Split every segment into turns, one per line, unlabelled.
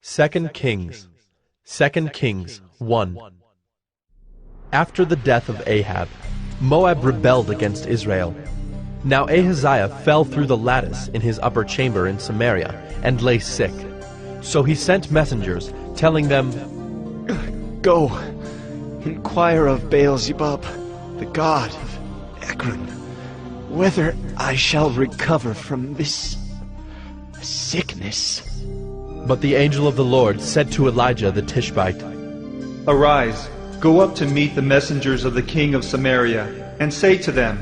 2 Kings 1. After the death of Ahab, Moab rebelled against Israel. Now Ahaziah fell through the lattice in his upper chamber in Samaria, and lay sick. So he sent messengers, telling them,
Go, inquire of Baal-zebub, the god of Ekron, whether I shall recover from this sickness.
But the angel of the Lord said to Elijah the Tishbite,
Arise, go up to meet the messengers of the king of Samaria, and say to them,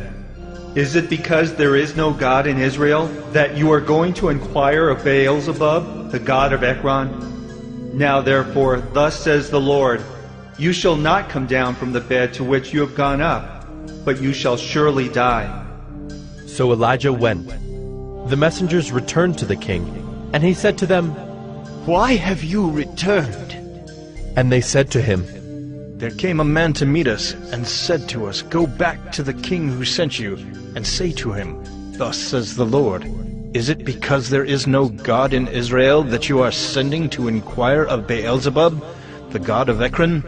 Is it because there is no God in Israel that you are going to inquire of Baal-zebub, the god of Ekron? Now therefore, thus says the Lord, You shall not come down from the bed to which you have gone up, but you shall surely die.
So Elijah went. The messengers returned to the king, and he said to them,
Why have you returned?
And they said to him,
There came a man to meet us, and said to us, Go back to the king who sent you, and say to him, Thus says the Lord, Is it because there is no God in Israel that you are sending to inquire of Baal-zebub, the god of Ekron?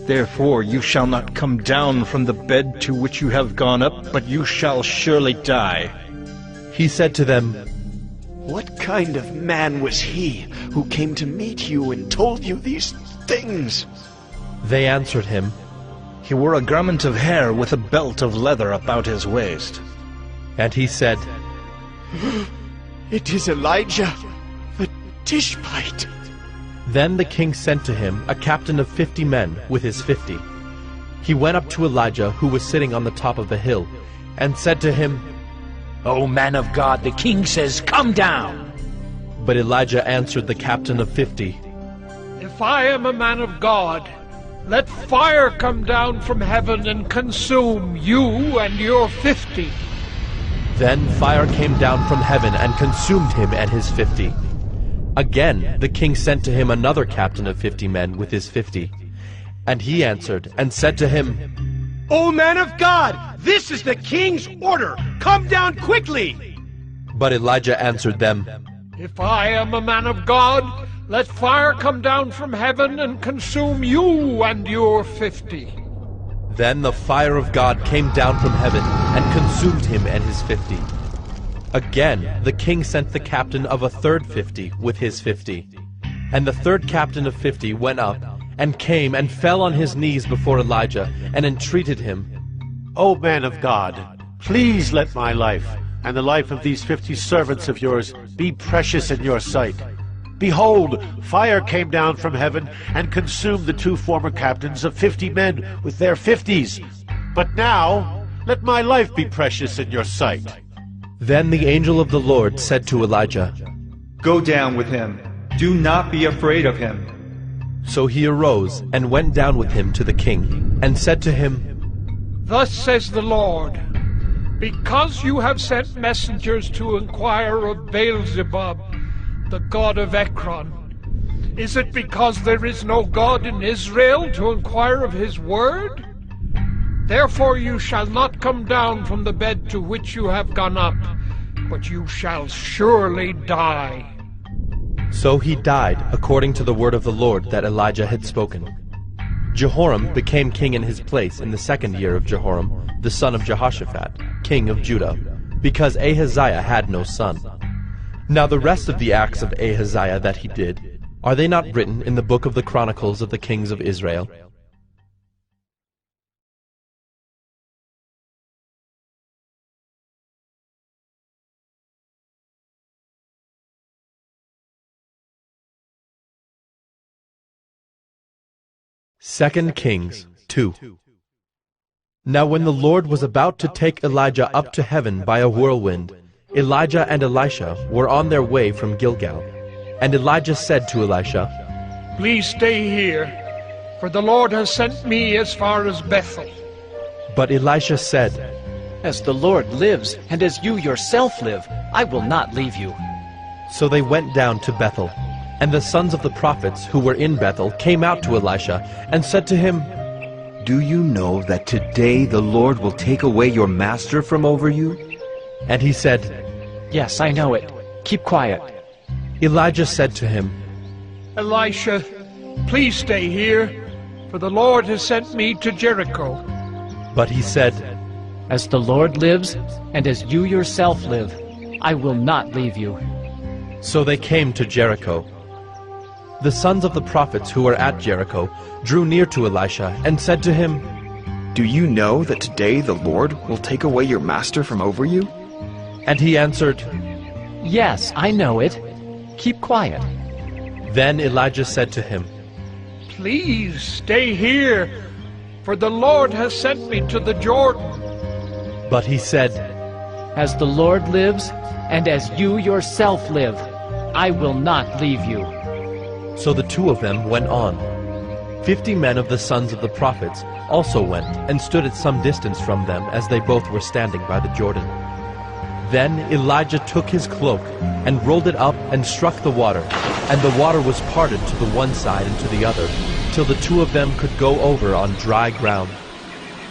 Therefore you shall not come down from the bed to which you have gone up, but you shall surely die.
He said to them,
What kind of man was he who came to meet you and told you these things?
They answered him,
He wore a garment of hair with a belt of leather about his waist.
And he said,
It is Elijah, the Tishbite.
Then the king sent to him a captain of 50 men with his 50. He went up to Elijah, who was sitting on the top of the hill, and said to him,
O man of God, the king says, Come down.
But Elijah answered the captain of 50,
If I am a man of God, let fire come down from heaven and consume you and your 50.
Then fire came down from heaven and consumed him and his 50. Again the king sent to him another captain of 50 men with his 50. And he answered and said to him,
O man of God, this is the king's order. Come down quickly.
But Elijah answered them,
If I am a man of God, let fire come down from heaven and consume you and your 50.
Then the fire of God came down from heaven and consumed him and his 50. Again the king sent the captain of a third 50 with his 50. And the third captain of 50 went up, and came and fell on his knees before Elijah, and entreated him,
O man of God, please let my life, and the life of these 50 servants of yours, be precious in your sight. Behold, fire came down from heaven, and consumed the 2 former captains of 50 men with their 50s. But now, let my life be precious in your sight.
Then the angel of the Lord said to Elijah,
Go down with him. Do not be afraid of him.
So he arose and went down with him to the king, and said to him,
Thus says the Lord, Because you have sent messengers to inquire of Baal-zebub, the god of Ekron, is it because there is no God in Israel to inquire of his word? Therefore you shall not come down from the bed to which you have gone up, but you shall surely die.
So he died according to the word of the Lord that Elijah had spoken. Jehoram became king in his place in the 2nd year of Jehoram, the son of Jehoshaphat, king of Judah, because Ahaziah had no son. Now the rest of the acts of Ahaziah that he did, are they not written in the book of the Chronicles of the kings of Israel? Second Kings 2. Now when the Lord was about to take Elijah up to heaven by a whirlwind, Elijah and Elisha were on their way from Gilgal. And Elijah said to Elisha,
Please stay here, for the Lord has sent me as far as Bethel.
But Elisha said,
As the Lord lives, and as you yourself live, I will not leave you.
So they went down to Bethel. And the sons of the prophets who were in Bethel came out to Elisha and said to him,
Do you know that today the Lord will take away your master from over you?
And he said,
Yes, I know it. Keep quiet.
Elijah said to him,
Elisha, please stay here, for the Lord has sent me to Jericho.
But he said,
As the Lord lives, and as you yourself live, I will not leave you.
So they came to Jericho. The sons of the prophets who were at Jericho drew near to Elisha and said to him,
Do you know that today the Lord will take away your master from over you?
And he answered,
Yes, I know it. Keep quiet.
Then Elijah said to him,
Please stay here, for the Lord has sent me to the Jordan.
But he said,
As the Lord lives, and as you yourself live, I will not leave you.
So the two of them went on. 50 men of the sons of the prophets also went and stood at some distance from them as they both were standing by the Jordan. Then Elijah took his cloak and rolled it up and struck the water, and the water was parted to the one side and to the other, till the two of them could go over on dry ground.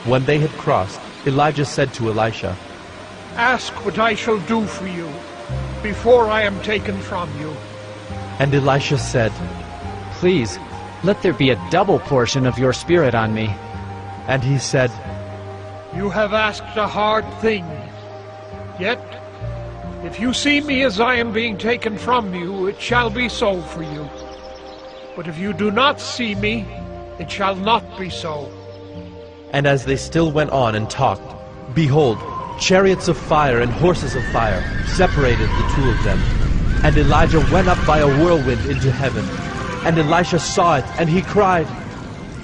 When they had crossed, Elijah said to Elisha,
Ask what I shall do for you before I am taken from you.
And Elisha said,
Please, let there be a double portion of your spirit on me.
And he said,
You have asked a hard thing. Yet, if you see me as I am being taken from you, it shall be so for you. But if you do not see me, it shall not be so.
And as they still went on and talked, behold, chariots of fire and horses of fire separated the two of them. And Elijah went up by a whirlwind into heaven. And Elisha saw it, and he cried,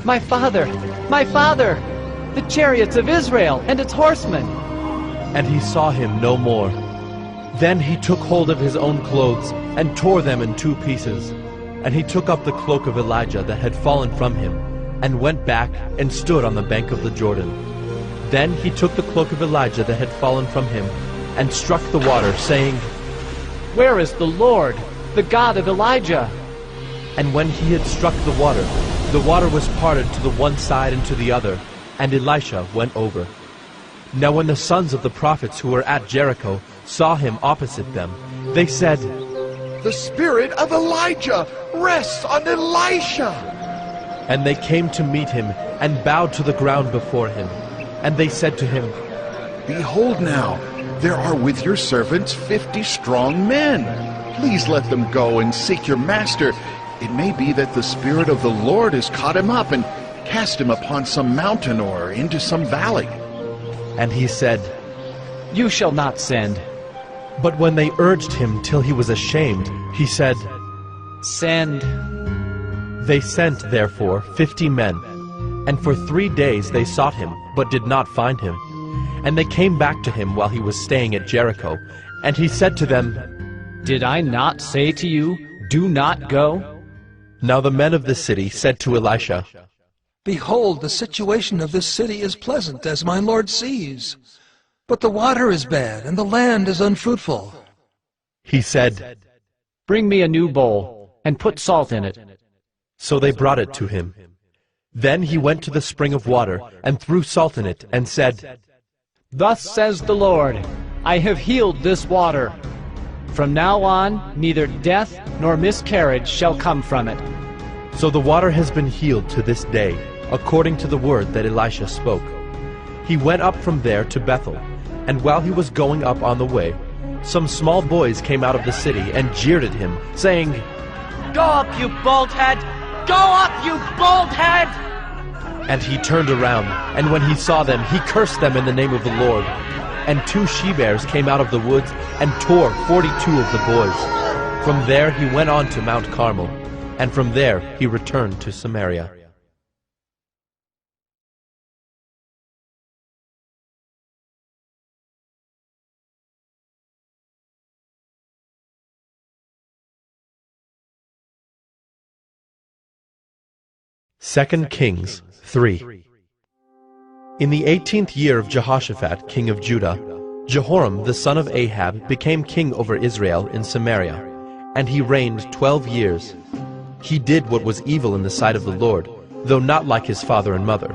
My father! My father! The chariots of Israel and its horsemen!
And he saw him no more. Then he took hold of his own clothes, and tore them in two pieces. And he took up the cloak of Elijah that had fallen from him, and went back and stood on the bank of the Jordan. Then he took the cloak of Elijah that had fallen from him, and struck the water, saying,
Where is the Lord, the God of Elijah?
And when he had struck the water was parted to the one side and to the other, and Elisha went over. Now when the sons of the prophets who were at Jericho saw him opposite them, they said,
The spirit of Elijah rests on Elisha.
And they came to meet him, and bowed to the ground before him. And they said to him,
Behold now, there are with your servants 50 strong men. Please let them go and seek your master. It may be that the Spirit of the Lord has caught him up and cast him upon some mountain or into some valley.
And he said,
You shall not send.
But when they urged him till he was ashamed, he said,
Send.
They sent, therefore, 50 men. And for 3 days they sought him, but did not find him. And they came back to him while he was staying at Jericho. And he said to them,
Did I not say to you, Do not go?
Now the men of the city said to Elisha,
Behold, the situation of this city is pleasant, as my lord sees. But the water is bad, and the land is unfruitful.
He said,
Bring me a new bowl, and put salt in it.
So they brought it to him. Then he went to the spring of water, and threw salt in it, and said,
Thus says the Lord, I have healed this water. From now on, neither death nor miscarriage shall come from it.
So the water has been healed to this day, according to the word that Elisha spoke. He went up from there to Bethel, and while he was going up on the way, some small boys came out of the city and jeered at him, saying,
Go up, you bald head! Go up, you bald head!
And he turned around, and when he saw them, he cursed them in the name of the Lord. And 2 she-bears came out of the woods and tore 42 of the boys. From there he went on to Mount Carmel, and from there he returned to Samaria. Second Kings 3. In the 18th year of Jehoshaphat, king of Judah, Jehoram the son of Ahab became king over Israel in Samaria, and he reigned 12 years. He did what was evil in the sight of the Lord, though not like his father and mother,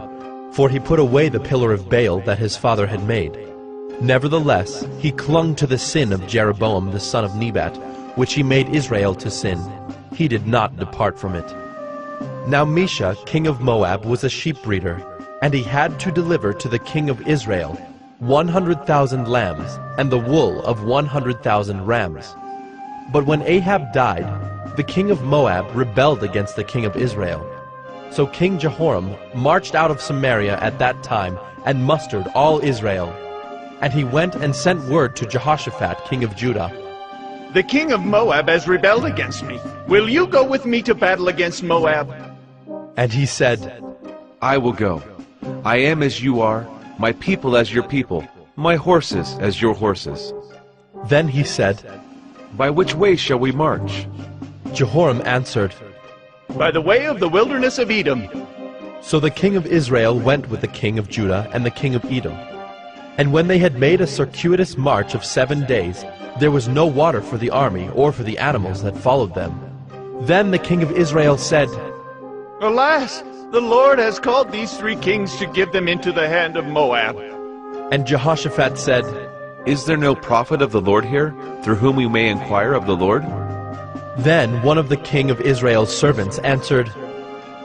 for he put away the pillar of Baal that his father had made. Nevertheless, he clung to the sin of Jeroboam the son of Nebat, which he made Israel to sin. he did not depart from it. Now Mesha, king of Moab, was a sheep breeder, and he had to deliver to the king of Israel 100,000 lambs and the wool of 100,000 rams. But when Ahab died, the king of Moab rebelled against the king of Israel. So King Jehoram marched out of Samaria at that time and mustered all Israel. And he went and sent word to Jehoshaphat, king of Judah.
The king of Moab has rebelled against me. Will you go with me to battle against Moab?
And he said,
I will go. I am as you are, my people as your people, my horses as your horses.
Then he said,
By which way shall we march?
Jehoram answered,
By the way of the wilderness of Edom.
So the king of Israel went with the king of Judah and the king of Edom. And when they had made a circuitous march of 7 days, there was no water for the army or for the animals that followed them. Then the king of Israel said,
Alas, the Lord has called these 3 kings to give them into the hand of Moab.
And Jehoshaphat said,
Is there no prophet of the Lord here, through whom we may inquire of the Lord?
Then one of the king of Israel's servants answered,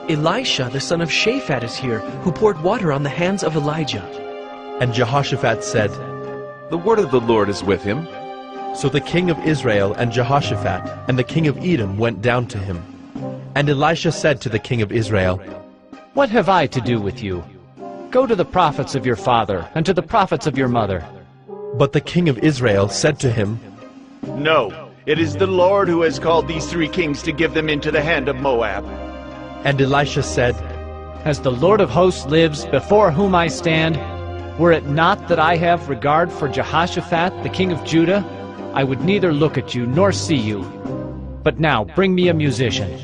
Elisha, the son of Shaphat, is here, who poured water on the hands of Elijah.
And Jehoshaphat said,
The word of the Lord is with him.
So the king of Israel and Jehoshaphat and the king of Edom went down to him. And Elisha said to the king of Israel,
What have I to do with you? Go to the prophets of your father and to the prophets of your mother.
But the king of Israel said to him,
No, it is the Lord who has called these 3 kings to give them into the hand of Moab.
And Elisha said,
As the Lord of hosts lives, before whom I stand, were it not that I have regard for Jehoshaphat, the king of Judah, I would neither look at you nor see you. But now bring me a musician.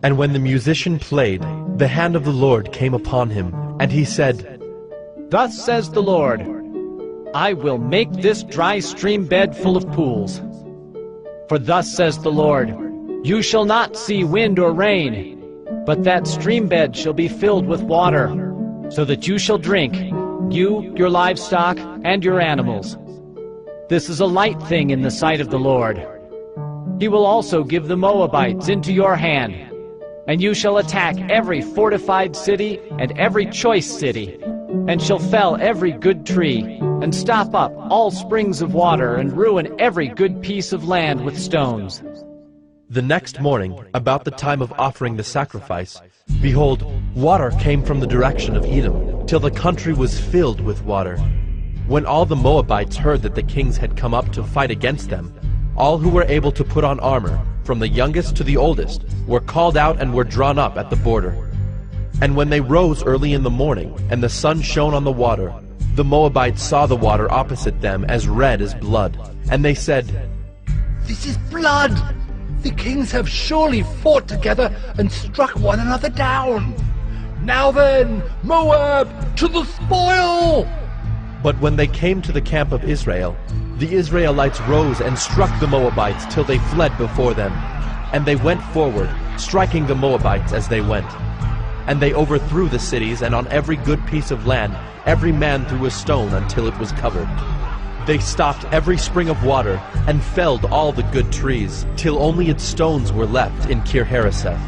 And when the musician played, the hand of the Lord came upon him, and he said,
Thus says the Lord, I will make this dry stream bed full of pools. For thus says the Lord, You shall not see wind or rain, but that stream bed shall be filled with water, so that you shall drink, you, your livestock, and your animals. This is a light thing in the sight of the Lord. He will also give the Moabites into your hand, and you shall attack every fortified city and every choice city, and shall fell every good tree, and stop up all springs of water, and ruin every good piece of land with stones.
The next morning, about the time of offering the sacrifice, behold, water came from the direction of Edom, till the country was filled with water. When all the Moabites heard that the kings had come up to fight against them, all who were able to put on armor, from the youngest to the oldest, were called out and were drawn up at the border. And when they rose early in the morning, and the sun shone on the water, the Moabites saw the water opposite them as red as blood. And they said,
This is blood! The kings have surely fought together and struck one another down. Now then, Moab, to the spoil!
But when they came to the camp of Israel, the Israelites rose and struck the Moabites till they fled before them. And they went forward, striking the Moabites as they went. And they overthrew the cities, and on every good piece of land every man threw a stone until it was covered. They stopped every spring of water, and felled all the good trees, till only its stones were left in Kir-Hareseth,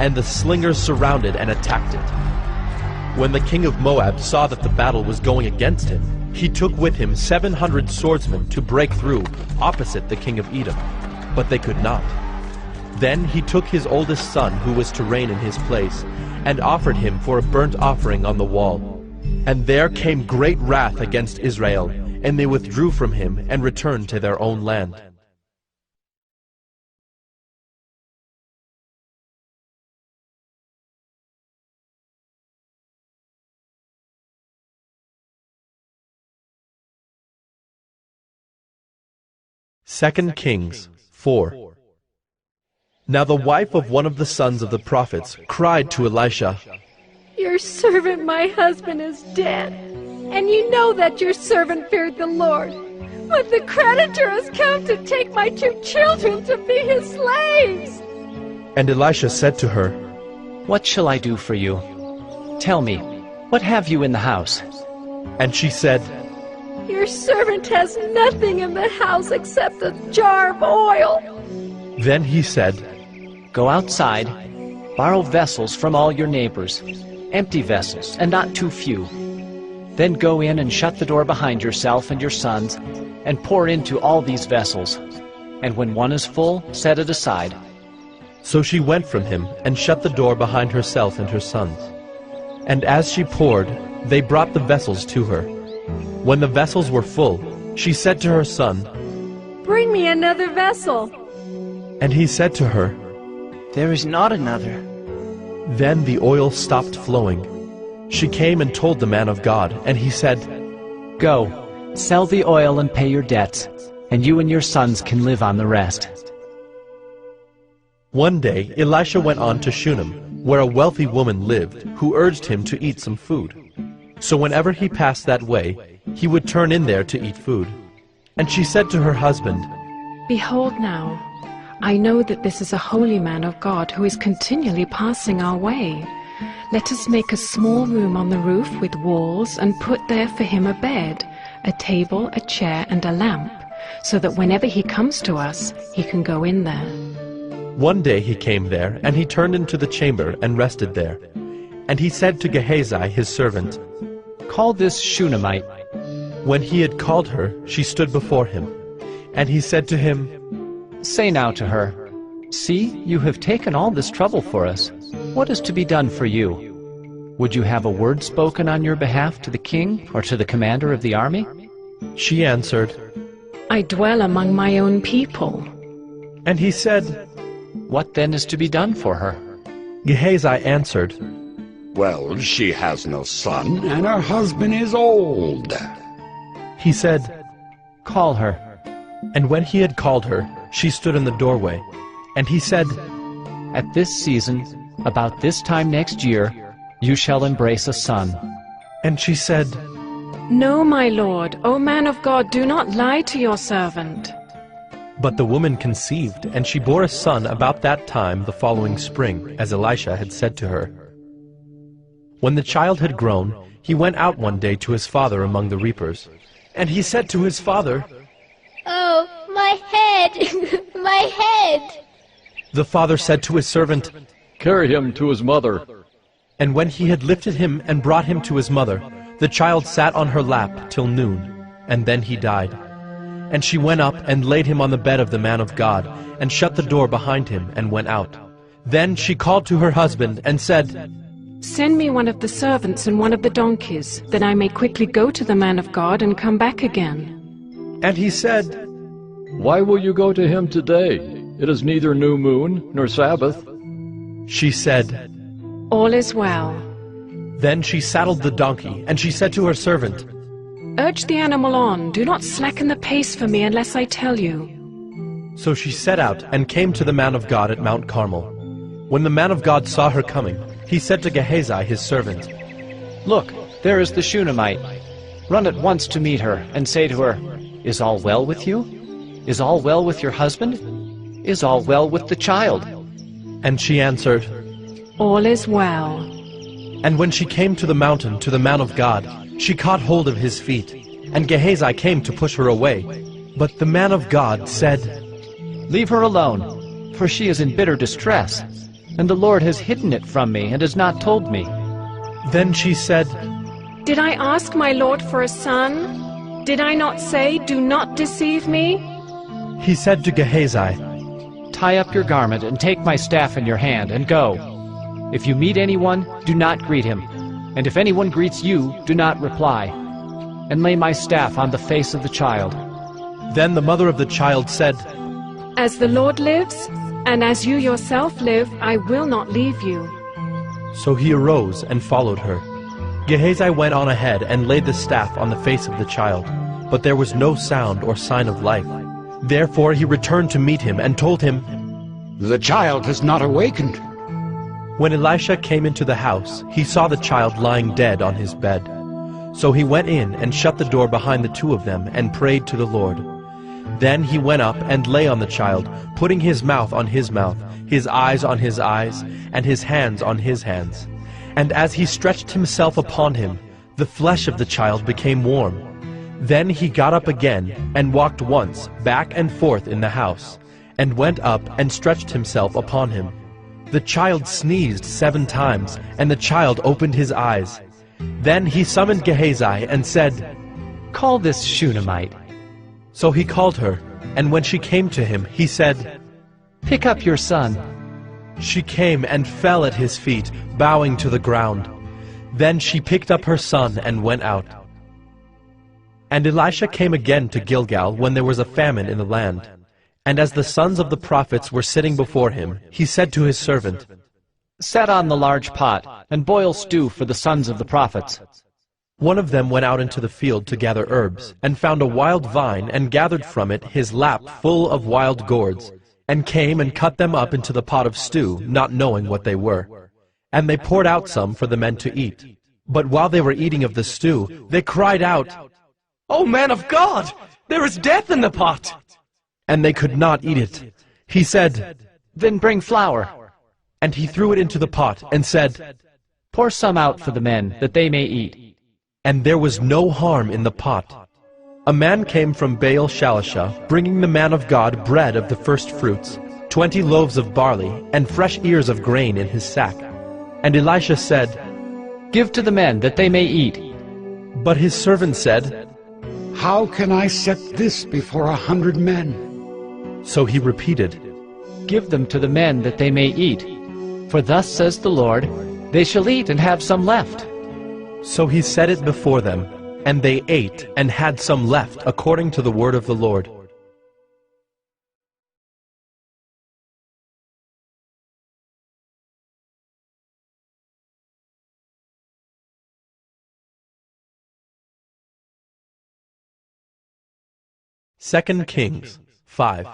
and the slingers surrounded and attacked it. When the king of Moab saw that the battle was going against him, he took with him 700 swordsmen to break through opposite the king of Edom, but they could not. Then he took his oldest son, who was to reign in his place, and offered him for a burnt offering on the wall. And there came great wrath against Israel, and they withdrew from him and returned to their own land. Second Kings 4. Now the wife of one of the sons of the prophets cried to Elisha,
Your servant, my husband, is dead, and you know that your servant feared the Lord. But the creditor has come to take my 2 children to be his slaves.
And Elisha said to her,
What shall I do for you? Tell me, what have you in the house?
And she said,
Your servant has nothing in the house except a jar of oil.
Then he said,
Go outside, borrow vessels from all your neighbors, empty vessels, and not too few. Then go in and shut the door behind yourself and your sons, and pour into all these vessels. And when one is full, set it aside.
So she went from him and shut the door behind herself and her sons. And as she poured, they brought the vessels to her. When the vessels were full, she said to her son,
Bring me another vessel.
And he said to her,
There is not another.
Then the oil stopped flowing. She came and told the man of God, and he said,
Go, sell the oil and pay your debts, and you and your sons can live on the rest.
One day Elisha went on to Shunem, where a wealthy woman lived, who urged him to eat some food. So whenever he passed that way, he would turn in there to eat food. And she said to her husband,
Behold now, I know that this is a holy man of God who is continually passing our way. Let us make a small room on the roof with walls and put there for him a bed, a table, a chair, and a lamp, so that whenever he comes to us, he can go in there.
One day he came there, and he turned into the chamber and rested there. And he said to Gehazi his servant,
Call this Shunammite.
When he had called her, she stood before him. And he said to him,
Say now to her, See, you have taken all this trouble for us. What is to be done for you? Would you have a word spoken on your behalf to the king or to the commander of the army?
She answered,
I dwell among my own people.
And he said,
What then is to be done for her?
Gehazi answered,
Well, she has no son, and her husband is old.
He said, Call her. And when he had called her, she stood in the doorway. And he said,
At this season, about this time next year, you shall embrace a son.
And she said,
No, my lord, O man of God, do not lie to your servant.
But the woman conceived, and she bore a son about that time the following spring, as Elisha had said to her. When the child had grown, he went out one day to his father among the reapers. And he said to his father,
Oh, my head! My head!
The father said to his servant,
Carry him to his mother.
And when he had lifted him and brought him to his mother, the child sat on her lap till noon, and then he died. And she went up and laid him on the bed of the man of God, and shut the door behind him, and went out. Then she called to her husband, and said,
Send me one of the servants and one of the donkeys, that I may quickly go to the man of God and come back again.
And he said,
Why will you go to him today? It is neither new moon nor Sabbath.
She said,
All is well.
Then she saddled the donkey, and she said to her servant,
Urge the animal on, do not slacken the pace for me unless I tell you.
So she set out and came to the man of God at Mount Carmel. When the man of God saw her coming, he said to Gehazi his servant,
Look, there is the Shunammite. Run at once to meet her, and say to her, Is all well with you? Is all well with your husband? Is all well with the child?
And she answered,
All is well.
And when she came to the mountain to the man of God, she caught hold of his feet, and Gehazi came to push her away. But the man of God said,
Leave her alone, for she is in bitter distress, and the Lord has hidden it from me and has not told me.
Then she said,
Did I ask my lord for a son? Did I not say, Do not deceive me?
He said to Gehazi,
Tie up your garment and take my staff in your hand and go. If you meet anyone, do not greet him. And if anyone greets you, do not reply. And lay my staff on the face of the child.
Then the mother of the child said,
As the Lord lives, and as you yourself live, I will not leave you.
So he arose and followed her. Gehazi went on ahead and laid the staff on the face of the child, but there was no sound or sign of life. Therefore he returned to meet him and told him,
The child has not awakened.
When Elisha came into the house, he saw the child lying dead on his bed. So he went in and shut the door behind the two of them and prayed to the Lord. Then he went up and lay on the child, putting his mouth on his mouth, his eyes on his eyes, and his hands on his hands. And as he stretched himself upon him, the flesh of the child became warm. Then he got up again and walked once back and forth in the house, and went up and stretched himself upon him. The child sneezed 7 times, and the child opened his eyes. Then he summoned Gehazi and said,
"Call this Shunammite."
So he called her, and when she came to him, he said,
"Pick up your son."
She came and fell at his feet, bowing to the ground. Then she picked up her son and went out. And Elisha came again to Gilgal when there was a famine in the land. And as the sons of the prophets were sitting before him, he said to his servant,
"Set on the large pot, and boil stew for the sons of the prophets."
One of them went out into the field to gather herbs, and found a wild vine, and gathered from it his lap full of wild gourds, and came and cut them up into the pot of stew, not knowing what they were. And they poured out some for the men to eat. But while they were eating of the stew, they cried out,
"O man of God, there is death in the pot!"
And they could not eat it. He said,
"Then bring flour."
And he threw it into the pot, and said,
"Pour some out for the men, that they may eat."
And there was no harm in the pot. A man came from Baal Shalisha, bringing the man of God bread of the first fruits, 20 loaves of barley, and fresh ears of grain in his sack. And Elisha said,
"Give to the men, that they may eat."
But his servant said,
"How can I set this before 100 men?"
So he repeated,
"Give them to the men, that they may eat. For thus says the Lord, they shall eat and have some left."
So he set it before them, and they ate and had some left according to the word of the Lord. Second Kings 5.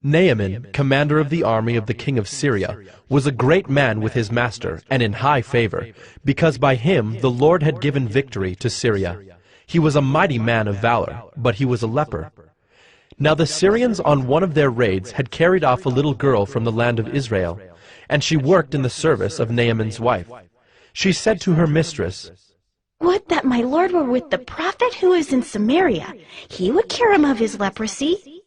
Naaman, commander of the army of the king of Syria, was a great man with his master, and in high favor, because by him the Lord had given victory to Syria. He was a mighty man of valor, but he was a leper. Now the Syrians on one of their raids had carried off a little girl from the land of Israel, and she worked in the service of Naaman's wife. She said to her mistress,
"Would that my lord were with the prophet who is in Samaria. He would cure him of his leprosy."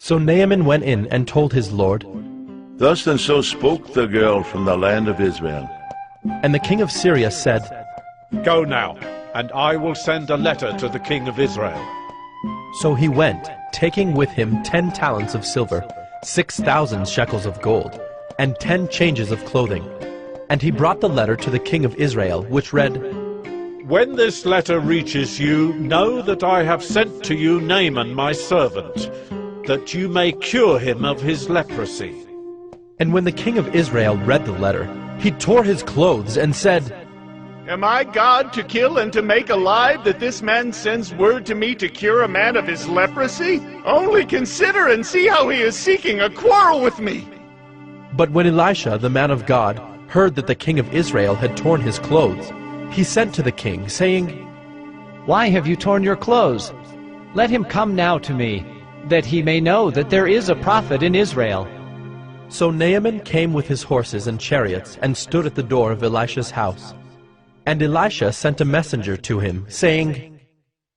So Naaman went in and told his lord,
"Thus and so spoke the girl from the land of Israel."
And the king of Syria said,
"Go now, and I will send a letter to the king of Israel."
So he went, taking with him 10 talents of silver, 6,000 shekels of gold, and 10 changes of clothing. And he brought the letter to the king of Israel, which read,
"When this letter reaches you, know that I have sent to you Naaman my servant, that you may cure him of his leprosy."
And when the king of Israel read the letter, he tore his clothes and said,
"Am I God to kill and to make alive, that this man sends word to me to cure a man of his leprosy? Only consider and see how he is seeking a quarrel with me."
But when Elisha, the man of God, heard that the king of Israel had torn his clothes, he sent to the king, saying,
"Why have you torn your clothes? Let him come now to me, that he may know that there is a prophet in Israel."
So Naaman came with his horses and chariots, and stood at the door of Elisha's house. And Elisha sent a messenger to him, saying,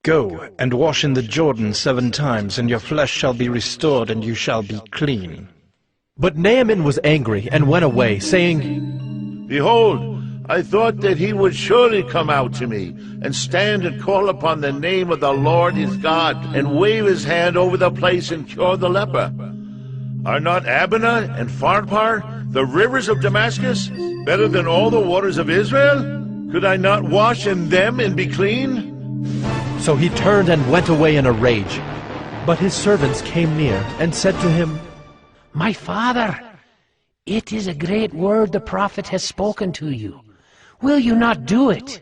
"Go and wash in the Jordan 7 times, and your flesh shall be restored, and you shall be clean."
But Naaman was angry, and went away, saying,
"Behold, I thought that he would surely come out to me, and stand and call upon the name of the Lord his God, and wave his hand over the place and cure the leper. Are not Abana and Pharpar, the rivers of Damascus, better than all the waters of Israel? Could I not wash in them and be clean?"
So he turned and went away in a rage. But his servants came near, and said to him,
"My father, it is a great word the prophet has spoken to you. Will you not do it?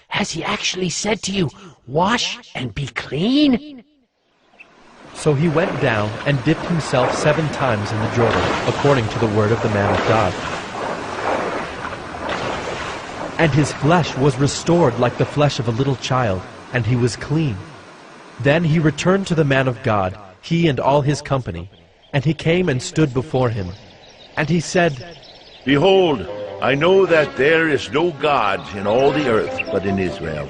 Has he actually said to you, 'Wash and be clean'?"
So he went down and dipped himself 7 times in the Jordan, according to the word of the man of God. And his flesh was restored like the flesh of a little child, and he was clean. Then he returned to the man of God, he and all his company, and he came and stood before him. And he said,
"Behold, I know that there is no God in all the earth but in Israel.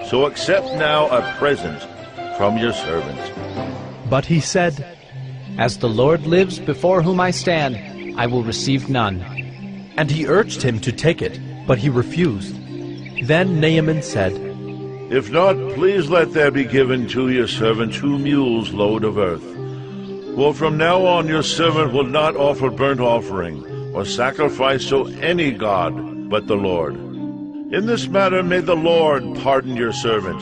So accept now a present from your servant."
But he said,
"As the Lord lives before whom I stand, I will receive none.
And he urged him to take it, but he refused. Then Naaman said,
If not, please let there be given to your servant 2 mules' load of earth. For from now on your servant will not offer burnt offering or sacrifice to any god but the Lord. In this matter may the Lord pardon your servant.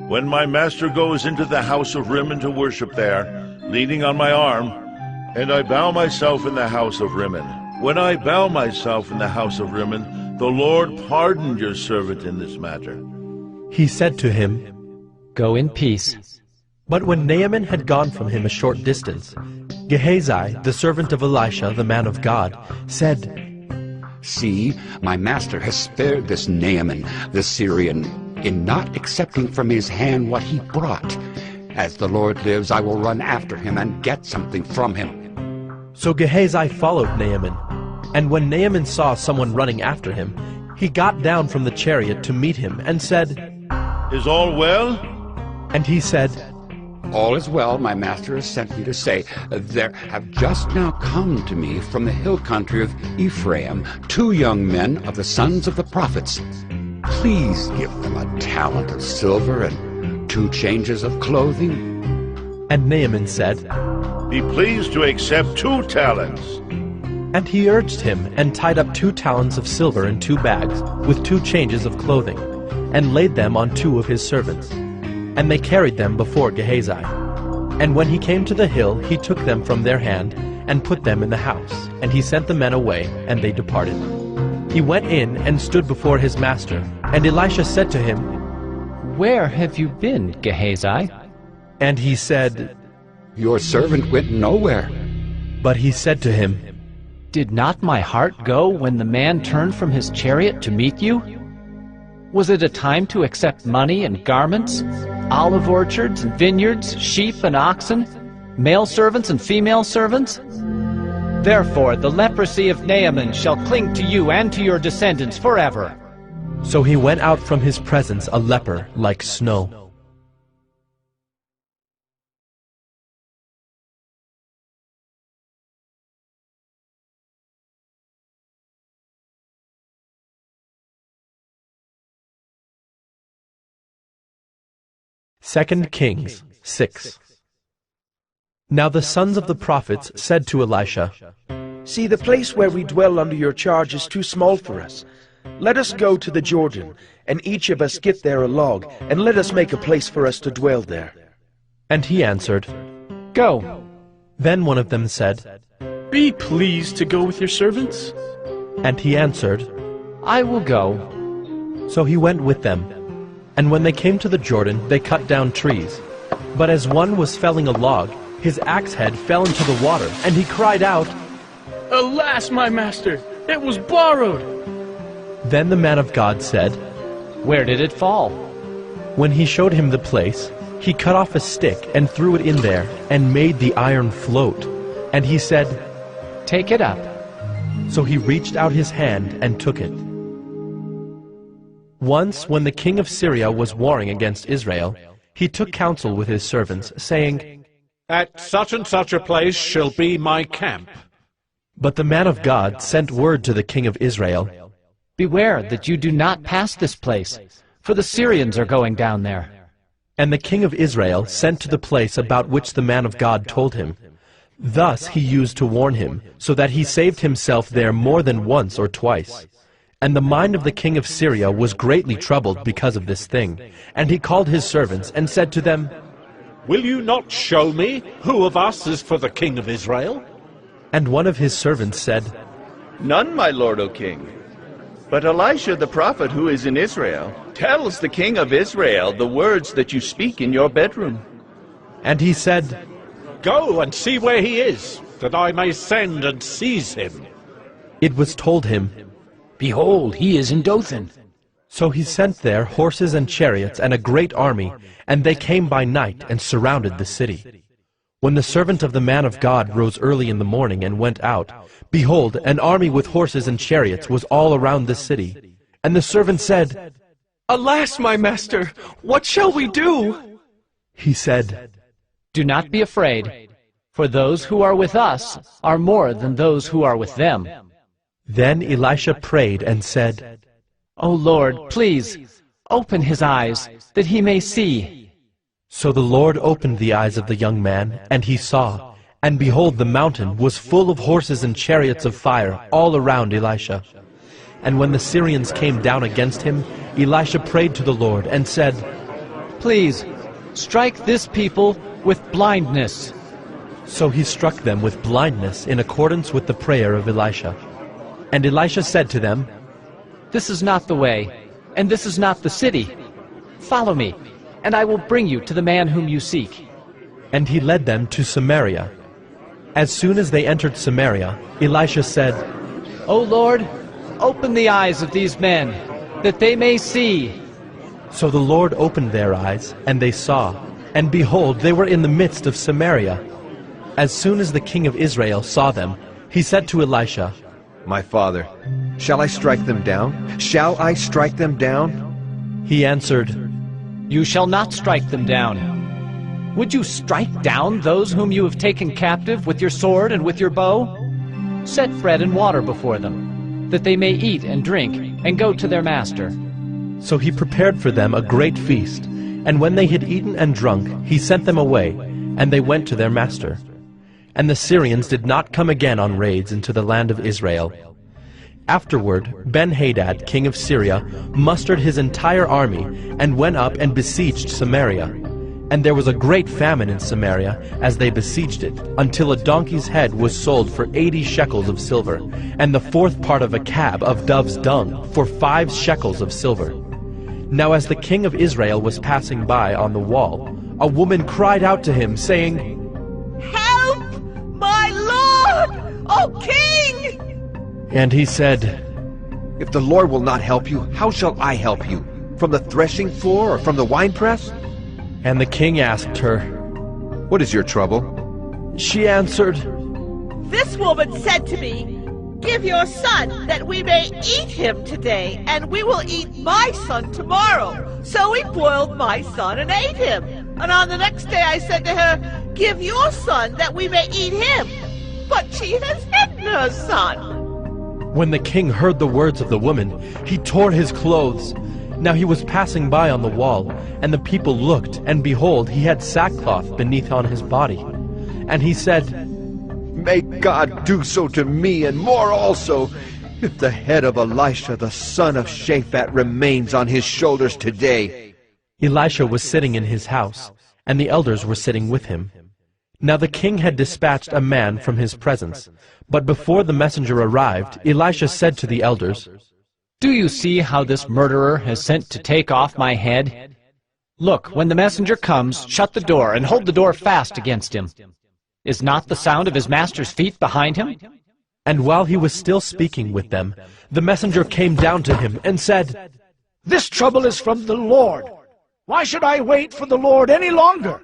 When my master goes into the house of Rimmon to worship there, leaning on my arm, and I bow myself in the house of Rimmon. When I bow myself in the house of Rimmon, the Lord pardoned your servant in this matter.
He said to him,
Go in peace.
But when Naaman had gone from him a short distance, Gehazi, the servant of Elisha, the man of God, said,
See, my master has spared this Naaman, the Syrian, in not accepting from his hand what he brought. As the Lord lives, I will run after him and get something from him.
So Gehazi followed Naaman, and when Naaman saw someone running after him, he got down from the chariot to meet him and said,
Is all well?
And he said,
All is well, my master has sent me to say, There have just now come to me from the hill country of Ephraim 2 young men of the sons of the prophets. Please give them a talent of silver and 2 changes of clothing.
And Naaman said,
Be pleased to accept 2 talents.
And he urged him, and tied up 2 talents of silver in 2 bags, with 2 changes of clothing, and laid them on 2 of his servants. And they carried them before Gehazi. And when he came to the hill, he took them from their hand, and put them in the house. And he sent the men away, and they departed. He went in, and stood before his master. And Elisha said to him,
Where have you been, Gehazi?
And he said,
Your servant went nowhere.
But he said to him,
Did not my heart go when the man turned from his chariot to meet you? Was it a time to accept money and garments, olive orchards and vineyards, sheep and oxen, male servants and female servants? Therefore the leprosy of Naaman shall cling to you and to your descendants forever.
So he went out from his presence a leper like snow. Second Kings 6. Now the sons of the prophets said to Elisha,
See, the place where we dwell under your charge is too small for us. Let us go to the Jordan, and each of us get there a log, and let us make a place for us to dwell there.
And he answered,
Go.
Then one of them said,
Be pleased to go with your servants.
And he answered,
I will go.
So he went with them. And when they came to the Jordan, they cut down trees. But as one was felling a log, his axe head fell into the water, and he cried out,
Alas, my master, it was borrowed.
Then the man of God said,
Where did it fall?
When he showed him the place, he cut off a stick and threw it in there, and made the iron float. And he said,
Take it up.
So he reached out his hand and took it. Once, when the king of Syria was warring against Israel, he took counsel with his servants, saying,
At such and such a place shall be my camp.
But the man of God sent word to the king of Israel,
Beware that you do not pass this place, for the Syrians are going down there.
And the king of Israel sent to the place about which the man of God told him. Thus he used to warn him, so that he saved himself there more than once or twice. And the mind of the king of Syria was greatly troubled because of this thing. And he called his servants and said to them,
Will you not show me who of us is for the king of Israel?
And one of his servants said,
None, my lord, O king. But Elisha the prophet who is in Israel tells the king of Israel the words that you speak in your bedroom.
And he said,
Go and see where he is, that I may send and seize him.
It was told him,
Behold, he is in Dothan.
So he sent there horses and chariots and a great army, and they came by night and surrounded the city. When the servant of the man of God rose early in the morning and went out, behold, an army with horses and chariots was all around the city. And the servant said,
Alas, my master, what shall we do?
He said,
Do not be afraid, For those who are with us are more than those who are with them.
Then Elisha prayed and said,
O Lord, please, open his eyes, that he may see.
So the Lord opened the eyes of the young man, and he saw, and behold, the mountain was full of horses and chariots of fire all around Elisha. And when the Syrians came down against him, Elisha prayed to the Lord and said,
Please, strike this people with blindness.
So he struck them with blindness in accordance with the prayer of Elisha. And Elisha said to them,
This is not the way, and this is not the city. Follow me, and I will bring you to the man whom you seek.
And he led them to Samaria. As soon as they entered Samaria, Elisha said,
O Lord, open the eyes of these men, that they may see.
So the Lord opened their eyes, and they saw, and behold, they were in the midst of Samaria. As soon as the king of Israel saw them, he said to Elisha,
My father, shall I strike them down? Shall I strike them down?
He answered,
You shall not strike them down. Would you strike down those whom you have taken captive with your sword and with your bow? Set bread and water before them, that they may eat and drink, and go to their master.
So he prepared for them a great feast, and when they had eaten and drunk, he sent them away, and they went to their master. And the Syrians did not come again on raids into the land of Israel. Afterward, Ben-Hadad, king of Syria, mustered his entire army, and went up and besieged Samaria. And there was a great famine in Samaria as they besieged it, until a donkey's head was sold for 80 shekels of silver, and the fourth part of a cab of dove's dung for 5 shekels of silver. Now as the king of Israel was passing by on the wall, a woman cried out to him, saying,
Help, my lord, O king!
And he said,
If the Lord will not help you, how shall I help you? From the threshing floor or from the winepress?
And the king asked her,
What is your trouble?
She answered,
This woman said to me, Give your son, that we may eat him today, and we will eat my son tomorrow. So we boiled my son and ate him. And on the next day I said to her, Give your son, that we may eat him. But she has hidden her son.
When the king heard the words of the woman, he tore his clothes. Now he was passing by on the wall, and the people looked, and behold, he had sackcloth beneath on his body. And he said,
May God do so to me, and more also, if the head of Elisha the son of Shaphat remains on his shoulders today.
Elisha was sitting in his house, and the elders were sitting with him. Now the king had dispatched a man from his presence. But before the messenger arrived, Elisha said to the elders,
Do you see how this murderer has sent to take off my head? Look, when the messenger comes, shut the door, and hold the door fast against him. Is not the sound of his master's feet behind him?
And while he was still speaking with them, the messenger came down to him and said,
This trouble is from the Lord. Why should I wait for the Lord any longer?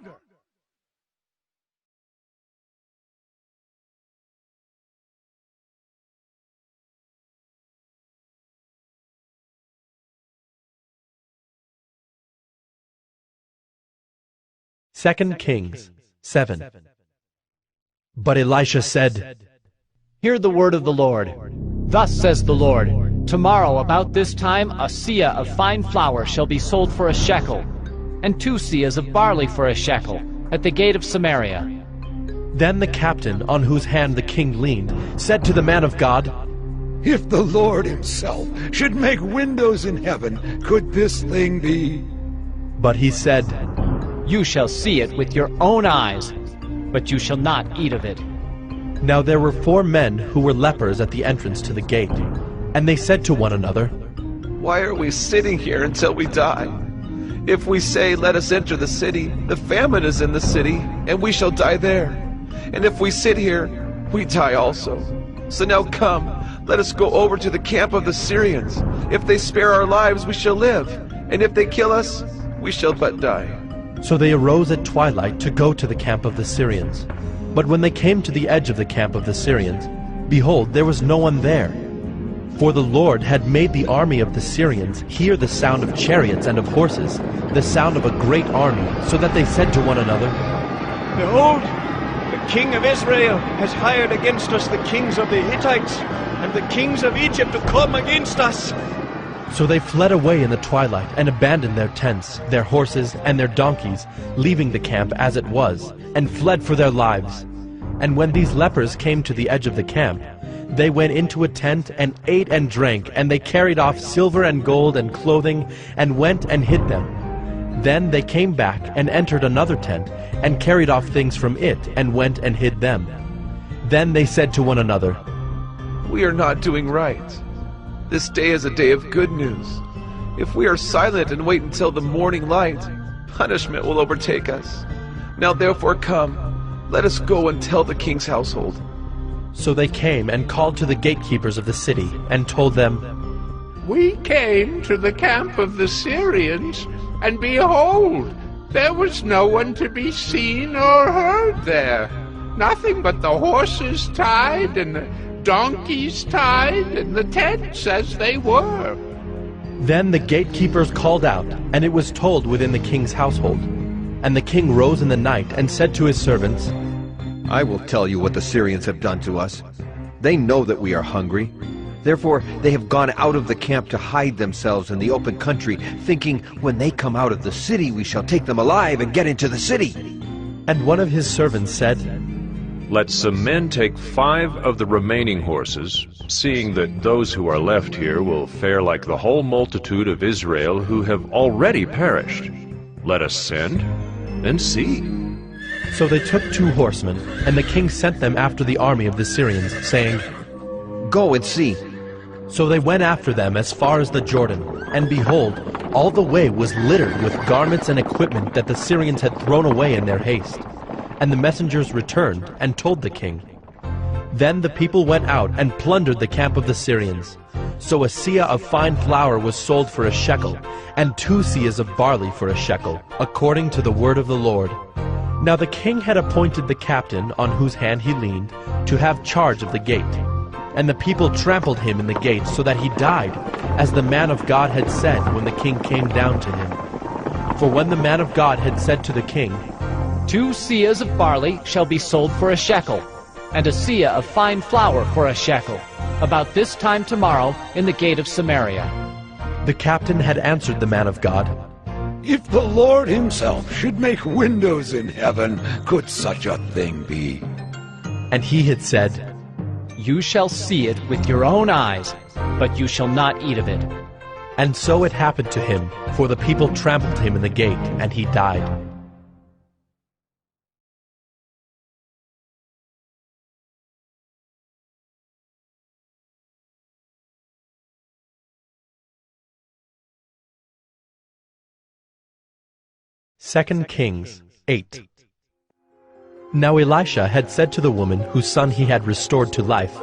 Second Kings 7. But Elisha said,
Hear the word of the Lord. Thus says the Lord, Tomorrow about this time a seah of fine flour shall be sold for a shekel, and 2 seahs of barley for a shekel, at the gate of Samaria.
Then the captain, on whose hand the king leaned, said to the man of God,
If the Lord himself should make windows in heaven, could this thing be?
But he said,
You shall see it with your own eyes, but you shall not eat of it.
Now there were 4 men who were lepers at the entrance to the gate. And they said to one another,
Why are we sitting here until we die? If we say, Let us enter the city, the famine is in the city, and we shall die there. And if we sit here, we die also. So now come, let us go over to the camp of the Syrians. If they spare our lives, we shall live. And if they kill us, we shall but die.
So they arose at twilight to go to the camp of the Syrians. But when they came to the edge of the camp of the Syrians, behold, there was no one there. For the Lord had made the army of the Syrians hear the sound of chariots and of horses, the sound of a great army, so that they said to one another,
Behold,
The king of Israel has hired against us the kings of the Hittites and the kings of Egypt to come against us.
So they fled away in the twilight and abandoned their tents, their horses, and their donkeys, leaving the camp as it was, and fled for their lives. And when these lepers came to the edge of the camp, they went into a tent and ate and drank, and they carried off silver and gold and clothing, and went and hid them. Then they came back and entered another tent, and carried off things from it, and went and hid them. Then they said to one another,
"We are not doing right. This day is a day of good news. If we are silent and wait until the morning light, punishment will overtake us. Now therefore come, let us go and tell the king's household."
So they came and called to the gatekeepers of the city, and told them,
"We came to the camp of the Syrians, and behold, there was no one to be seen or heard there. Nothing but the horses tied and the donkeys tied and the tents as they were."
Then the gatekeepers called out, and it was told within the king's household. And the king rose in the night and said to his servants,
"I will tell you what the Syrians have done to us. They know that we are hungry. Therefore they have gone out of the camp to hide themselves in the open country, thinking, when they come out of the city we shall take them alive and get into the city."
And one of his servants said,
"Let some men take 5 of the remaining horses, seeing that those who are left here will fare like the whole multitude of Israel who have already perished. Let us send and see."
So they took 2 horsemen, and the king sent them after the army of the Syrians, saying,
"Go and see."
So they went after them as far as the Jordan, and behold, all the way was littered with garments and equipment that the Syrians had thrown away in their haste. And the messengers returned and told the king. Then the people went out and plundered the camp of the Syrians. So a seah of fine flour was sold for a shekel, and 2 seahs of barley for a shekel, according to the word of the Lord. Now the king had appointed the captain, on whose hand he leaned, to have charge of the gate. And the people trampled him in the gate, so that he died, as the man of God had said when the king came down to him. For when the man of God had said to the king,
2 seahs of barley shall be sold for a shekel, and a seah of fine flour for a shekel, about this time tomorrow in the gate of Samaria.
The captain had answered the man of God,
"If the Lord himself should make windows in heaven, could such a thing be?"
And he had said,
"You shall see it with your own eyes, but you shall not eat of it."
And so it happened to him, for the people trampled him in the gate, and he died. Second Kings 8. Now Elisha had said to the woman whose son he had restored to life,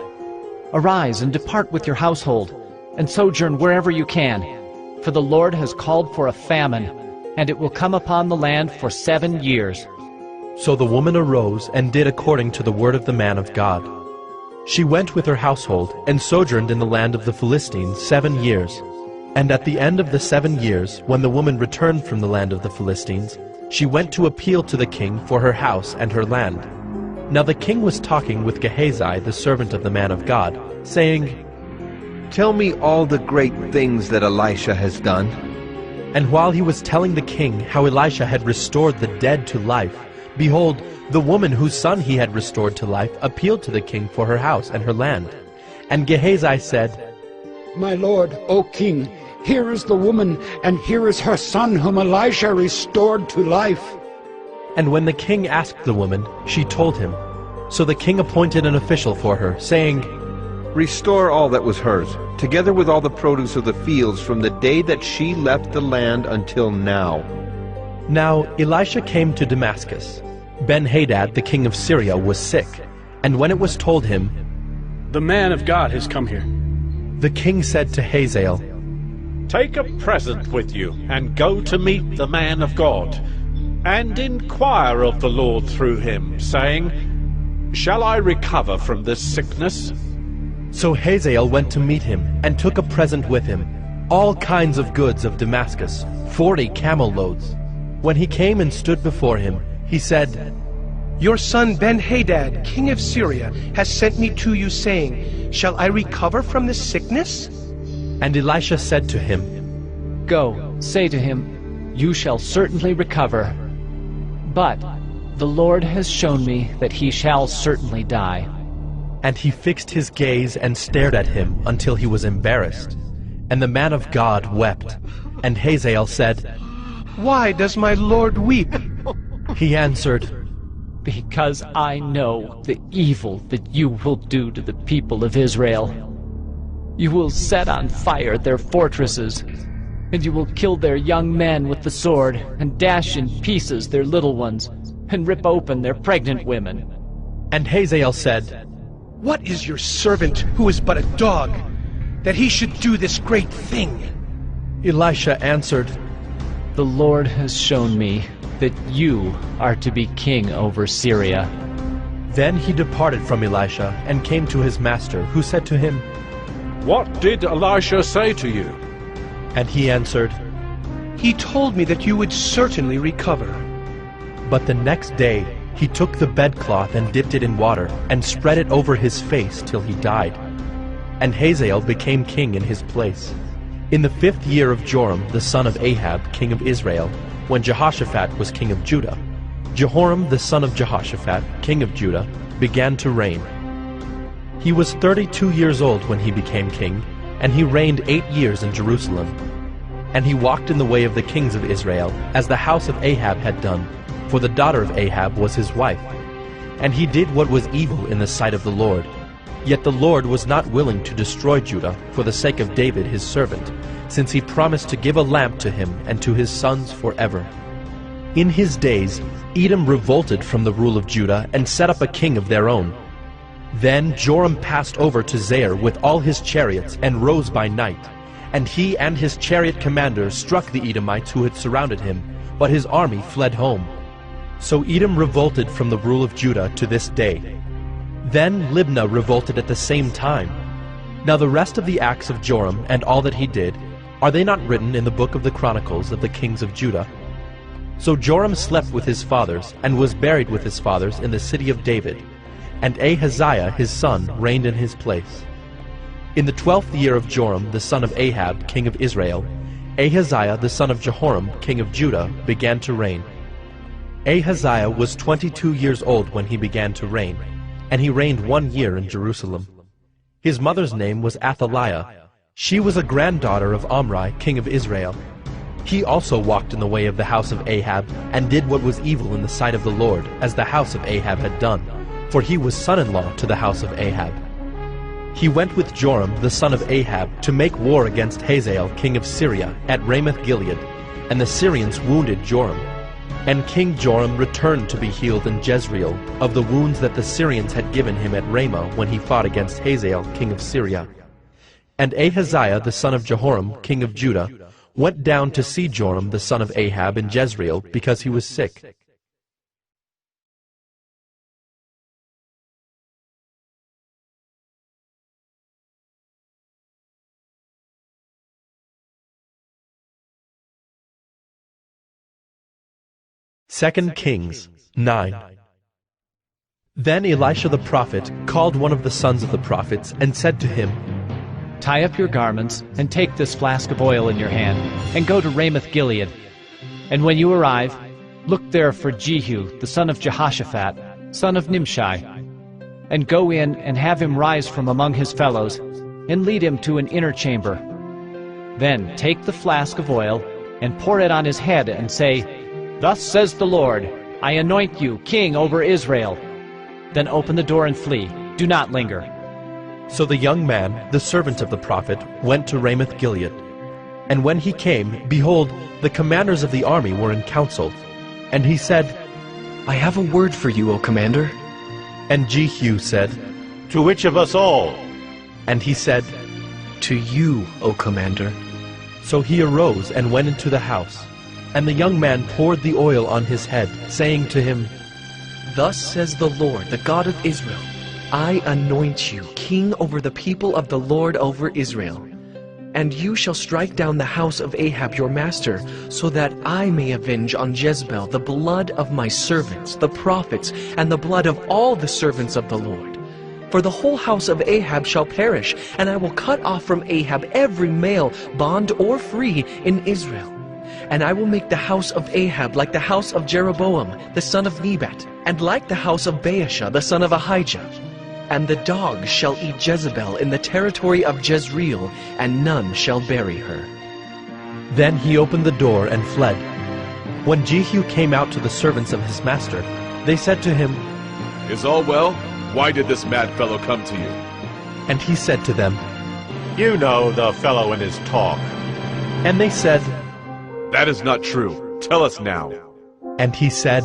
"Arise and depart with your household, and sojourn wherever you can, for the Lord has called for a famine, and it will come upon the land for 7 years."
So the woman arose and did according to the word of the man of God. She went with her household and sojourned in the land of the Philistines 7 years. And at the end of the 7 years, when the woman returned from the land of the Philistines, she went to appeal to the king for her house and her land. Now the king was talking with Gehazi, the servant of the man of God, saying,
"Tell me all the great things that Elisha has done."
And while he was telling the king how Elisha had restored the dead to life, behold, the woman whose son he had restored to life appealed to the king for her house and her land. And Gehazi said,
"My lord, O king, here is the woman, and here is her son whom Elisha restored to life."
And when the king asked the woman, she told him. So the king appointed an official for her, saying,
"Restore all that was hers, together with all the produce of the fields from the day that she left the land until now."
Now Elisha came to Damascus. Ben-Hadad, the king of Syria, was sick, and when it was told him,
"The man of God has come here,"
the king said to Hazael,
"Take a present with you, and go to meet the man of God, and inquire of the Lord through him, saying, Shall I recover from this sickness?"
So Hazael went to meet him, and took a present with him, all kinds of goods of Damascus, 40 camel loads. When he came and stood before him, he said,
Your son Ben-Hadad, king of Syria, has sent me to you, saying, Shall I recover from this sickness?
And Elisha said to him,
Go, say to him, You shall certainly recover. But the Lord has shown me that he shall certainly die.
And he fixed his gaze and stared at him until he was embarrassed. And the man of God wept. And Hazael said,
Why does my Lord weep?
He answered,
Because I know the evil that you will do to the people of Israel. You will set on fire their fortresses, and you will kill their young men with the sword, and dash in pieces their little ones, and rip open their pregnant women.
And Hazael said,
What is your servant, who is but a dog, that he should do this great thing?
Elisha answered,
The Lord has shown me that you are to be king over Syria.
Then he departed from Elisha and came to his master, who said to him,
What did Elisha say to you?
And he answered,
He told me that you would certainly recover.
But the next day he took the bedcloth and dipped it in water, and spread it over his face till he died. And Hazael became king in his place. In the 5th year of Joram the son of Ahab, king of Israel, when Jehoshaphat was king of Judah, Jehoram the son of Jehoshaphat, king of Judah, began to reign. He was 32 years old when he became king, and he reigned 8 years in Jerusalem. And he walked in the way of the kings of Israel, as the house of Ahab had done, for the daughter of Ahab was his wife. And he did what was evil in the sight of the Lord. Yet the Lord was not willing to destroy Judah for the sake of David his servant, since he promised to give a lamp to him and to his sons forever. In his days Edom revolted from the rule of Judah and set up a king of their own. Then Joram passed over to Zair with all his chariots and rose by night. And he and his chariot commanders struck the Edomites who had surrounded him, but his army fled home. So Edom revolted from the rule of Judah to this day. Then Libnah revolted at the same time. Now the rest of the acts of Joram and all that he did, are they not written in the book of the Chronicles of the kings of Judah? So Joram slept with his fathers, and was buried with his fathers in the city of David. And Ahaziah his son reigned in his place. In the 12th year of Joram the son of Ahab, king of Israel, Ahaziah the son of Jehoram, king of Judah, began to reign. Ahaziah was 22 years old when he began to reign, and he reigned 1 year in Jerusalem. His mother's name was Athaliah. She was a granddaughter of Omri, king of Israel. He also walked in the way of the house of Ahab, and did what was evil in the sight of the Lord, as the house of Ahab had done, for he was son-in-law to the house of Ahab. He went with Joram the son of Ahab to make war against Hazael king of Syria at Ramoth-Gilead, and the Syrians wounded Joram. And King Joram returned to be healed in Jezreel of the wounds that the Syrians had given him at Ramah when he fought against Hazael king of Syria. And Ahaziah the son of Jehoram king of Judah went down to see Joram the son of Ahab in Jezreel because he was sick. Second Kings 9. Then Elisha the prophet called one of the sons of the prophets and said to him,
Tie up your garments, and take this flask of oil in your hand, and go to Ramoth-Gilead. And when you arrive, look there for Jehu, the son of Jehoshaphat, son of Nimshi, and go in and have him rise from among his fellows, and lead him to an inner chamber. Then take the flask of oil, and pour it on his head, and say, Thus says the Lord, I anoint you king over Israel. Then open the door and flee. Do not linger.
So the young man, the servant of the prophet, went to Ramoth-Gilead. And when he came, behold, the commanders of the army were in council. And he said,
I have a word for you, O commander.
And Jehu said,
To which of us all?
And he said,
To you, O commander.
So he arose and went into the house. And the young man poured the oil on his head, saying to him,
Thus says the Lord, the God of Israel, I anoint you king over the people of the Lord over Israel. And you shall strike down the house of Ahab your master, so that I may avenge on Jezebel the blood of my servants, the prophets, and the blood of all the servants of the Lord. For the whole house of Ahab shall perish, and I will cut off from Ahab every male, bond or free, in Israel. And I will make the house of Ahab like the house of Jeroboam, the son of Nebat, and like the house of Baasha, the son of Ahijah. And the dogs shall eat Jezebel in the territory of Jezreel, and none shall bury her.
Then he opened the door and fled. When Jehu came out to the servants of his master, they said to him,
Is all well? Why did this mad fellow come to you?
And he said to them,
You know the fellow and his talk.
And they said,
That is not true. Tell us now.
And he said,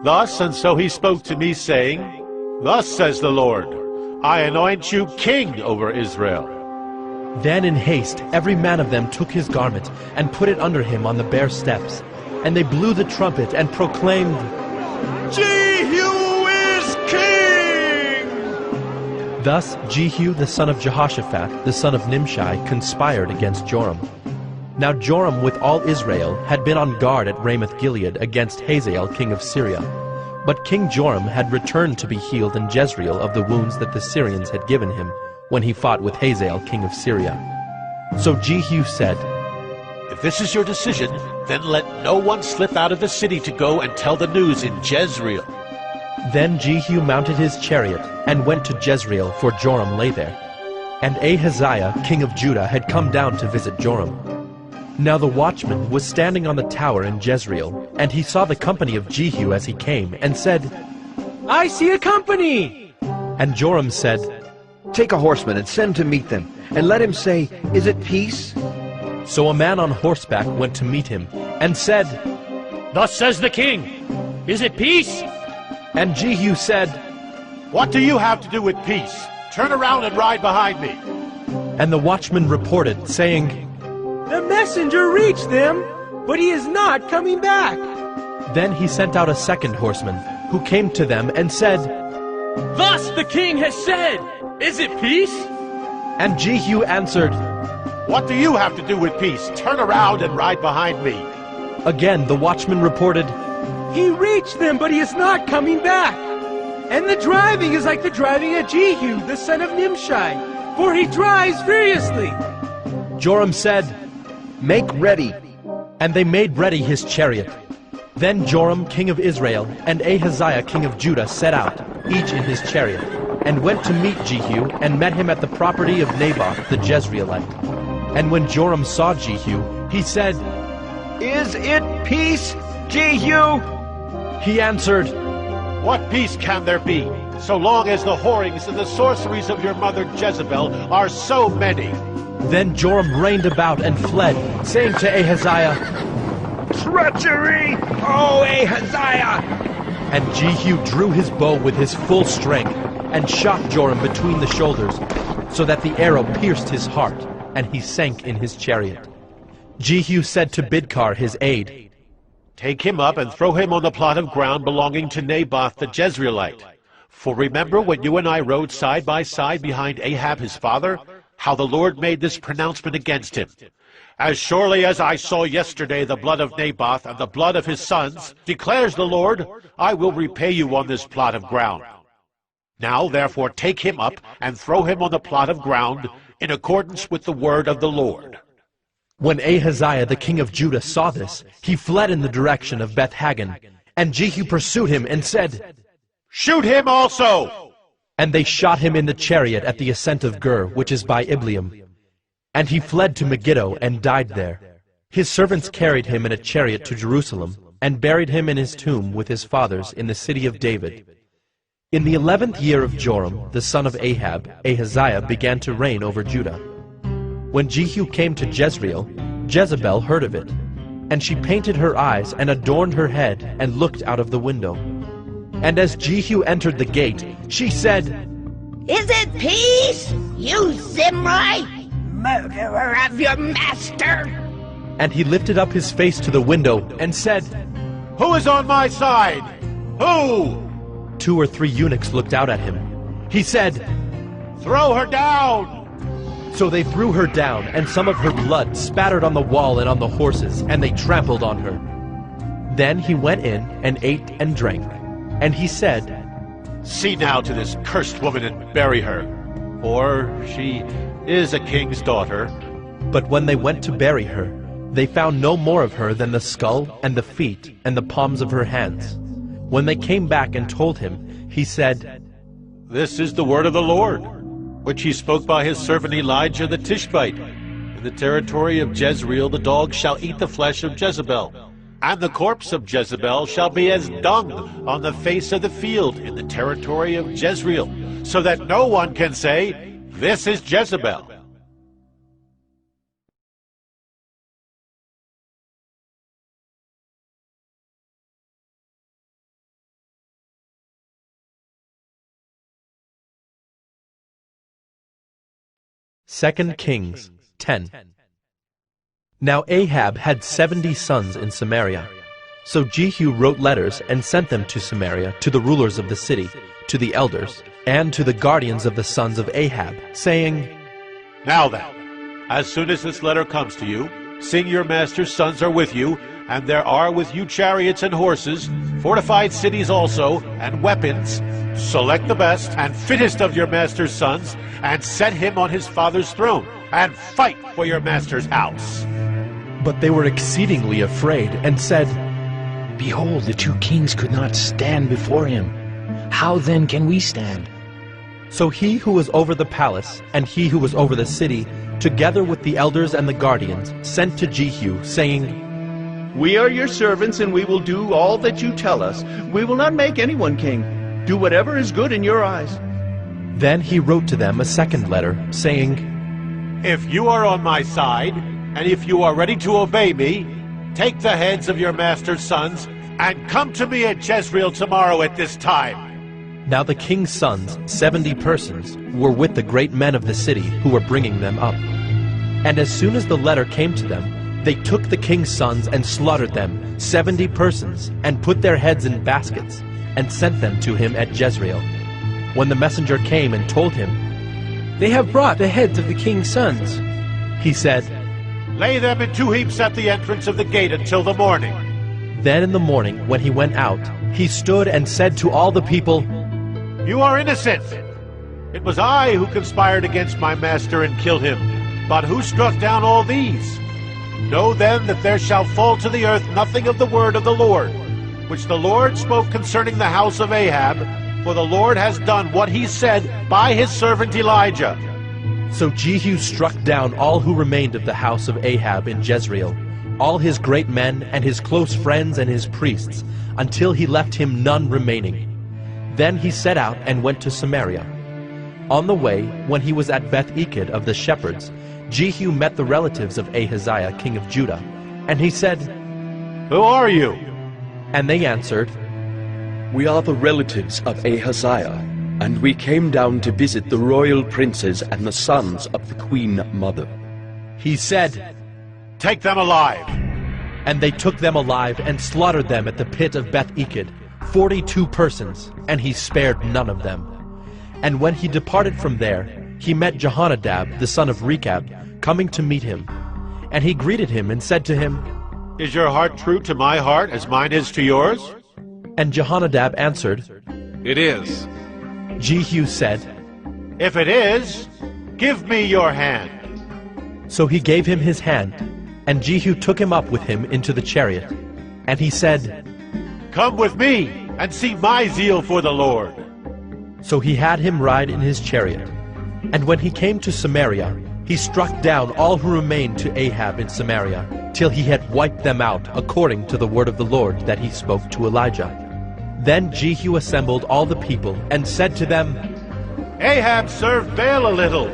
Thus and so he spoke to me, saying, Thus says the Lord, I anoint you king over Israel.
Then in haste every man of them took his garment, and put it under him on the bare steps. And they blew the trumpet, and proclaimed,
Jehu is king!
Thus Jehu the son of Jehoshaphat, the son of Nimshi, conspired against Joram. Now Joram with all Israel had been on guard at Ramoth-Gilead against Hazael king of Syria. But King Joram had returned to be healed in Jezreel of the wounds that the Syrians had given him when he fought with Hazael king of Syria. So Jehu said,
If this is your decision, then let no one slip out of the city to go and tell the news in Jezreel.
Then Jehu mounted his chariot and went to Jezreel, for Joram lay there. And Ahaziah king of Judah had come down to visit Joram. Now the watchman was standing on the tower in Jezreel, and he saw the company of Jehu as he came, and said,
I see a company!
And Joram said,
Take a horseman and send to meet them, and let him say, Is it peace?
So a man on horseback went to meet him, and said,
Thus says the king, Is it peace?
And Jehu said,
What do you have to do with peace? Turn around and ride behind me.
And the watchman reported, saying,
The messenger reached them, but he is not coming back.
Then he sent out a second horseman, who came to them and said,
Thus the king has said, Is it peace?
And Jehu answered,
What do you have to do with peace? Turn around and ride behind me.
Again the watchman reported,
He reached them, but he is not coming back. And the driving is like the driving of Jehu, the son of Nimshi, for he drives furiously.
Joram said,
Make ready.
And they made ready his chariot. Then Joram king of Israel and Ahaziah king of Judah set out, each in his chariot, and went to meet Jehu, and met him at the property of Naboth the Jezreelite. And when Joram saw Jehu, he said,
Is it peace, Jehu?
He answered, What peace can there be, so long as the whorings and the sorceries of your mother Jezebel are so many?
Then Joram reined about and fled, saying to Ahaziah,
Treachery, O Ahaziah!
And Jehu drew his bow with his full strength, and shot Joram between the shoulders, so that the arrow pierced his heart, and he sank in his chariot. Jehu said to Bidkar his aide,
Take him up and throw him on the plot of ground belonging to Naboth the Jezreelite. For remember when you and I rode side by side behind Ahab his father, how the Lord made this pronouncement against him. As surely as I saw yesterday the blood of Naboth and the blood of his sons, declares the Lord, I will repay you on this plot of ground. Now therefore take him up and throw him on the plot of ground in accordance with the word of the Lord.
When Ahaziah the king of Judah saw this, he fled in the direction of Beth-Hagan, and Jehu pursued him and said,
Shoot him also!
And they shot him in the chariot at the ascent of Gur, which is by Ibleam. And he fled to Megiddo and died there. His servants carried him in a chariot to Jerusalem, and buried him in his tomb with his fathers in the city of David. In the 11th year of Joram, the son of Ahab, Ahaziah began to reign over Judah. When Jehu came to Jezreel, Jezebel heard of it, and she painted her eyes and adorned her head and looked out of the window. And as Jehu entered the gate, she said,
Is it peace, you Zimri, murderer of your master?
And he lifted up his face to the window and said,
Who is on my side? Who?
2 or 3 eunuchs looked out at him. He said,
Throw her down!
So they threw her down, and some of her blood spattered on the wall and on the horses, and they trampled on her. Then he went in and ate and drank. And he said,
"See now to this cursed woman and bury her, for she is a king's daughter."
But when they went to bury her, they found no more of her than the skull and the feet and the palms of her hands. When they came back and told him, he said,
"This is the word of the Lord, which he spoke by his servant Elijah the Tishbite. In the territory of Jezreel the dogs shall eat the flesh of Jezebel, and the corpse of Jezebel shall be as dung on the face of the field in the territory of Jezreel, so that no one can say, 'This is Jezebel.'"
Second Kings 10. Now Ahab had 70 sons in Samaria. So Jehu wrote letters and sent them to Samaria, to the rulers of the city, to the elders, and to the guardians of the sons of Ahab, saying,
"Now then, as soon as this letter comes to you, seeing your master's sons are with you, and there are with you chariots and horses, fortified cities also, and weapons, select the best and fittest of your master's sons, and set him on his father's throne, and fight for your master's house."
But they were exceedingly afraid, and said,
"Behold, the two kings could not stand before him. How then can we stand?"
So he who was over the palace, and he who was over the city, together with the elders and the guardians, sent to Jehu, saying,
"We are your servants, and we will do all that you tell us. We will not make anyone king. Do whatever is good in your eyes."
Then he wrote to them a second letter, saying,
"If you are on my side, and if you are ready to obey me, take the heads of your master's sons, and come to me at Jezreel tomorrow at this time."
Now the king's sons, 70 persons, were with the great men of the city who were bringing them up. And as soon as the letter came to them, they took the king's sons and slaughtered them, 70 persons, and put their heads in baskets, and sent them to him at Jezreel. When the messenger came and told him,
"They have brought the heads of the king's sons,"
he said,
"Lay them in 2 heaps at the entrance of the gate until the morning."
Then in the morning, when he went out, he stood and said to all the people,
"You are innocent. It was I who conspired against my master and killed him. But who struck down all these? Know then that there shall fall to the earth nothing of the word of the Lord, which the Lord spoke concerning the house of Ahab, for the Lord has done what he said by his servant Elijah."
So Jehu struck down all who remained of the house of Ahab in Jezreel, all his great men and his close friends and his priests, until he left him none remaining. Then he set out and went to Samaria. On the way, when he was at Beth-eked of the shepherds, Jehu met the relatives of Ahaziah, king of Judah, and he said,
"Who are you?"
And they answered,
"We are the relatives of Ahaziah, and we came down to visit the royal princes and the sons of the queen mother."
He said,
"Take them alive."
And they took them alive and slaughtered them at the pit of Beth-eked, 42 persons, and he spared none of them. And when he departed from there, he met Jehonadab, the son of Rechab, coming to meet him. And he greeted him and said to him,
"Is your heart true to my heart as mine is to yours?"
And Jehonadab answered,
"It is."
Jehu said,
"If it is, give me your hand."
So he gave him his hand, and Jehu took him up with him into the chariot. And he said,
"Come with me and see my zeal for the Lord."
So he had him ride in his chariot. And when he came to Samaria, he struck down all who remained to Ahab in Samaria, till he had wiped them out, according to the word of the Lord that he spoke to Elijah. Then Jehu assembled all the people, and said to them,
"Ahab served Baal a little,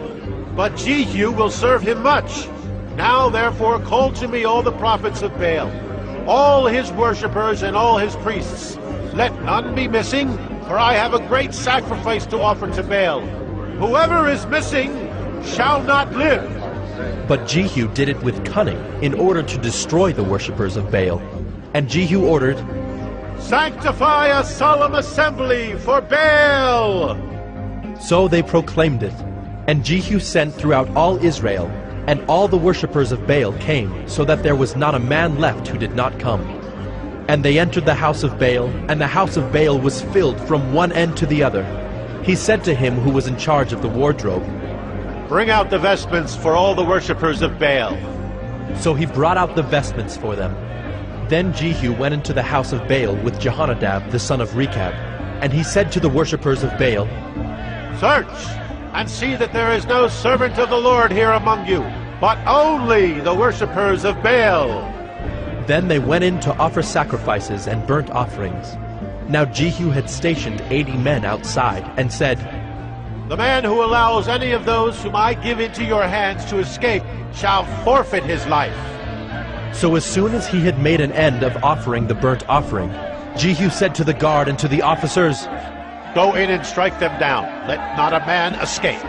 but Jehu will serve him much. Now therefore call to me all the prophets of Baal, all his worshippers and all his priests. Let none be missing, for I have a great sacrifice to offer to Baal. Whoever is missing shall not live."
But Jehu did it with cunning, in order to destroy the worshippers of Baal. And Jehu ordered,
"Sanctify a solemn assembly for Baal!"
So they proclaimed it. And Jehu sent throughout all Israel, and all the worshippers of Baal came, so that there was not a man left who did not come. And they entered the house of Baal, and the house of Baal was filled from one end to the other. He said to him who was in charge of the wardrobe,
"Bring out the vestments for all the worshippers of Baal."
So he brought out the vestments for them. Then Jehu went into the house of Baal with Jehonadab the son of Rechab, and he said to the worshippers of Baal,
"Search, and see that there is no servant of the Lord here among you, but only the worshippers of Baal."
Then they went in to offer sacrifices and burnt offerings. Now Jehu had stationed 80 men outside, and said,
"The man who allows any of those whom I give into your hands to escape shall forfeit his life."
So as soon as he had made an end of offering the burnt offering, Jehu said to the guard and to the officers,
"Go in and strike them down. Let not a man escape."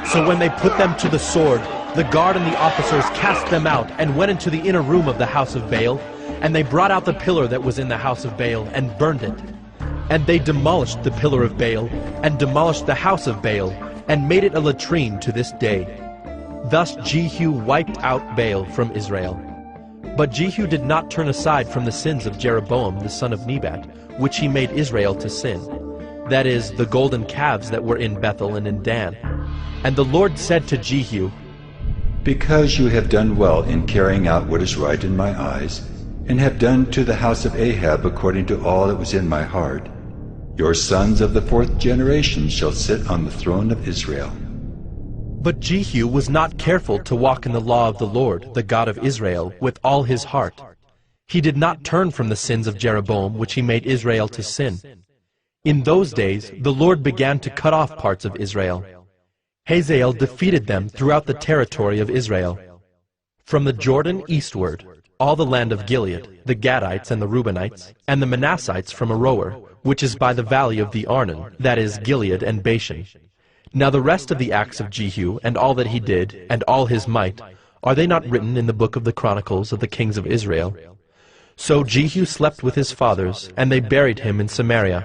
So when they put them to the sword, the guard and the officers cast them out and went into the inner room of the house of Baal, and they brought out the pillar that was in the house of Baal and burned it. And they demolished the pillar of Baal and demolished the house of Baal and made it a latrine to this day. Thus Jehu wiped out Baal from Israel. But Jehu did not turn aside from the sins of Jeroboam the son of Nebat, which he made Israel to sin, that is, the golden calves that were in Bethel and in Dan. And the Lord said to Jehu,
"Because you have done well in carrying out what is right in my eyes, and have done to the house of Ahab according to all that was in my heart, your sons of the 4th generation shall sit on the throne of Israel."
But Jehu was not careful to walk in the law of the Lord, the God of Israel, with all his heart. He did not turn from the sins of Jeroboam, which he made Israel to sin. In those days the Lord began to cut off parts of Israel. Hazael defeated them throughout the territory of Israel. From the Jordan eastward, all the land of Gilead, the Gadites and the Reubenites, and the Manassites from Aroer, which is by the valley of the Arnon, that is, Gilead and Bashan. Now the rest of the acts of Jehu, and all that he did, and all his might, are they not written in the book of the Chronicles of the kings of Israel? So Jehu slept with his fathers, and they buried him in Samaria.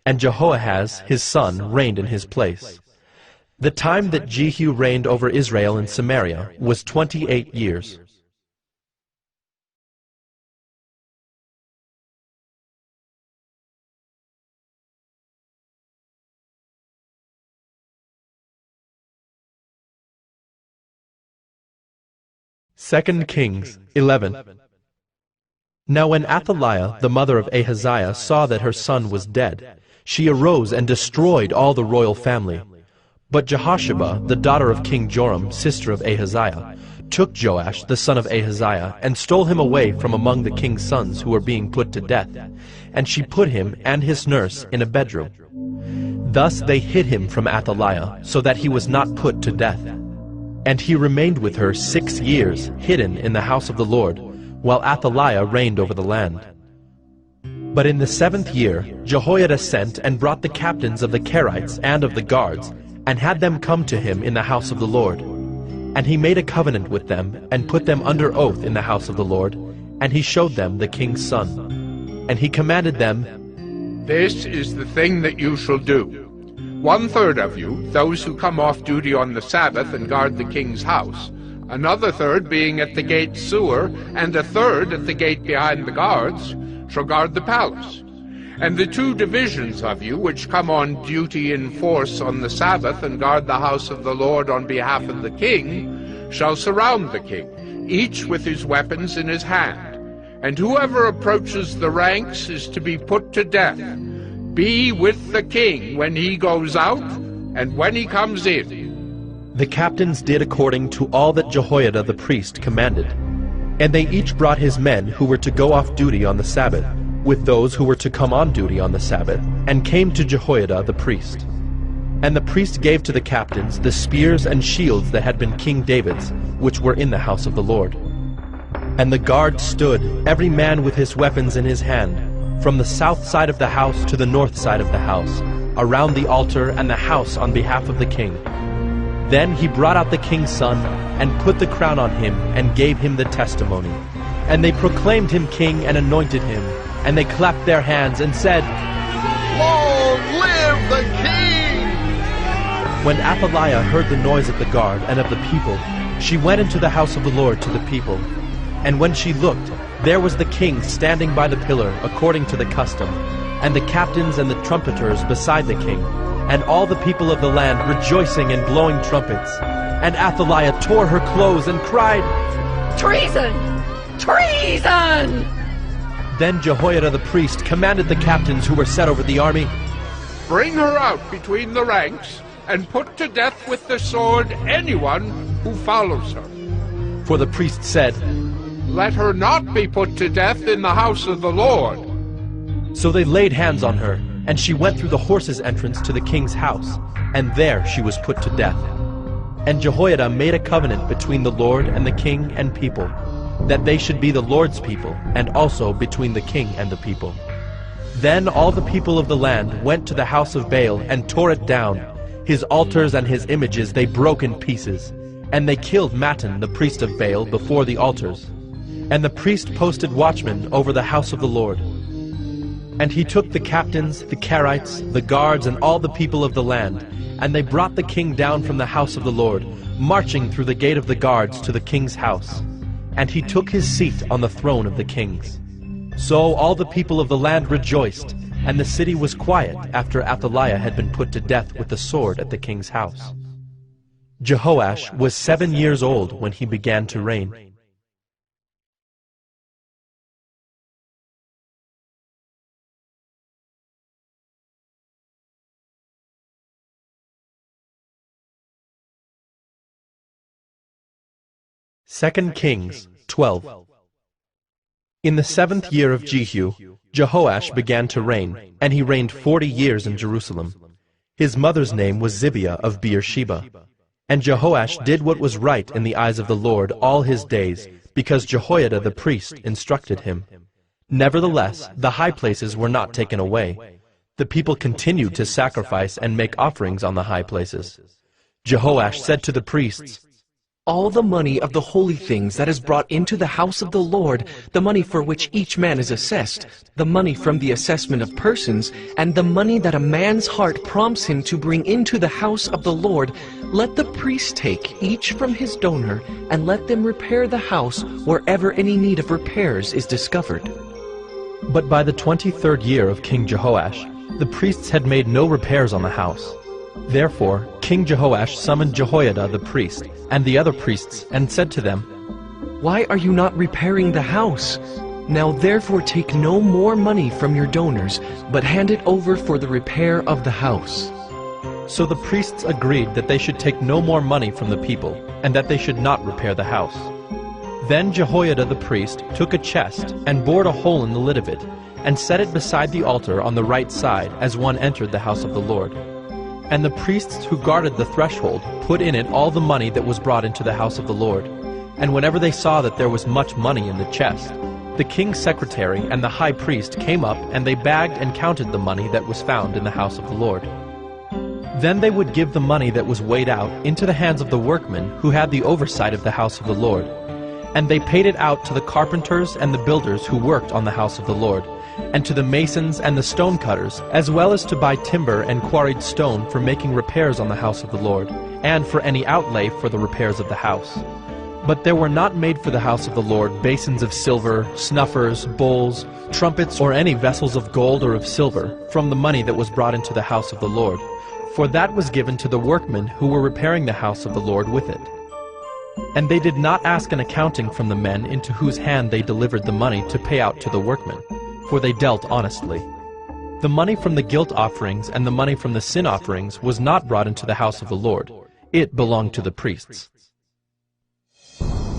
And Jehoahaz his son reigned in his place. The time that Jehu reigned over Israel in Samaria was 28 years. Second Kings 11. Now when Athaliah, the mother of Ahaziah, saw that her son was dead, she arose and destroyed all the royal family. But Jehosheba, the daughter of King Joram, sister of Ahaziah, took Joash, the son of Ahaziah, and stole him away from among the king's sons who were being put to death, and she put him and his nurse in a bedroom. Thus they hid him from Athaliah, so that he was not put to death. And he remained with her 6 years, hidden in the house of the Lord, while Athaliah reigned over the land. But in the 7th year Jehoiada sent and brought the captains of the Kerites and of the guards, and had them come to him in the house of the Lord. And he made a covenant with them, and put them under oath in the house of the Lord, and he showed them the king's son. And he commanded them,
"This is the thing that you shall do. 1/3 of you, those who come off duty on the Sabbath and guard the king's house, another third being at the gate sewer, and a third at the gate behind the guards, shall guard the palace. And the 2 divisions of you which come on duty in force on the Sabbath and guard the house of the Lord on behalf of the king shall surround the king, each with his weapons in his hand. And whoever approaches the ranks is to be put to death. Be with the king when he goes out and when he comes in."
The captains did according to all that Jehoiada the priest commanded. And they each brought his men who were to go off duty on the Sabbath, with those who were to come on duty on the Sabbath, and came to Jehoiada the priest. And the priest gave to the captains the spears and shields that had been King David's, which were in the house of the Lord. And the guard stood, every man with his weapons in his hand, from the south side of the house to the north side of the house, around the altar and the house on behalf of the king. Then he brought out the king's son, and put the crown on him, and gave him the testimony. And they proclaimed him king and anointed him, and they clapped their hands and said,
"Long live the king!"
When Athaliah heard the noise of the guard and of the people, she went into the house of the Lord to the people. And when she looked, there was the king standing by the pillar according to the custom, and the captains and the trumpeters beside the king, and all the people of the land rejoicing and blowing trumpets. And Athaliah tore her clothes and cried,
"Treason! Treason!"
Then Jehoiada the priest commanded the captains who were set over the army,
"Bring her out between the ranks, and put to death with the sword anyone who follows her."
For the priest said,
"Let her not be put to death in the house of the Lord."
So they laid hands on her, and she went through the horses' entrance to the king's house, and there she was put to death. And Jehoiada made a covenant between the Lord and the king and people, that they should be the Lord's people, and also between the king and the people. Then all the people of the land went to the house of Baal and tore it down. His altars and his images they broke in pieces, and they killed Mattan the priest of Baal before the altars. And the priest posted watchmen over the house of the Lord. And he took the captains, the Carites, the guards, and all the people of the land, and they brought the king down from the house of the Lord, marching through the gate of the guards to the king's house. And he took his seat on the throne of the kings. So all the people of the land rejoiced, and the city was quiet after Athaliah had been put to death with the sword at the king's house. Jehoash was 7 years old when he began to reign. Second Kings 12. In the 7th year of Jehu, Jehoash began to reign, and he reigned 40 years in Jerusalem. His mother's name was Zibiah of Beersheba. And Jehoash did what was right in the eyes of the Lord all his days, because Jehoiada the priest instructed him. Nevertheless, the high places were not taken away. The people continued to sacrifice and make offerings on the high places. Jehoash said to the priests,
"All the money of the holy things that is brought into the house of the Lord, the money for which each man is assessed, the money from the assessment of persons, and the money that a man's heart prompts him to bring into the house of the Lord, let the priests take, each from his donor, and let them repair the house wherever any need of repairs is discovered."
But by the 23rd year of King Jehoash, the priests had made no repairs on the house. Therefore King Jehoash summoned Jehoiada the priest, and the other priests, and said to them,
"Why are you not repairing the house? Now therefore take no more money from your donors, but hand it over for the repair of the house."
So the priests agreed that they should take no more money from the people, and that they should not repair the house. Then Jehoiada the priest took a chest, and bored a hole in the lid of it, and set it beside the altar on the right side as one entered the house of the Lord. And the priests who guarded the threshold put in it all the money that was brought into the house of the Lord. And whenever they saw that there was much money in the chest, the king's secretary and the high priest came up, and they bagged and counted the money that was found in the house of the Lord. Then they would give the money that was weighed out into the hands of the workmen who had the oversight of the house of the Lord. And they paid it out to the carpenters and the builders who worked on the house of the Lord, and to the masons and the stone cutters, as well as to buy timber and quarried stone for making repairs on the house of the Lord, and for any outlay for the repairs of the house. But there were not made for the house of the Lord basins of silver, snuffers, bowls, trumpets, or any vessels of gold or of silver, from the money that was brought into the house of the Lord, for that was given to the workmen who were repairing the house of the Lord with it. And they did not ask an accounting from the men into whose hand they delivered the money to pay out to the workmen, for they dealt honestly. The money from the guilt offerings and the money from the sin offerings was not brought into the house of the Lord. It belonged to the priests.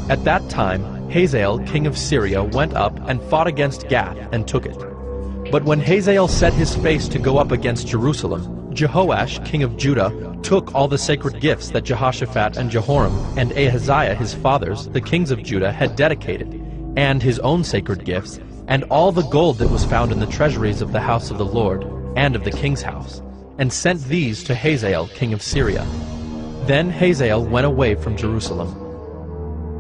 At that time Hazael king of Syria went up and fought against Gath and took it. But when Hazael set his face to go up against Jerusalem, Jehoash king of Judah took all the sacred gifts that Jehoshaphat and Jehoram and Ahaziah his fathers, the kings of Judah, had dedicated, and his own sacred gifts, and all the gold that was found in the treasuries of the house of the Lord, and of the king's house, and sent these to Hazael king of Syria. Then Hazael went away from Jerusalem.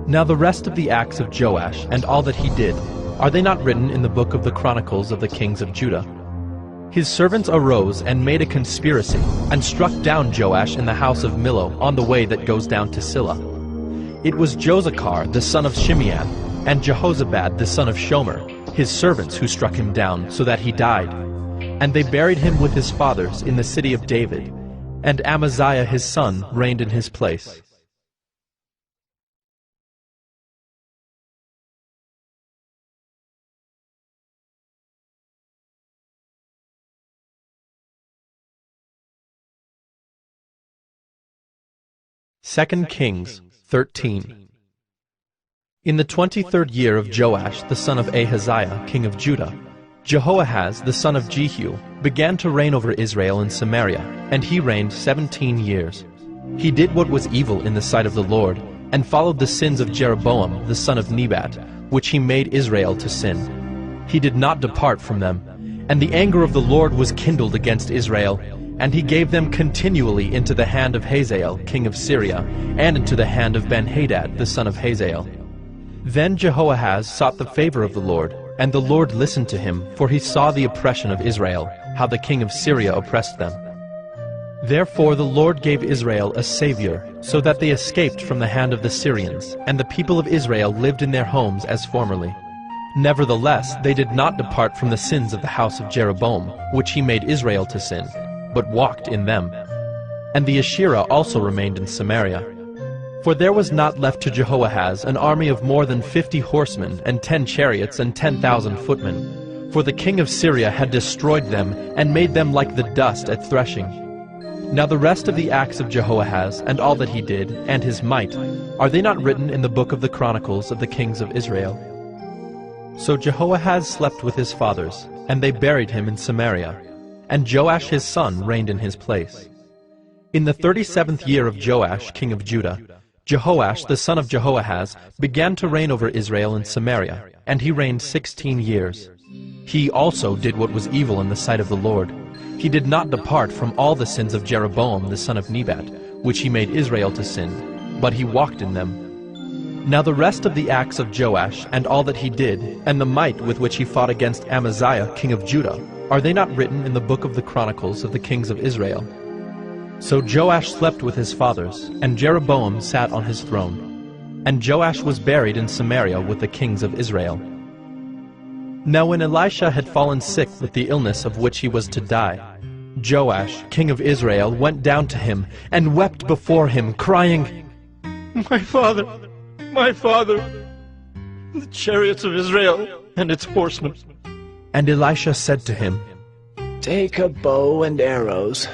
Now the rest of the acts of Joash, and all that he did, are they not written in the book of the Chronicles of the kings of Judah? his servants arose and made a conspiracy, and struck down Joash in the house of Millo on the way that goes down to Silla. It was Josachar the son of Shimeam, and Jehozabad the son of Shomer, his servants, who struck him down, so that he died. And they buried him with his fathers in the city of David, and Amaziah his son reigned in his place. Second Kings 13. In the 23rd year of Joash the son of Ahaziah, king of Judah, Jehoahaz the son of Jehu began to reign over Israel and Samaria, and he reigned 17 years. He did what was evil in the sight of the Lord, and followed the sins of Jeroboam the son of Nebat, which he made Israel to sin. He did not depart from them, and the anger of the Lord was kindled against Israel, and he gave them continually into the hand of Hazael, king of Syria, and into the hand of Ben-Hadad, the son of Hazael. Then Jehoahaz sought the favor of the Lord, and the Lord listened to him, for he saw the oppression of Israel, how the king of Syria oppressed them. Therefore the Lord gave Israel a savior, so that they escaped from the hand of the Syrians, and the people of Israel lived in their homes as formerly. Nevertheless, they did not depart from the sins of the house of Jeroboam, which he made Israel to sin, but walked in them. And the Asherah also remained in Samaria. For there was not left to Jehoahaz an army of more than 50 horsemen, and 10 chariots, and 10,000 footmen. For the king of Syria had destroyed them, and made them like the dust at threshing. Now the rest of the acts of Jehoahaz, and all that he did, and his might, are they not written in the book of the Chronicles of the kings of Israel? So Jehoahaz slept with his fathers, and they buried him in Samaria. And Joash his son reigned in his place. In the 37th year of Joash, king of Judah, Jehoash the son of Jehoahaz began to reign over Israel and Samaria, and he reigned 16 years. He also did what was evil in the sight of the Lord. He did not depart from all the sins of Jeroboam the son of Nebat, which he made Israel to sin, but he walked in them. Now the rest of the acts of Joash, and all that he did, and the might with which he fought against Amaziah king of Judah, are they not written in the book of the Chronicles of the kings of Israel? So Joash slept with his fathers, and Jeroboam sat on his throne. And Joash was buried in Samaria with the kings of Israel. Now when Elisha had fallen sick with the illness of which he was to die, Joash, king of Israel, went down to him, and wept before him, crying,
My father, the chariots of Israel and its horsemen.
And Elisha said to him,
Take a bow and arrows.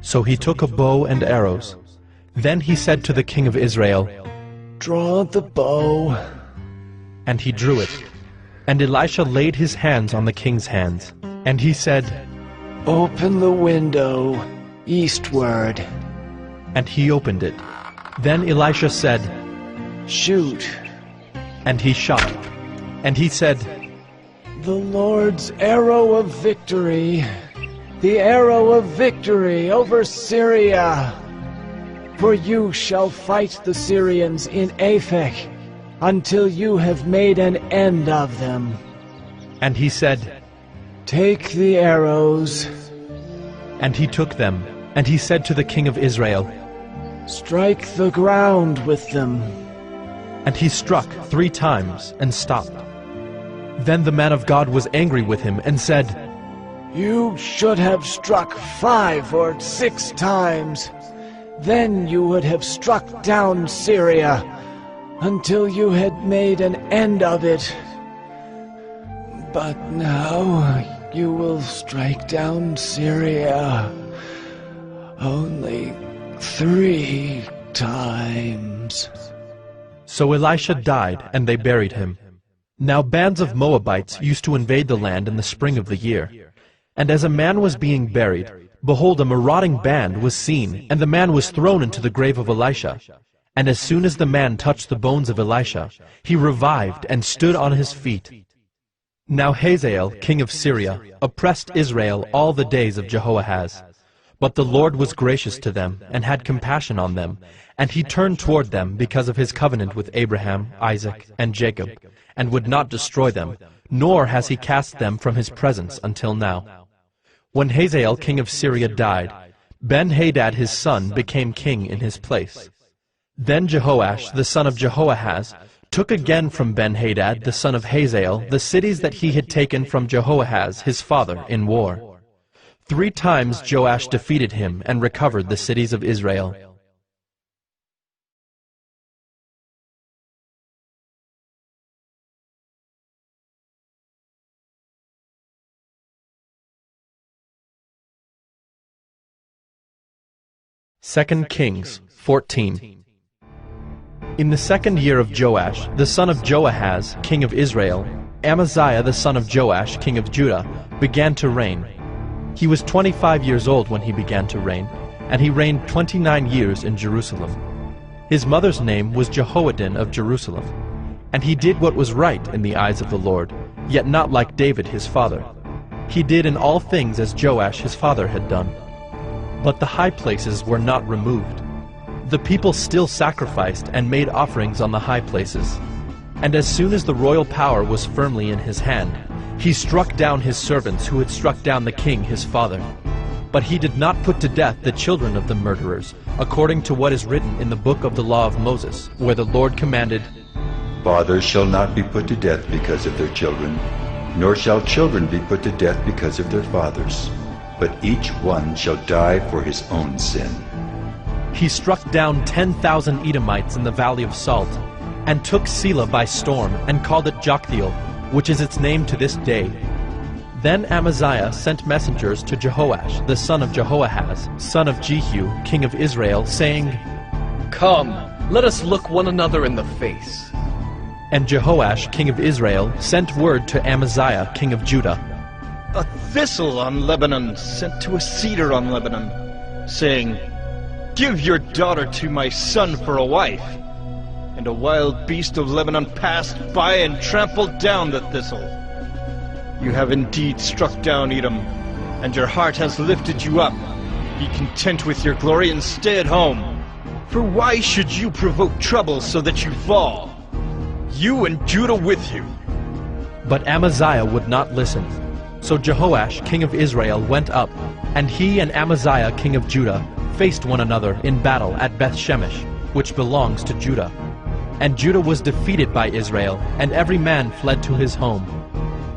So he took a bow and arrows. Then he said to the king of Israel,
Draw the bow.
And he drew it. And Elisha laid his hands on the king's hands. And he said,
Open the window eastward.
And he opened it. Then Elisha said,
Shoot.
And he shot. And he said,
The Lord's arrow of victory, the arrow of victory over Syria. For you shall fight the Syrians in Aphek, until you have made an end of them.
And he said,
Take the arrows.
And he took them. And he said to the king of Israel,
Strike the ground with them.
And he struck 3 times and stopped. Then the man of God was angry with him and said,
You should have struck 5 or 6 times. Then you would have struck down Syria until you had made an end of it. But now you will strike down Syria only 3 times.
So Elisha died, and they buried him. Now bands of Moabites used to invade the land in the spring of the year. And as a man was being buried, behold, a marauding band was seen, and the man was thrown into the grave of Elisha. And as soon as the man touched the bones of Elisha, he revived and stood on his feet. Now Hazael, king of Syria, oppressed Israel all the days of Jehoahaz. But the Lord was gracious to them, and had compassion on them, and he turned toward them because of his covenant with Abraham, Isaac, and Jacob, and would not destroy them, nor has he cast them from his presence until now. When Hazael king of Syria died, Ben-Hadad his son became king in his place. Then Jehoash the son of Jehoahaz took again from Ben-Hadad the son of Hazael the cities that he had taken from Jehoahaz his father in war. 3 times Joash defeated him and recovered the cities of Israel. Second Kings 14. In the 2nd year of Joash, the son of Joahaz, king of Israel, Amaziah the son of Joash, king of Judah, began to reign. He was 25 years old when he began to reign, and he reigned 29 years in Jerusalem. His mother's name was Jehoaddin of Jerusalem. And he did what was right in the eyes of the Lord, yet not like David his father. He did in all things as Joash his father had done. But the high places were not removed. The people still sacrificed and made offerings on the high places. And as soon as the royal power was firmly in his hand, he struck down his servants who had struck down the king his father. But he did not put to death the children of the murderers, according to what is written in the book of the law of Moses, where the Lord commanded,
Fathers shall not be put to death because of their children, nor shall children be put to death because of their fathers, but each one shall die for his own sin.
He struck down 10,000 Edomites in the valley of Salt, and took Selah by storm, and called it Joktheel, which is its name to this day. Then Amaziah sent messengers to Jehoash, the son of Jehoahaz, son of Jehu, king of Israel, saying,
Come, let us look one another in the face.
And Jehoash, king of Israel, sent word to Amaziah, king of Judah,
A thistle on Lebanon sent to a cedar on Lebanon, saying, Give your daughter to my son for a wife. And a wild beast of Lebanon passed by and trampled down the thistle. You have indeed struck down Edom, and your heart has lifted you up. Be content with your glory and stay at home. For why should you provoke trouble so that you fall? You and Judah with you.
But Amaziah would not listen. So Jehoash, king of Israel, went up, and he and Amaziah, king of Judah, faced one another in battle at Beth-Shemesh, which belongs to Judah. And Judah was defeated by Israel, and every man fled to his home.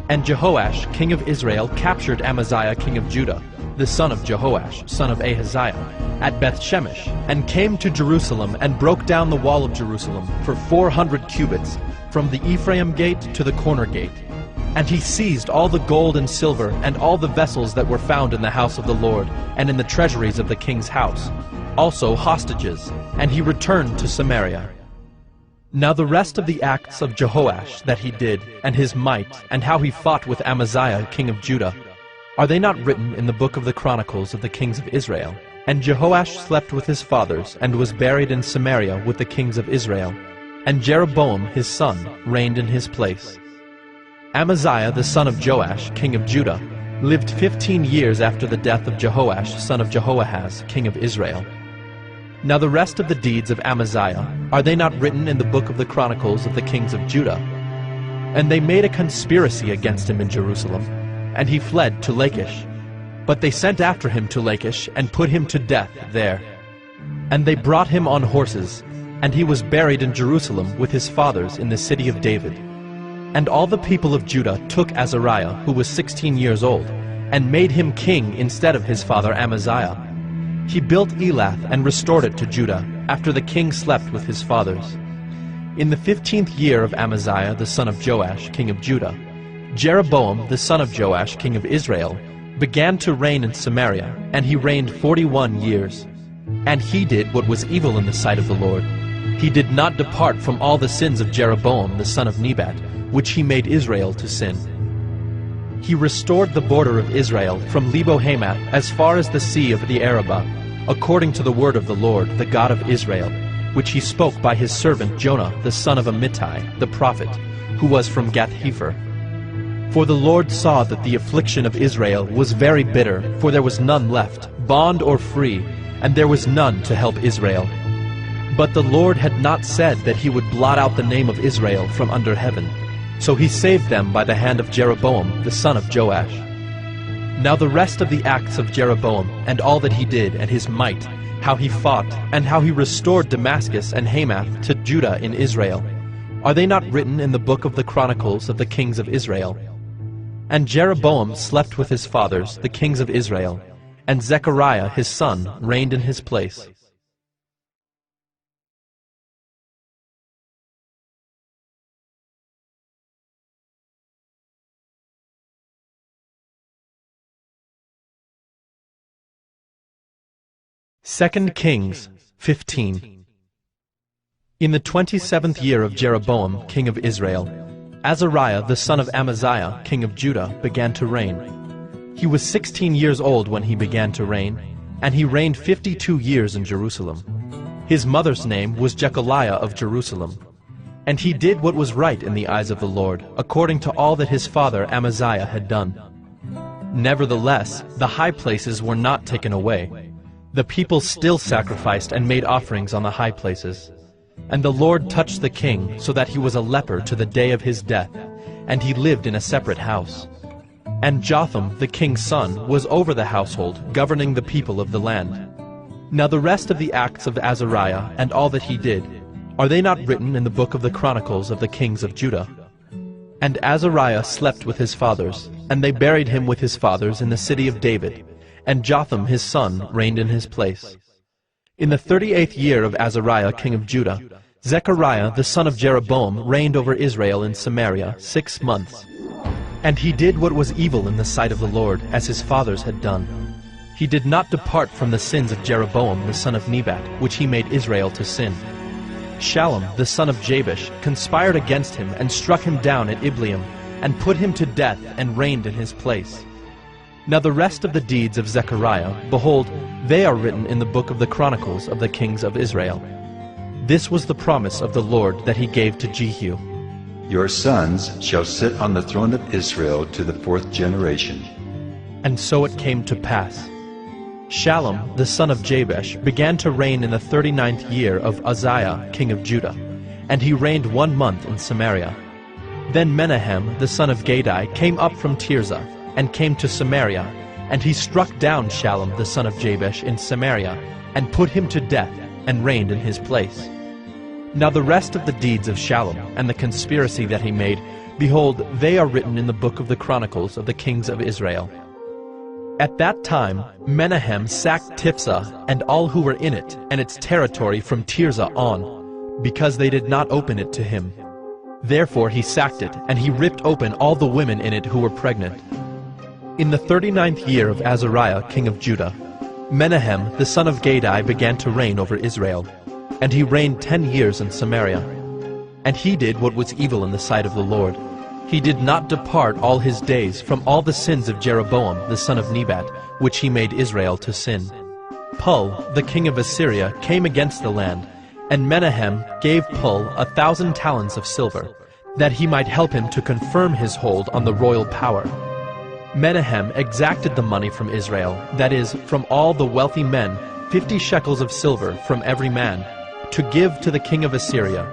And Jehoash, king of Israel, captured Amaziah, king of Judah, the son of Jehoash, son of Ahaziah, at Beth-Shemesh, and came to Jerusalem and broke down the wall of Jerusalem for 400 cubits, from the Ephraim gate to the corner gate. And he seized all the gold and silver and all the vessels that were found in the house of the Lord and in the treasuries of the king's house, also hostages, and he returned to Samaria. Now the rest of the acts of Jehoash that he did, and his might, and how he fought with Amaziah king of Judah, are they not written in the book of the Chronicles of the kings of Israel? And Jehoash slept with his fathers, and was buried in Samaria with the kings of Israel. And Jeroboam his son reigned in his place. Amaziah the son of Joash, king of Judah, lived 15 years after the death of Jehoash, son of Jehoahaz, king of Israel. Now the rest of the deeds of Amaziah, are they not written in the book of the Chronicles of the kings of Judah? And they made a conspiracy against him in Jerusalem, and he fled to Lachish. But they sent after him to Lachish, and put him to death there. And they brought him on horses, and he was buried in Jerusalem with his fathers in the city of David. And all the people of Judah took Azariah, who was 16 years old, and made him king instead of his father Amaziah. He built Elath and restored it to Judah, after the king slept with his fathers. In the 15th year of Amaziah the son of Joash, king of Judah, Jeroboam the son of Joash, king of Israel, began to reign in Samaria, and he reigned 41 years. And he did what was evil in the sight of the Lord. He did not depart from all the sins of Jeroboam the son of Nebat, which he made Israel to sin. He restored the border of Israel from Lebo-Hamath as far as the sea of the Arabah, according to the word of the Lord, the God of Israel, which he spoke by his servant Jonah, the son of Amittai, the prophet, who was from Gath-Hepher. For the Lord saw that the affliction of Israel was very bitter, for there was none left, bond or free, and there was none to help Israel. But the Lord had not said that he would blot out the name of Israel from under heaven. So he saved them by the hand of Jeroboam the son of Joash. Now the rest of the acts of Jeroboam, and all that he did, and his might, how he fought, and how he restored Damascus and Hamath to Judah in Israel, are they not written in the book of the Chronicles of the kings of Israel? And Jeroboam slept with his fathers, the kings of Israel, and Zechariah his son reigned in his place. Second Kings 15. In the 27th year of Jeroboam, king of Israel, Azariah the son of Amaziah, king of Judah, began to reign. He was 16 years old when he began to reign, and he reigned 52 years in Jerusalem. His mother's name was Jechaliah of Jerusalem. And he did what was right in the eyes of the Lord, according to all that his father Amaziah had done. Nevertheless, the high places were not taken away. The people still sacrificed and made offerings on the high places. And the Lord touched the king so that he was a leper to the day of his death, and he lived in a separate house. And Jotham, the king's son, was over the household, governing the people of the land. Now the rest of the acts of Azariah, and all that he did, are they not written in the book of the Chronicles of the kings of Judah? And Azariah slept with his fathers, and they buried him with his fathers in the city of David, and Jotham his son reigned in his place. In the 38th year of Azariah king of Judah, Zechariah the son of Jeroboam reigned over Israel in Samaria 6 months. And he did what was evil in the sight of the Lord, as his fathers had done. He did not depart from the sins of Jeroboam the son of Nebat, which he made Israel to sin. Shallum the son of Jabesh conspired against him and struck him down at Ibleam, and put him to death and reigned in his place. Now the rest of the deeds of Zechariah, behold, they are written in the book of the Chronicles of the kings of Israel. This was the promise of the Lord that he gave to Jehu.
Your sons shall sit on the throne of Israel to the 4th generation.
And so it came to pass. Shallum the son of Jabesh began to reign in the 39th year of Uzziah king of Judah, and he reigned 1 month in Samaria. Then Menahem the son of Gadai came up from Tirzah, and came to Samaria, and he struck down Shallum the son of Jabesh in Samaria, and put him to death, and reigned in his place. Now the rest of the deeds of Shallum, and the conspiracy that he made, behold, they are written in the book of the Chronicles of the kings of Israel. At that time Menahem sacked Tiphsah, and all who were in it, and its territory from Tirzah on, because they did not open it to him. Therefore he sacked it, and he ripped open all the women in it who were pregnant. In the 39th year of Azariah king of Judah, Menahem the son of Gadai began to reign over Israel, and he reigned 10 years in Samaria. And he did what was evil in the sight of the Lord. He did not depart all his days from all the sins of Jeroboam the son of Nebat, which he made Israel to sin. Pul, the king of Assyria, came against the land, and Menahem gave Pul 1,000 talents of silver, that he might help him to confirm his hold on the royal power. Menahem exacted the money from Israel, that is, from all the wealthy men, 50 shekels of silver from every man, to give to the king of Assyria.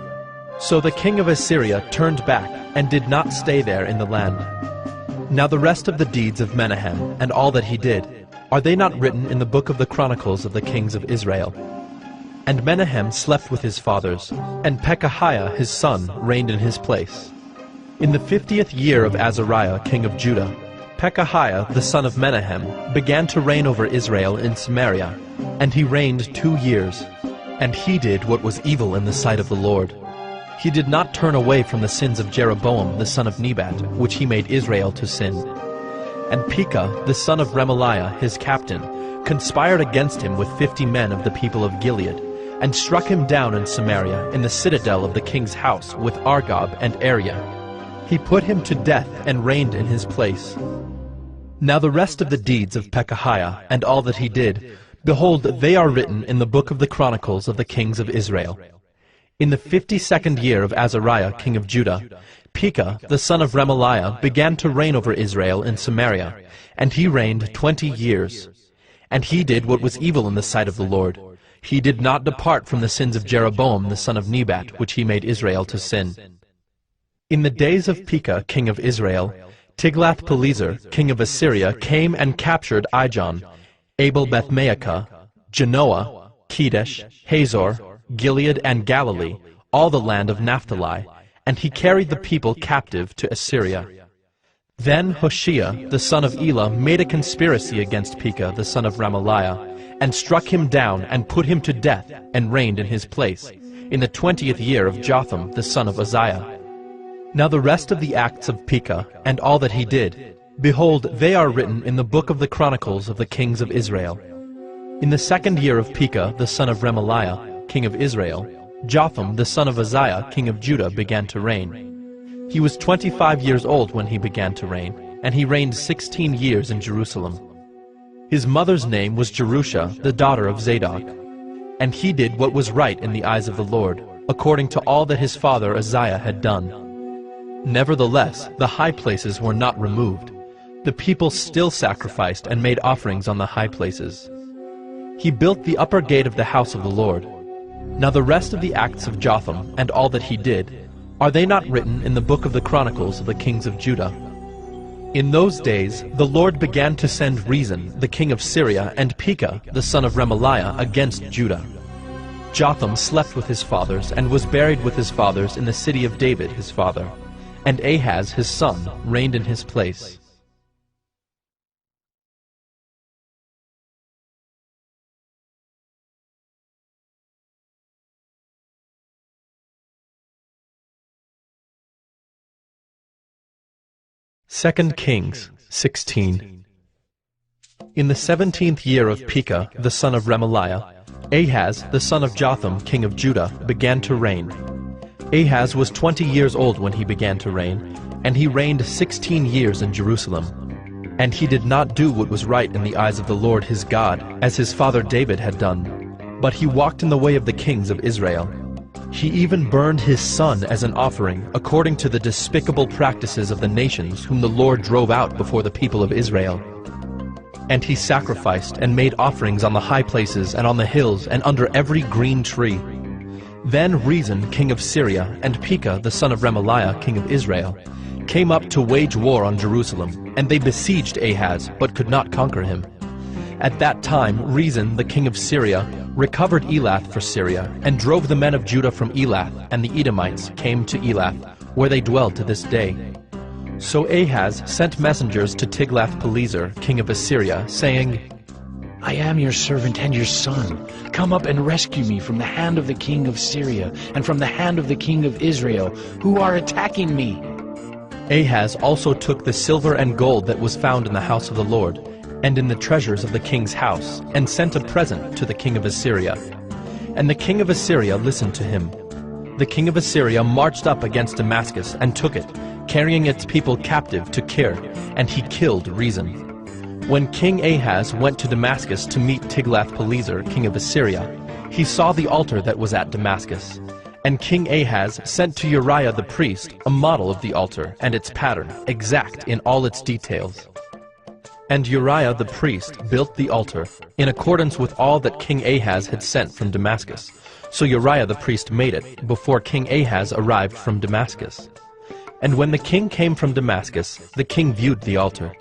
So the king of Assyria turned back, and did not stay there in the land. Now the rest of the deeds of Menahem, and all that he did, are they not written in the book of the Chronicles of the kings of Israel? And Menahem slept with his fathers, and Pekahiah his son reigned in his place. In the 50th year of Azariah king of Judah, Pekahiah the son of Menahem began to reign over Israel in Samaria, and he reigned 2 years. And he did what was evil in the sight of the Lord. He did not turn away from the sins of Jeroboam the son of Nebat, which he made Israel to sin. And Pekah the son of Remaliah his captain conspired against him with 50 men of the people of Gilead, and struck him down in Samaria in the citadel of the king's house with Argob and Arieh. He put him to death and reigned in his place. Now the rest of the deeds of Pekahiah, and all that he did, behold, they are written in the book of the Chronicles of the kings of Israel. In the 52nd year of Azariah king of Judah, Pekah, the son of Remaliah, began to reign over Israel in Samaria, and he reigned 20 years. And he did what was evil in the sight of the Lord. He did not depart from the sins of Jeroboam the son of Nebat, which he made Israel to sin. In the days of Pekah, king of Israel, Tiglath-Pileser, king of Assyria, came and captured Ijon, Abel-Beth-Maacah, Genoa, Kedesh, Hazor, Gilead, and Galilee, all the land of Naphtali, and he carried the people captive to Assyria. Then Hoshea, the son of Elah, made a conspiracy against Pekah, the son of Remaliah, and struck him down and put him to death, and reigned in his place, in the 20th year of Jotham, the son of Uzziah. Now the rest of the acts of Pekah, and all that he did, behold, they are written in the book of the Chronicles of the kings of Israel. In the 2nd year of Pekah, the son of Remaliah, king of Israel, Jotham, the son of Uzziah, king of Judah, began to reign. He was 25 years old when he began to reign, and he reigned 16 years in Jerusalem. His mother's name was Jerusha, the daughter of Zadok. And he did what was right in the eyes of the Lord, according to all that his father Uzziah had done. Nevertheless, the high places were not removed. The people still sacrificed and made offerings on the high places. He built the upper gate of the house of the Lord. Now the rest of the acts of Jotham, and all that he did, are they not written in the book of the Chronicles of the kings of Judah? In those days the Lord began to send Rezin, the king of Syria, and Pekah, the son of Remaliah, against Judah. Jotham slept with his fathers, and was buried with his fathers in the city of David his father. And Ahaz his son reigned in his place. Second Kings 16. In the 17th year of Pekah, the son of Remaliah, Ahaz, the son of Jotham, king of Judah, began to reign. Ahaz was 20 years old when he began to reign, and he reigned 16 years in Jerusalem. And he did not do what was right in the eyes of the Lord his God, as his father David had done, but he walked in the way of the kings of Israel. He even burned his son as an offering, according to the despicable practices of the nations whom the Lord drove out before the people of Israel. And he sacrificed and made offerings on the high places and on the hills and under every green tree. Then Rezin, king of Syria, and Pekah, the son of Remaliah, king of Israel, came up to wage war on Jerusalem, and they besieged Ahaz, but could not conquer him. At that time Rezin, the king of Syria, recovered Elath for Syria, and drove the men of Judah from Elath, and the Edomites came to Elath, where they dwell to this day. So Ahaz sent messengers to Tiglath-Pileser, king of Assyria, saying,
I am your servant and your son. Come up and rescue me from the hand of the king of Syria and from the hand of the king of Israel, who are attacking me.
Ahaz also took the silver and gold that was found in the house of the Lord, and in the treasures of the king's house, and sent a present to the king of Assyria. And the king of Assyria listened to him. The king of Assyria marched up against Damascus and took it, carrying its people captive to Kir, and he killed Rezin. When King Ahaz went to Damascus to meet Tiglath-Pileser, king of Assyria, he saw the altar that was at Damascus. And King Ahaz sent to Uriah the priest a model of the altar and its pattern, exact in all its details. And Uriah the priest built the altar, in accordance with all that King Ahaz had sent from Damascus. So Uriah the priest made it, before King Ahaz arrived from Damascus. And when the king came from Damascus, the king viewed the altar.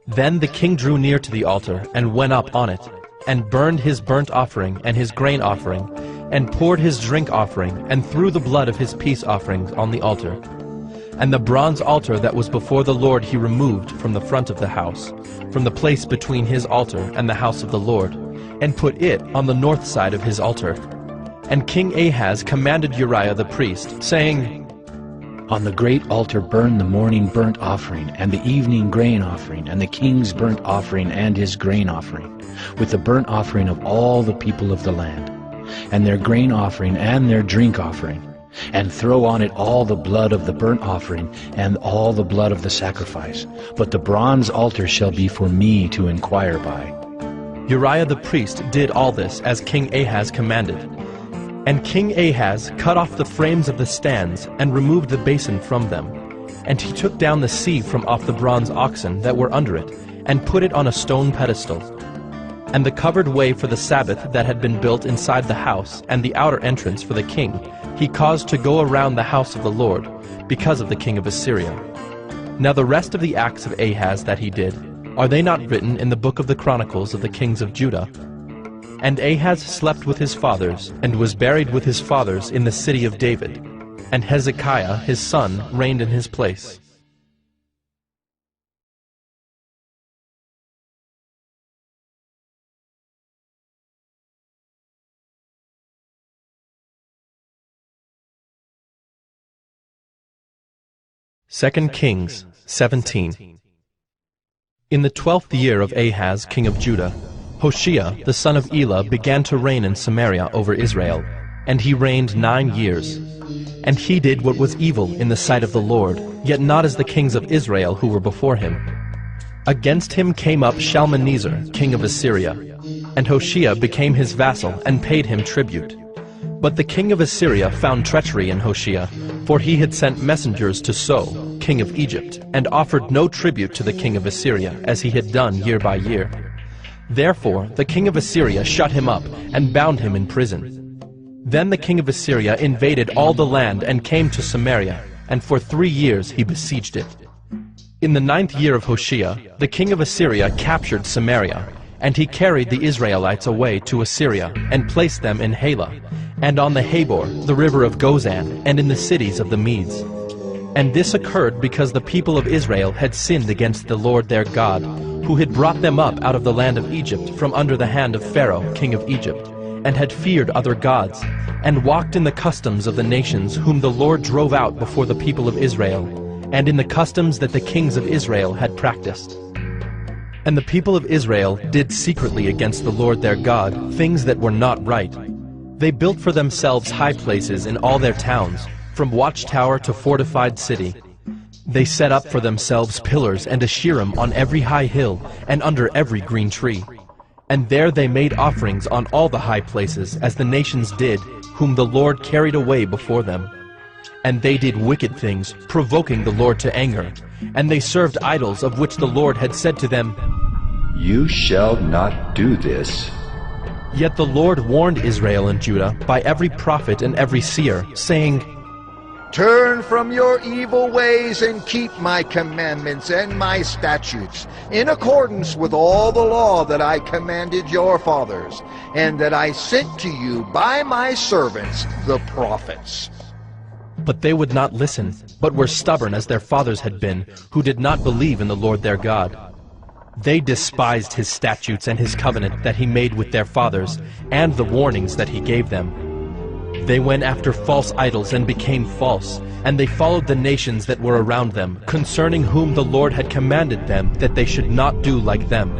Then the king drew near to the altar, and went up on it, and burned his burnt offering and his grain offering, and poured his drink offering, and threw the blood of his peace offerings on the altar. And the bronze altar that was before the Lord he removed from the front of the house, from the place between his altar and the house of the Lord, and put it on the north side of his altar. And King Ahaz commanded Uriah the priest, saying,
On the great altar burn the morning burnt offering, and the evening grain offering, and the king's burnt offering and his grain offering, with the burnt offering of all the people of the land, and their grain offering and their drink offering, and throw on it all the blood of the burnt offering and all the blood of the sacrifice. But the bronze altar shall be for me to inquire by.
Uriah the priest did all this as King Ahaz commanded. And King Ahaz cut off the frames of the stands and removed the basin from them. And he took down the sea from off the bronze oxen that were under it, and put it on a stone pedestal. And the covered way for the Sabbath that had been built inside the house, and the outer entrance for the king, he caused to go around the house of the Lord, because of the king of Assyria. Now the rest of the acts of Ahaz that he did, are they not written in the book of the Chronicles of the kings of Judah? And Ahaz slept with his fathers, and was buried with his fathers in the city of David. And Hezekiah his son reigned in his place. Second Kings 17. In the 12th year of Ahaz king of Judah, Hoshea the son of Elah began to reign in Samaria over Israel, and he reigned 9 years. And he did what was evil in the sight of the Lord, yet not as the kings of Israel who were before him. Against him came up Shalmaneser king of Assyria, and Hoshea became his vassal and paid him tribute. But the king of Assyria found treachery in Hoshea, for he had sent messengers to So, king of Egypt, and offered no tribute to the king of Assyria, as he had done year by year. Therefore the king of Assyria shut him up, and bound him in prison. Then the king of Assyria invaded all the land and came to Samaria, and for 3 years he besieged it. In the 9th year of Hoshea, the king of Assyria captured Samaria, and he carried the Israelites away to Assyria, and placed them in Halah, and on the Habor, the river of Gozan, and in the cities of the Medes. And this occurred because the people of Israel had sinned against the Lord their God, who had brought them up out of the land of Egypt from under the hand of Pharaoh, king of Egypt, and had feared other gods, and walked in the customs of the nations whom the Lord drove out before the people of Israel, and in the customs that the kings of Israel had practiced. And the people of Israel did secretly against the Lord their God things that were not right. They built for themselves high places in all their towns, from watchtower to fortified city. They set up for themselves pillars and Asherim on every high hill and under every green tree. And there they made offerings on all the high places, as the nations did, whom the Lord carried away before them. And they did wicked things, provoking the Lord to anger. And they served idols of which the Lord had said to them,
"You shall not do this."
Yet the Lord warned Israel and Judah by every prophet and every seer, saying,
"Turn from your evil ways and keep my commandments and my statutes, in accordance with all the law that I commanded your fathers, and that I sent to you by my servants, the prophets."
But they would not listen, but were stubborn as their fathers had been, who did not believe in the Lord their God. They despised his statutes and his covenant that he made with their fathers, and the warnings that he gave them. They went after false idols and became false, and they followed the nations that were around them, concerning whom the Lord had commanded them that they should not do like them.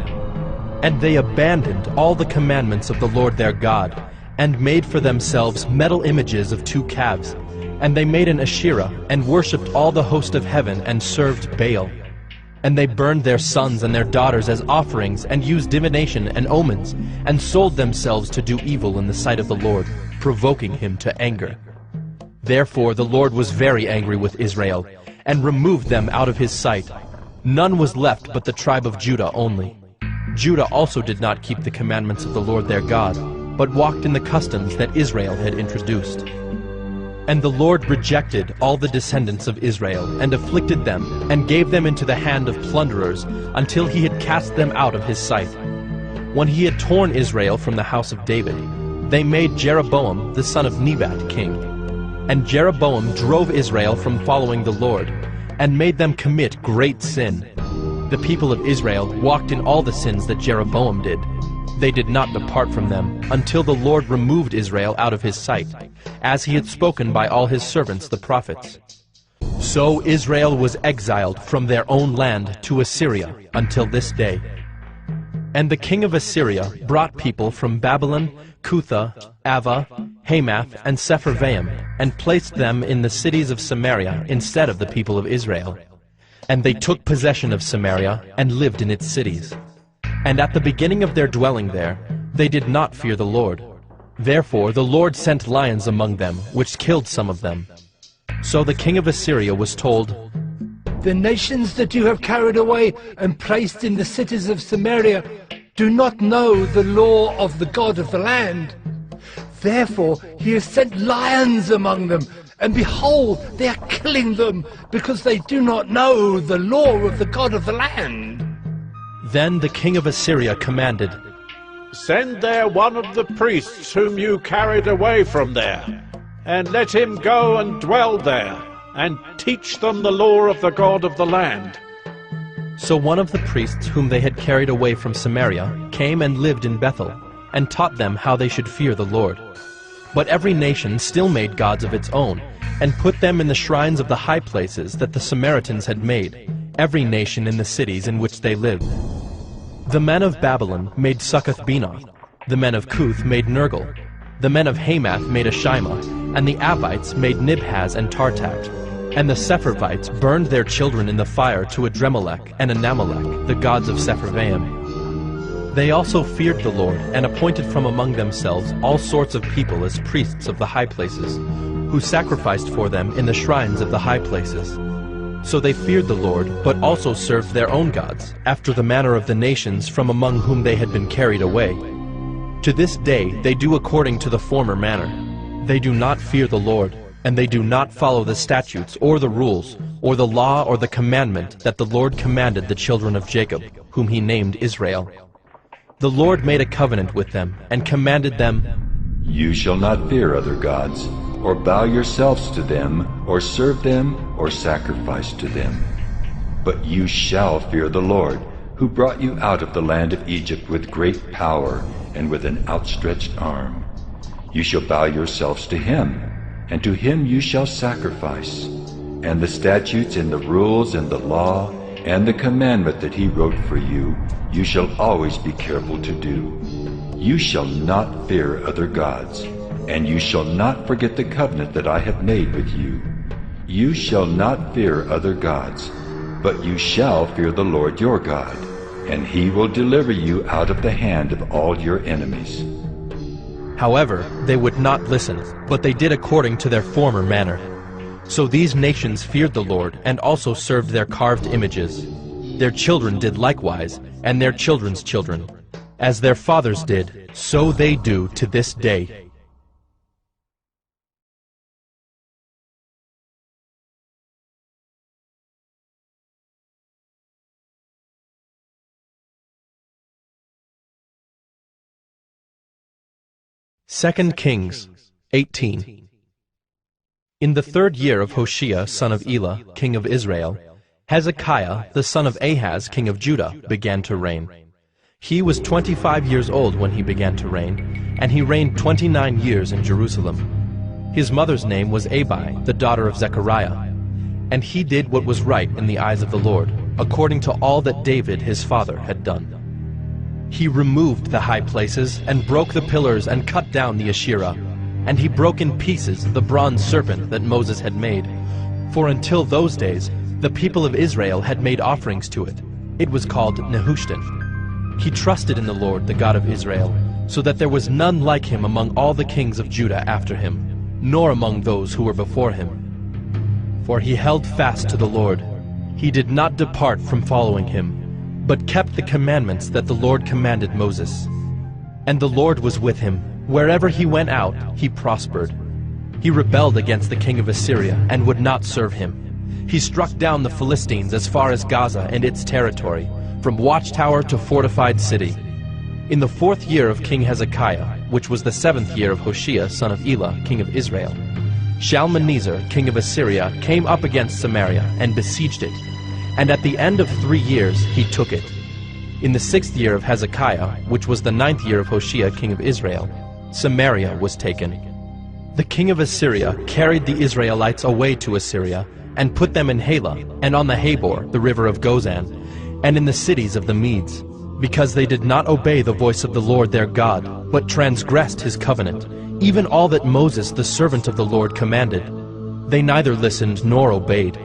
And they abandoned all the commandments of the Lord their God, and made for themselves metal images of 2 calves. And they made an Asherah, and worshipped all the host of heaven, and served Baal. And they burned their sons and their daughters as offerings, and used divination and omens, and sold themselves to do evil in the sight of the Lord, provoking him to anger. Therefore the Lord was very angry with Israel, and removed them out of his sight. None was left but the tribe of Judah only. Judah also did not keep the commandments of the Lord their God, but walked in the customs that Israel had introduced. And the Lord rejected all the descendants of Israel, and afflicted them, and gave them into the hand of plunderers, until he had cast them out of his sight. When he had torn Israel from the house of David, they made Jeroboam the son of Nebat king. And Jeroboam drove Israel from following the Lord, and made them commit great sin. The people of Israel walked in all the sins that Jeroboam did. They did not depart from them, until the Lord removed Israel out of his sight, as he had spoken by all his servants the prophets. So Israel was exiled from their own land to Assyria until this day. And the king of Assyria brought people from Babylon, Cutha, Ava, Hamath, and Sepharvaim, and placed them in the cities of Samaria instead of the people of Israel. And they took possession of Samaria, and lived in its cities. And at the beginning of their dwelling there, they did not fear the Lord. Therefore the Lord sent lions among them, which killed some of them. So the king of Assyria was told,
The nations that you have carried away and placed in the cities of Samaria do not know the law of the God of the land. Therefore he has sent lions among them, and behold, they are killing them, because they do not know the law of the God of the land.
Then the king of Assyria commanded,
Send there one of the priests whom you carried away from there, and let him go and dwell there, and teach them the law of the God of the land.
So one of the priests whom they had carried away from Samaria came and lived in Bethel, and taught them how they should fear the Lord. But every nation still made gods of its own, and put them in the shrines of the high places that the Samaritans had made, every nation in the cities in which they lived. The men of Babylon made Succoth-Benoth, the men of Cuth made Nergal, the men of Hamath made Ashima, and the Avites made Nibhaz and Tartak. And the Sepharvites burned their children in the fire to Adremelech and Anamelech, the gods of Sepharvaim. They also feared the Lord, and appointed from among themselves all sorts of people as priests of the high places, who sacrificed for them in the shrines of the high places. So they feared the Lord, but also served their own gods, after the manner of the nations from among whom they had been carried away. To this day they do according to the former manner. They do not fear the Lord, and they do not follow the statutes or the rules, or the law or the commandment that the Lord commanded the children of Jacob, whom he named Israel. The Lord made a covenant with them, and commanded them,
You shall not fear other gods, or bow yourselves to them, or serve them, or sacrifice to them. But you shall fear the Lord, who brought you out of the land of Egypt with great power and with an outstretched arm. You shall bow yourselves to him, and to him you shall sacrifice. And the statutes and the rules and the law and the commandment that he wrote for you, you shall always be careful to do. You shall not fear other gods, and you shall not forget the covenant that I have made with you. You shall not fear other gods, but you shall fear the Lord your God, and he will deliver you out of the hand of all your enemies.
However, they would not listen, but they did according to their former manner. So these nations feared the Lord, and also served their carved images. Their children did likewise, and their children's children. As their fathers did, so they do to this day. Second Kings 18. In the 3rd year of Hoshea son of Elah, king of Israel, Hezekiah the son of Ahaz, king of Judah, began to reign. He was 25 years old when he began to reign, and he reigned 29 years in Jerusalem. His mother's name was Abi, the daughter of Zechariah. And he did what was right in the eyes of the Lord, according to all that David his father had done. He removed the high places, and broke the pillars, and cut down the Asherah. And he broke in pieces the bronze serpent that Moses had made. For until those days, the people of Israel had made offerings to it. It was called Nehushtan. He trusted in the Lord, the God of Israel, so that there was none like him among all the kings of Judah after him, nor among those who were before him. For he held fast to the Lord. He did not depart from following him, but kept the commandments that the Lord commanded Moses. And the Lord was with him. Wherever he went out, he prospered. He rebelled against the king of Assyria, and would not serve him. He struck down the Philistines as far as Gaza and its territory, from watchtower to fortified city. In the 4th year of King Hezekiah, which was the 7th year of Hoshea son of Elah, king of Israel, Shalmaneser, king of Assyria, came up against Samaria, and besieged it. And at the end of 3 years he took it. In the 6th year of Hezekiah, which was the 9th year of Hoshea king of Israel, Samaria was taken. The king of Assyria carried the Israelites away to Assyria, and put them in Halah, and on the Habor, the river of Gozan, and in the cities of the Medes, because they did not obey the voice of the Lord their God, but transgressed his covenant, even all that Moses the servant of the Lord commanded. They neither listened nor obeyed.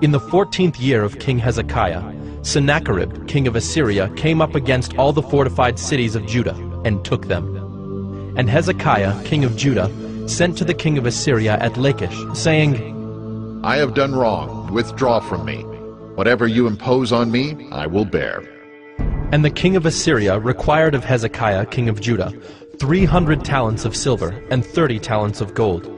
In the 14th year of King Hezekiah, Sennacherib, king of Assyria, came up against all the fortified cities of Judah, and took them. And Hezekiah, king of Judah, sent to the king of Assyria at Lachish, saying,
I have done wrong. Withdraw from me. Whatever you impose on me, I will bear.
And the king of Assyria required of Hezekiah king of Judah 300 talents of silver and 30 talents of gold.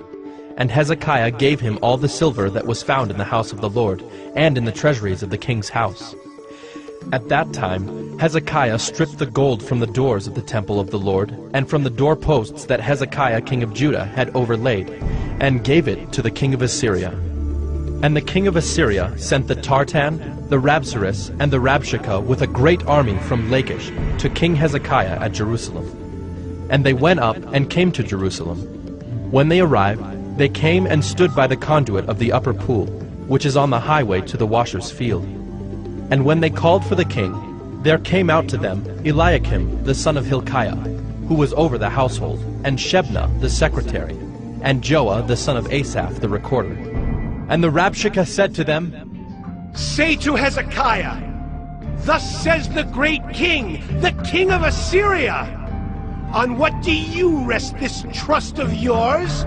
And Hezekiah gave him all the silver that was found in the house of the Lord, and in the treasuries of the king's house. At that time Hezekiah stripped the gold from the doors of the temple of the Lord, and from the doorposts that Hezekiah king of Judah had overlaid, and gave it to the king of Assyria. And the king of Assyria sent the Tartan, the Rabsaris, and the Rabshakeh with a great army from Lachish to King Hezekiah at Jerusalem. And they went up and came to Jerusalem. When they arrived, they came and stood by the conduit of the upper pool, which is on the highway to the washer's field. And when they called for the king, there came out to them Eliakim the son of Hilkiah, who was over the household, and Shebna the secretary, and Joah the son of Asaph the recorder. And the Rabshakeh said to them,
Say to Hezekiah, Thus says the great king, the king of Assyria, On what do you rest this trust of yours?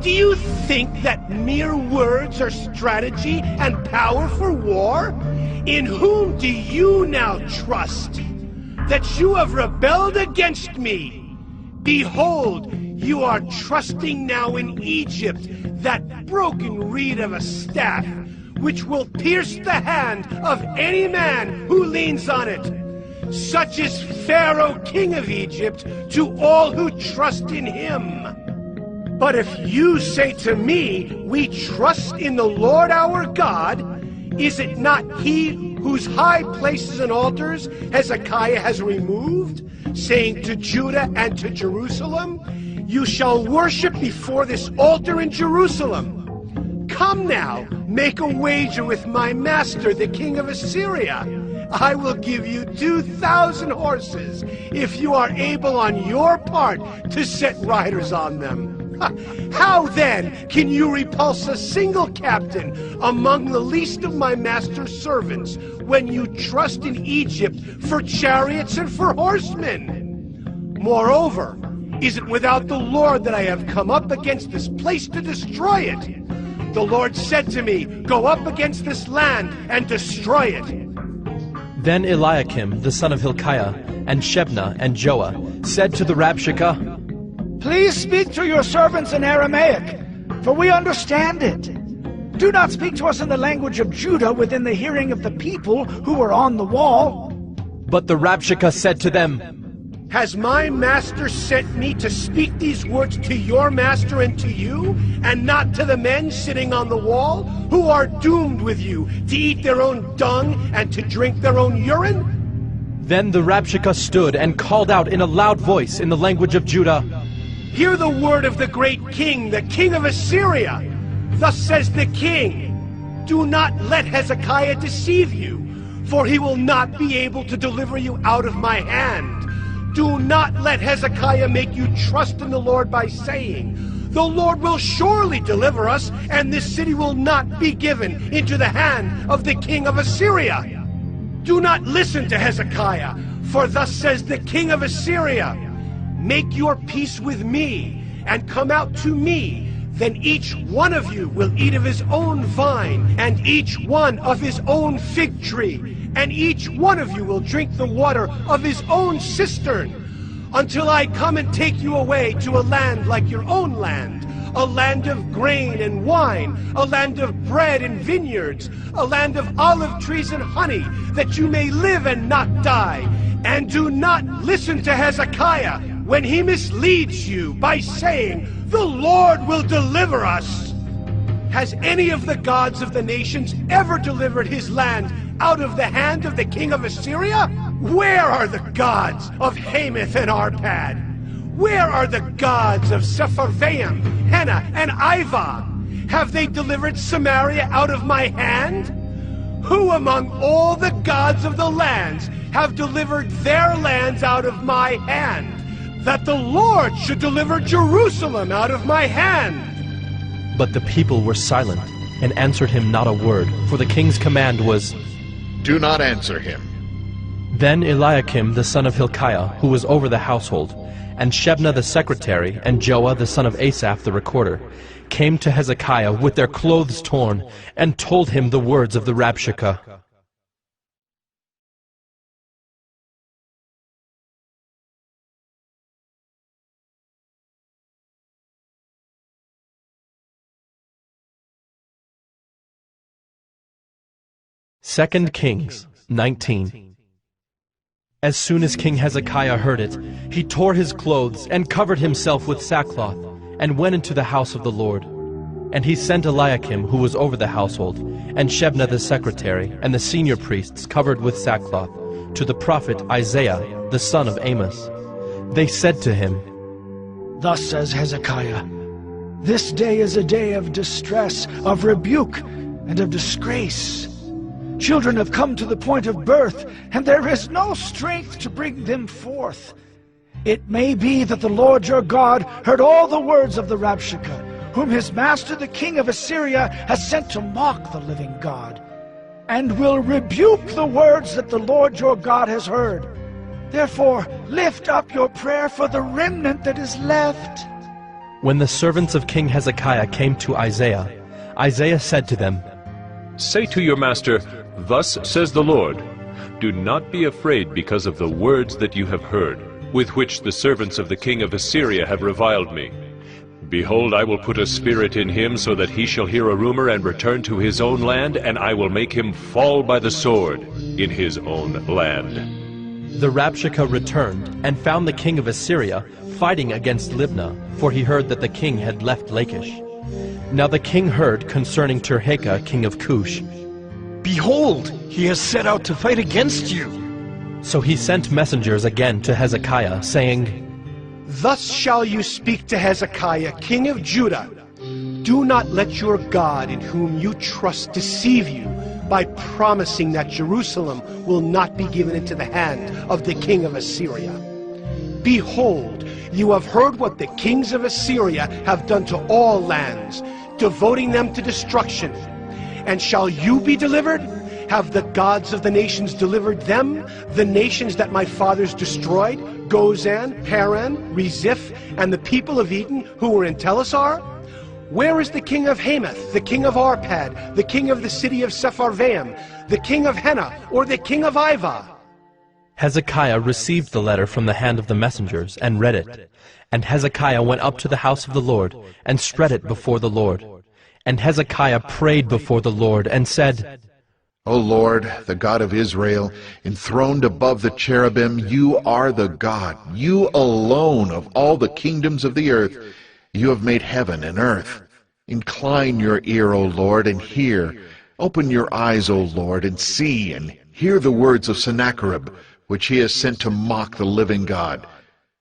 Do you think that mere words are strategy and power for war? In whom do you now trust? That you have rebelled against me. Behold, you are trusting now in Egypt, that broken reed of a staff, which will pierce the hand of any man who leans on it. Such is Pharaoh, king of Egypt, to all who trust in him. But if you say to me, We trust in the Lord our God, is it not he whose high places and altars Hezekiah has removed, saying to Judah and to Jerusalem, You shall worship before this altar in Jerusalem? Come now, make a wager with my master, the king of Assyria. I will give you 2,000 horses, if you are able on your part to set riders on them. How then can you repulse a single captain among the least of my master's servants, when you trust in Egypt for chariots and for horsemen? Moreover, is it without the Lord that I have come up against this place to destroy it? The Lord said to me, Go up against this land and destroy it.
Then Eliakim the son of Hilkiah, and Shebna and Joah, said to the Rabshakeh,
Please speak to your servants in Aramaic, for we understand it. Do not speak to us in the language of Judah within the hearing of the people who were on the wall.
But the Rabshakeh said to them,
Has my master sent me to speak these words to your master and to you, and not to the men sitting on the wall, who are doomed with you to eat their own dung and to drink their own urine?
Then the Rabshakeh stood and called out in a loud voice in the language of Judah,
Hear the word of the great king, the king of Assyria. Thus says the king, Do not let Hezekiah deceive you, for he will not be able to deliver you out of my hand. Do not let Hezekiah make you trust in the Lord by saying, The Lord will surely deliver us, and this city will not be given into the hand of the king of Assyria. Do not listen to Hezekiah, for thus says the king of Assyria, Make your peace with me, and come out to me. Then each one of you will eat of his own vine, and each one of his own fig tree, and each one of you will drink the water of his own cistern, until I come and take you away to a land like your own land, a land of grain and wine, a land of bread and vineyards, a land of olive trees and honey, that you may live and not die. And do not listen to Hezekiah when he misleads you by saying, The Lord will deliver us. Has any of the gods of the nations ever delivered his land out of the hand of the king of Assyria? Where are the gods of Hamath and Arpad? Where are the gods of Sepharvaim, Hena, and Ivah? Have they delivered Samaria out of my hand? Who among all the gods of the lands have delivered their lands out of my hand, that the Lord should deliver Jerusalem out of my hand?
But the people were silent, and answered him not a word, for the king's command was,
Do not answer him.
Then Eliakim the son of Hilkiah, who was over the household, and Shebna the secretary, and Joah the son of Asaph the recorder, came to Hezekiah with their clothes torn, and told him the words of the Rabshakeh. 2 Kings 19. As soon as King Hezekiah heard it, he tore his clothes and covered himself with sackcloth, and went into the house of the Lord. And he sent Eliakim, who was over the household, and Shebna the secretary, and the senior priests covered with sackcloth, to the prophet Isaiah, the son of Amos. They said to him,
Thus says Hezekiah, This day is a day of distress, of rebuke, and of disgrace. Children have come to the point of birth, and there is no strength to bring them forth. It may be that the Lord your God heard all the words of the Rabshakeh, whom his master the king of Assyria has sent to mock the living God, and will rebuke the words that the Lord your God has heard. Therefore lift up your prayer for the remnant that is left.
When the servants of King Hezekiah came to Isaiah, Isaiah said to them,
Say to your master, Thus says the Lord, Do not be afraid because of the words that you have heard, with which the servants of the king of Assyria have reviled me. Behold, I will put a spirit in him, so that he shall hear a rumor and return to his own land, and I will make him fall by the sword in his own land.
The Rabshakeh returned, and found the king of Assyria fighting against Libnah, for he heard that the king had left Lachish. Now the king heard concerning Tirhakah, king of Cush.
Behold, he has set out to fight against you.
So he sent messengers again to Hezekiah, saying,
Thus shall you speak to Hezekiah, king of Judah. Do not let your God in whom you trust deceive you by promising that Jerusalem will not be given into the hand of the king of Assyria. Behold, you have heard what the kings of Assyria have done to all lands, devoting them to destruction. And shall you be delivered? Have the gods of the nations delivered them, the nations that my fathers destroyed, Gozan, Haran, Reziph, and the people of Eden who were in Telassar? Where is the king of Hamath, the king of Arpad, the king of the city of Sepharvaim, the king of Hena, or the king of Ivah?
Hezekiah received the letter from the hand of the messengers, and read it. And Hezekiah went up to the house of the Lord, and spread it before the Lord. And Hezekiah prayed before the Lord, and said,
O Lord, the God of Israel, enthroned above the cherubim, you are the God, you alone of all the kingdoms of the earth. You have made heaven and earth. Incline your ear, O Lord, and hear. Open your eyes, O Lord, and see, and hear the words of Sennacherib, which he has sent to mock the living God.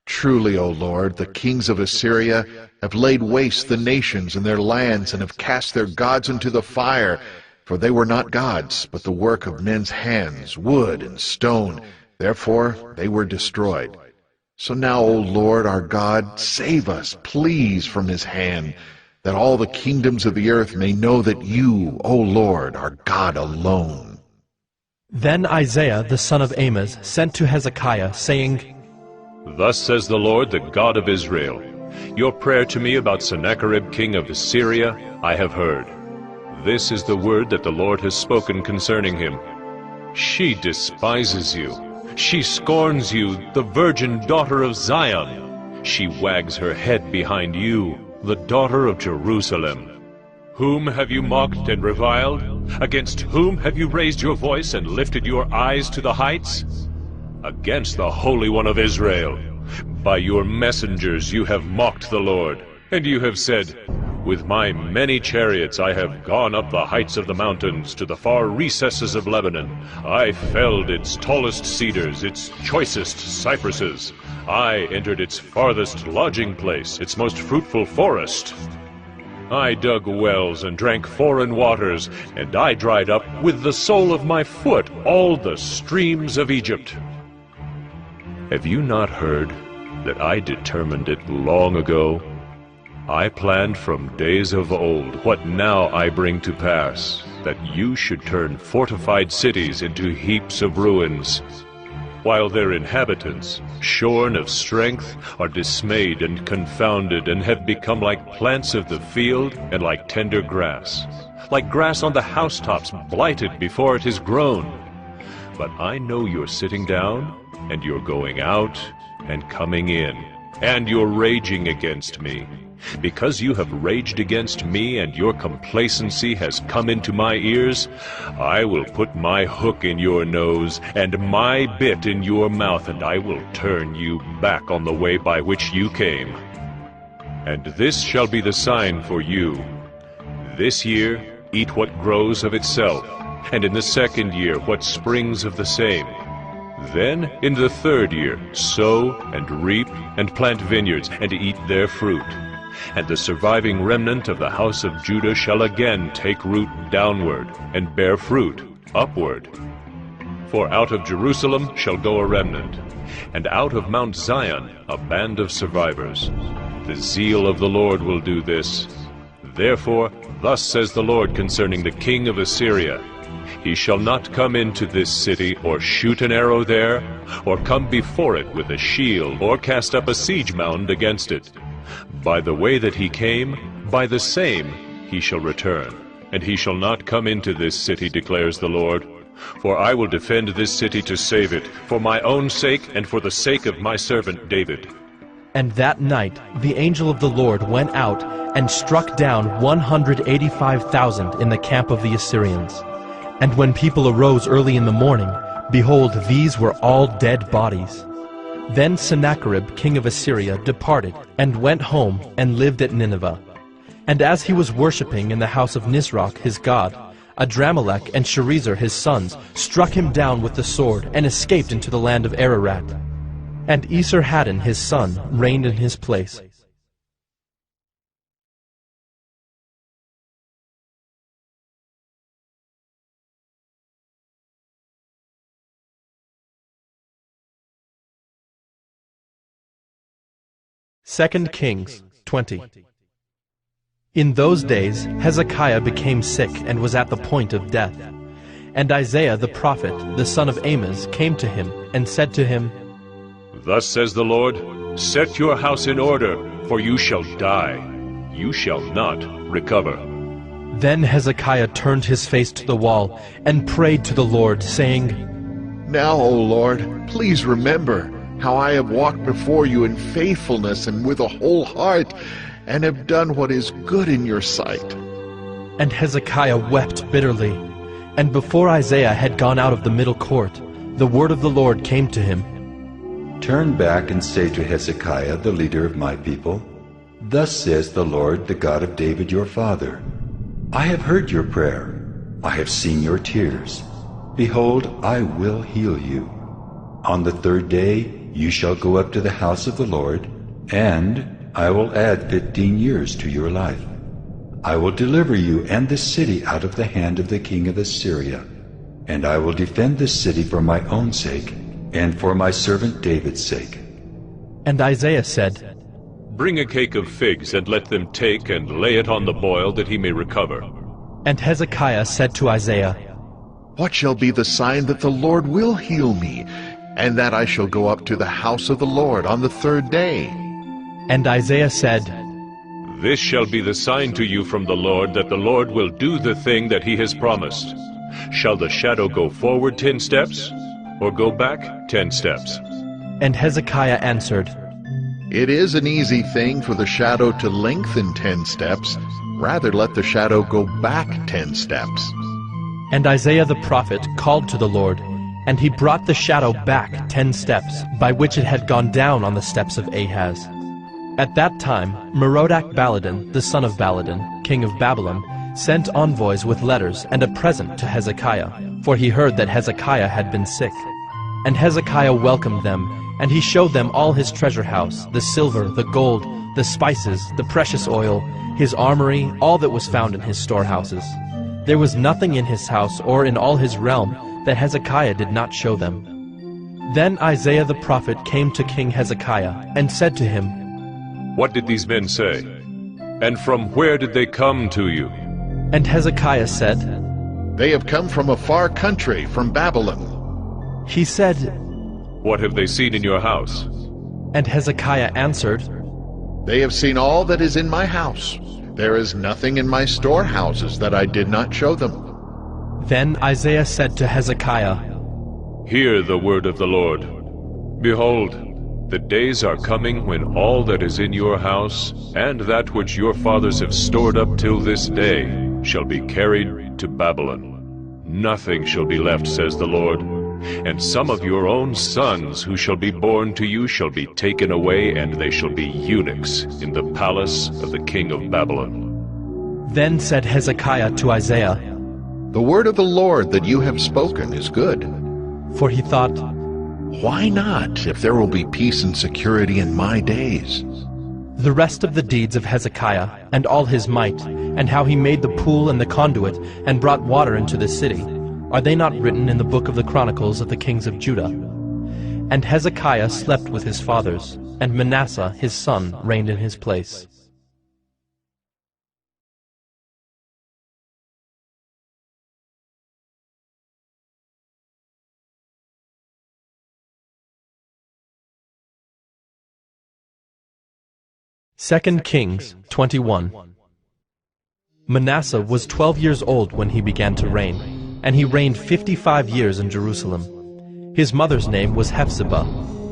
Truly, O Lord, the kings of Assyria have laid waste the nations and their lands, and have cast their gods into the fire. For they were not gods, but the work of men's hands, wood and stone. Therefore they were destroyed. So now, O Lord our God, save us, please, from his hand, that all the kingdoms of the earth may know that you, O Lord, are God alone.
Then Isaiah the son of Amos sent to Hezekiah, saying,
Thus says the Lord, the God of Israel, Your prayer to me about Sennacherib king of Assyria I have heard. This is the word that the Lord has spoken concerning him. She despises you. She scorns you, the virgin daughter of Zion. She wags her head behind you, the daughter of Jerusalem. Whom have you mocked and reviled? Against whom have you raised your voice and lifted your eyes to the heights? Against the Holy One of Israel. By your messengers you have mocked the Lord, and you have said, With my many chariots I have gone up the heights of the mountains to the far recesses of Lebanon. I felled its tallest cedars, its choicest cypresses. I entered its farthest lodging place, its most fruitful forest. I dug wells and drank foreign waters, and I dried up with the sole of my foot all the streams of Egypt. Have you not heard that I determined it long ago? I planned from days of old what now I bring to pass, that you should turn fortified cities into heaps of ruins, while their inhabitants, shorn of strength, are dismayed and confounded, and have become like plants of the field and like tender grass, like grass on the housetops blighted before it is grown. But I know you're sitting down, and you're going out and coming in, and you're raging against me. Because you have raged against me and your complacency has come into my ears, I will put my hook in your nose and my bit in your mouth, and I will turn you back on the way by which you came. And this shall be the sign for you. This year eat what grows of itself, and in the second year what springs of the same. Then in the third year sow and reap and plant vineyards and eat their fruit. And the surviving remnant of the house of Judah shall again take root downward and bear fruit upward. For out of Jerusalem shall go a remnant, and out of Mount Zion a band of survivors. The zeal of the Lord will do this. Therefore, thus says the Lord concerning the king of Assyria, He shall not come into this city, or shoot an arrow there, or come before it with a shield, or cast up a siege mound against it. By the way that he came, by the same he shall return. And he shall not come into this city, declares the Lord. For I will defend this city to save it, for my own sake and for the sake of my servant David.
And that night the angel of the Lord went out and struck down 185,000 in the camp of the Assyrians. And when people arose early in the morning, behold, these were all dead bodies. Then Sennacherib king of Assyria departed, and went home, and lived at Nineveh. And as he was worshipping in the house of Nisroch his god, Adramelech and Sharezer his sons struck him down with the sword, and escaped into the land of Ararat. And Esarhaddon his son reigned in his place. Second Kings 20. In those days Hezekiah became sick and was at the point of death. And Isaiah the prophet, the son of Amoz, came to him and said to him,
Thus says the Lord, Set your house in order, for you shall die. You shall not recover.
Then Hezekiah turned his face to the wall and prayed to the Lord, saying,
Now, O Lord, please remember how I have walked before you in faithfulness and with a whole heart, and have done what is good in your sight.
And Hezekiah wept bitterly. And before Isaiah had gone out of the middle court, the word of the Lord came to him.
Turn back and say to Hezekiah, the leader of my people, Thus says the Lord, the God of David your father, I have heard your prayer. I have seen your tears. Behold, I will heal you. On the third day you shall go up to the house of the Lord, and I will add 15 years to your life. I will deliver you and this city out of the hand of the king of Assyria, and I will defend this city for my own sake, and for my servant David's sake.
And Isaiah said,
Bring a cake of figs, and let them take and lay it on the boil, that he may recover.
And Hezekiah said to Isaiah,
What shall be the sign that the Lord will heal me, and that I shall go up to the house of the Lord on the third day?
And Isaiah said,
This shall be the sign to you from the Lord, that the Lord will do the thing that he has promised. Shall the shadow go forward 10 steps, or go back 10 steps?
And Hezekiah answered,
It is an easy thing for the shadow to lengthen 10 steps. Rather let the shadow go back 10 steps.
And Isaiah the prophet called to the Lord, and he brought the shadow back 10 steps, by which it had gone down on the steps of Ahaz. At that time Merodach-Baladan, the son of Baladan, king of Babylon, sent envoys with letters and a present to Hezekiah, for he heard that Hezekiah had been sick. And Hezekiah welcomed them, and he showed them all his treasure house, the silver, the gold, the spices, the precious oil, his armory, all that was found in his storehouses. There was nothing in his house or in all his realm that Hezekiah did not show them. Then Isaiah the prophet came to King Hezekiah and said to him,
What did these men say? And from where did they come to you?
And Hezekiah said,
They have come from a far country, from Babylon.
He said,
What have they seen in your house?
And Hezekiah answered,
They have seen all that is in my house. There is nothing in my storehouses that I did not show them.
Then Isaiah said to Hezekiah,
Hear the word of the Lord. Behold, The days are coming when all that is in your house, and that which your fathers have stored up till this day, shall be carried to Babylon. Nothing shall be left, says the Lord. And some of your own sons who shall be born to you shall be taken away, and they shall be eunuchs in the palace of the king of Babylon.
Then said Hezekiah to Isaiah,
The word of the Lord that you have spoken is good.
For he thought,
Why not, if there will be peace and security in my days?
The rest of the deeds of Hezekiah, and all his might, and how he made the pool and the conduit, and brought water into the city, are they not written in the book of the Chronicles of the kings of Judah? And Hezekiah slept with his fathers, and Manasseh his son reigned in his place. Second Kings 21. Manasseh was 12 years old when he began to reign, and he reigned 55 years in Jerusalem. His mother's name was Hephzibah,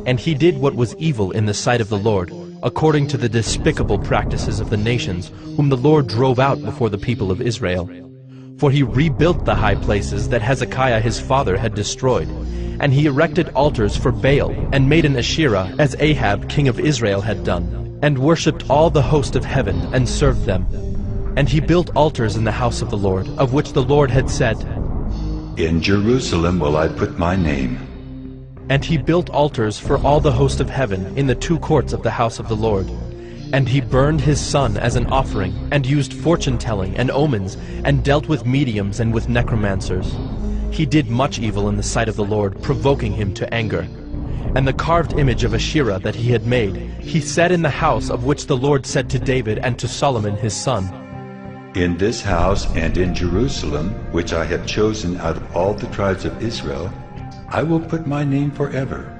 and he did what was evil in the sight of the Lord, according to the despicable practices of the nations, whom the Lord drove out before the people of Israel. For he rebuilt the high places that Hezekiah his father had destroyed, and he erected altars for Baal, and made an Asherah, as Ahab king of Israel had done, and worshipped all the host of heaven, and served them. And he built altars in the house of the Lord, of which the Lord had said,
In Jerusalem will I put my name.
And he built altars for all the host of heaven in the two courts of the house of the Lord. And he burned his son as an offering, and used fortune-telling and omens, and dealt with mediums and with necromancers. He did much evil in the sight of the Lord, provoking him to anger. And the carved image of Asherah that he had made, he set in the house of which the Lord said to David and to Solomon his son,
In this house and in Jerusalem, which I have chosen out of all the tribes of Israel, I will put my name forever.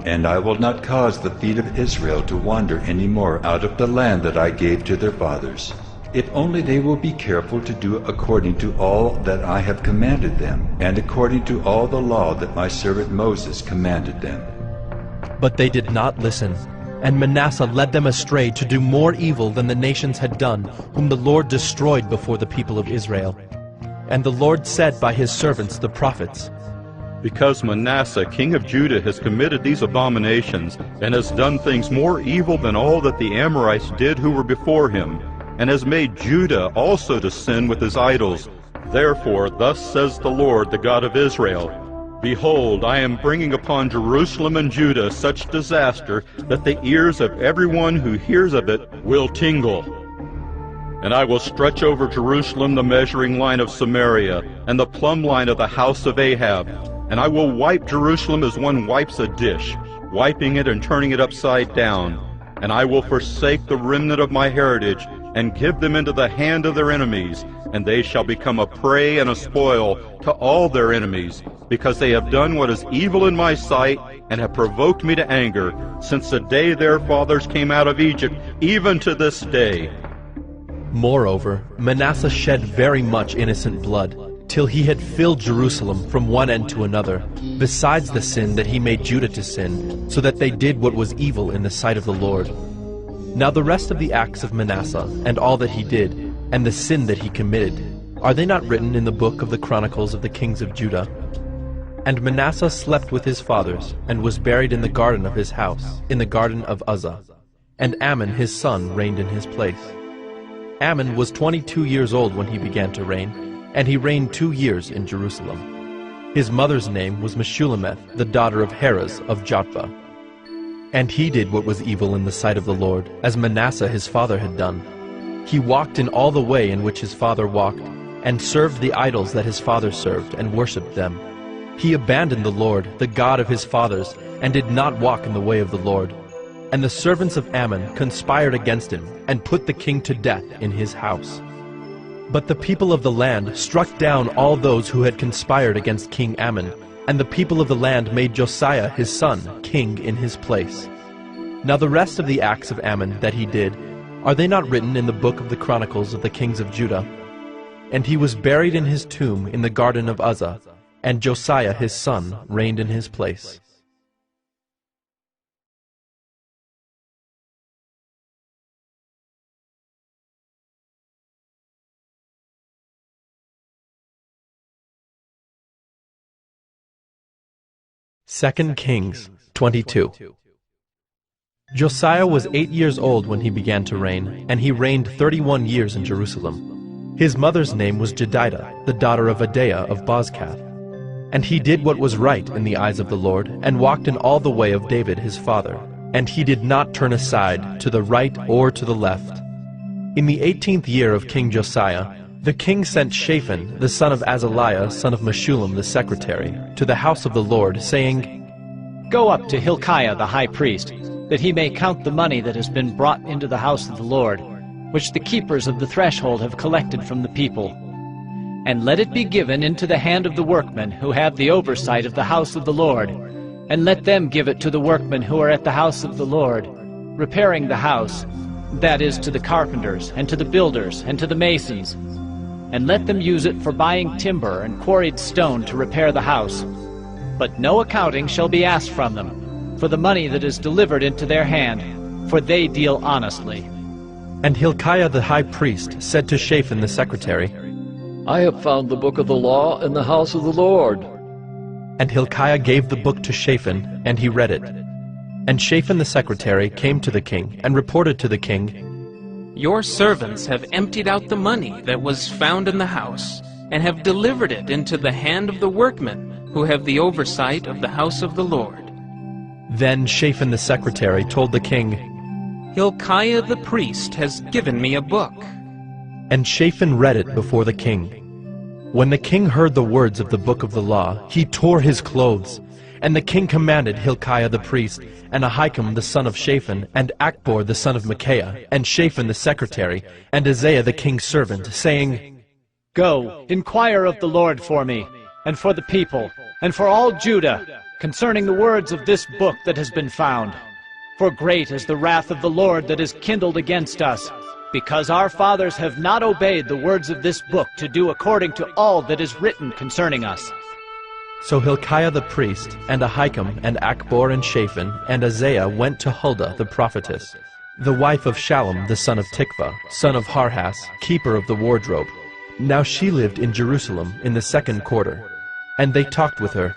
And I will not cause the feet of Israel to wander any more out of the land that I gave to their fathers, if only they will be careful to do according to all that I have commanded them, and according to all the law that my servant Moses commanded them.
But they did not listen, and Manasseh led them astray to do more evil than the nations had done, whom the Lord destroyed before the people of Israel. And the Lord said by his servants the prophets,
Because Manasseh king of Judah has committed these abominations, and has done things more evil than all that the Amorites did who were before him, and has made Judah also to sin with his idols, therefore thus says the Lord, the God of Israel, Behold, I am bringing upon Jerusalem and Judah such disaster that the ears of everyone who hears of it will tingle. And I will stretch over Jerusalem the measuring line of Samaria, and the plumb line of the house of Ahab. And I will wipe Jerusalem as one wipes a dish, wiping it and turning it upside down. And I will forsake the remnant of my heritage, and give them into the hand of their enemies, and they shall become a prey and a spoil to all their enemies, because they have done what is evil in my sight, and have provoked me to anger, since the day their fathers came out of Egypt, even to this day.
Moreover, Manasseh shed very much innocent blood, till he had filled Jerusalem from one end to another, besides the sin that he made Judah to sin, so that they did what was evil in the sight of the Lord. Now the rest of the acts of Manasseh, and all that he did, and the sin that he committed, are they not written in the book of the Chronicles of the kings of Judah? And Manasseh slept with his fathers, and was buried in the garden of his house, in the garden of Uzzah. And Amon his son reigned in his place. Amon was 22 years old when he began to reign, and he reigned 2 years in Jerusalem. His mother's name was Meshullemeth, the daughter of Heres of Jotbah. And he did what was evil in the sight of the Lord, as Manasseh his father had done. He walked in all the way in which his father walked, and served the idols that his father served, and worshipped them. He abandoned the Lord, the God of his fathers, and did not walk in the way of the Lord. And the servants of Ammon conspired against him, and put the king to death in his house. But the people of the land struck down all those who had conspired against King Ammon, and the people of the land made Josiah his son king in his place. Now the rest of the acts of Ammon that he did, are they not written in the book of the Chronicles of the kings of Judah? And he was buried in his tomb in the garden of Uzzah, and Josiah his son reigned in his place. 2 Kings 22. Josiah was 8 years old when he began to reign, and he reigned 31 years in Jerusalem. His mother's name was Jedidah, the daughter of Adaiah of Bozkath. And he did what was right in the eyes of the Lord, and walked in all the way of David his father. And he did not turn aside to the right or to the left. In the 18th year of King Josiah, the king sent Shaphan, the son of Azaliah, son of Meshullam the secretary, to the house of the Lord, saying,
Go up to Hilkiah the high priest, that he may count the money that has been brought into the house of the Lord, which the keepers of the threshold have collected from the people. And let it be given into the hand of the workmen who have the oversight of the house of the Lord, and let them give it to the workmen who are at the house of the Lord, repairing the house, that is, to the carpenters, and to the builders, and to the masons. And let them use it for buying timber and quarried stone to repair the house. But no accounting shall be asked from them, for the money that is delivered into their hand, for they deal honestly.
And Hilkiah the high priest said to Shaphan the secretary,
I have found the book of the law in the house of the Lord.
And Hilkiah gave the book to Shaphan, and he read it. And Shaphan the secretary came to the king, and reported to the king,
Your servants have emptied out the money that was found in the house, and have delivered it into the hand of the workmen, who have the oversight of the house of the Lord.
Then Shaphan the secretary told the king,
Hilkiah the priest has given me a book.
And Shaphan read it before the king. When the king heard the words of the book of the law, he tore his clothes. And the king commanded Hilkiah the priest, and Ahikam the son of Shaphan, and Achbor the son of Micaiah, and Shaphan the secretary, and Isaiah the king's servant, saying,
Go, inquire of the Lord for me, and for the people, and for all Judah, concerning the words of this book that has been found. For great is the wrath of the Lord that is kindled against us, because our fathers have not obeyed the words of this book to do according to all that is written concerning us.
So Hilkiah the priest, and Ahikam, and Achbor, and Shaphan, and Isaiah went to Huldah the prophetess, the wife of Shallum the son of Tikvah, son of Harhas, keeper of the wardrobe. Now she lived in Jerusalem in the 2nd quarter. And they talked with her.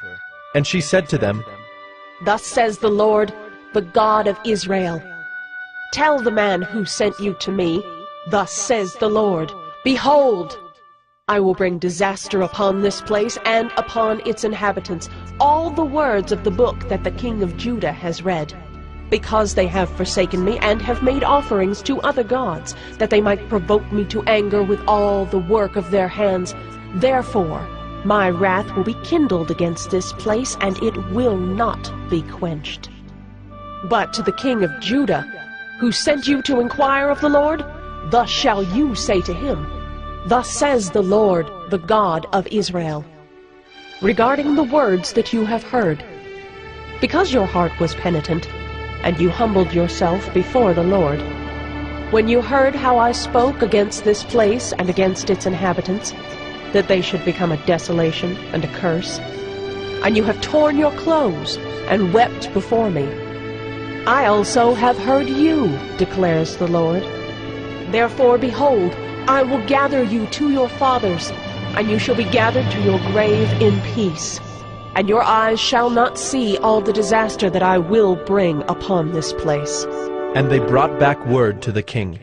And she said to them,
Thus says the Lord, the God of Israel, Tell the man who sent you to me, Thus says the Lord, Behold, I will bring disaster upon this place and upon its inhabitants, all the words of the book that the king of Judah has read, because they have forsaken me and have made offerings to other gods, that they might provoke me to anger with all the work of their hands. Therefore, my wrath will be kindled against this place, and it will not be quenched. But to the king of Judah, who sent you to inquire of the Lord, thus shall you say to him, Thus says the Lord, the God of Israel, regarding the words that you have heard. Because your heart was penitent, and you humbled yourself before the Lord, when you heard how I spoke against this place and against its inhabitants, that they should become a desolation and a curse, and you have torn your clothes and wept before me, I also have heard you, declares the Lord. Therefore, behold, I will gather you to your fathers, and you shall be gathered to your grave in peace. And your eyes shall not see all the disaster that I will bring upon this place.
And they brought back word to the king.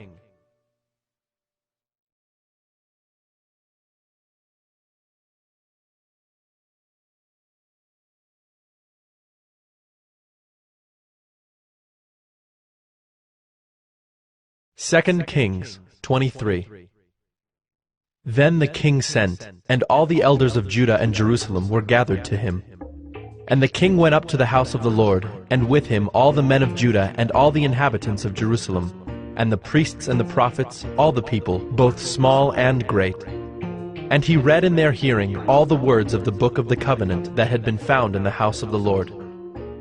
Second Kings 23. Then the king sent, and all the elders of Judah and Jerusalem were gathered to him. And the king went up to the house of the Lord, and with him all the men of Judah and all the inhabitants of Jerusalem, and the priests and the prophets, all the people, both small and great. And he read in their hearing all the words of the book of the covenant that had been found in the house of the Lord.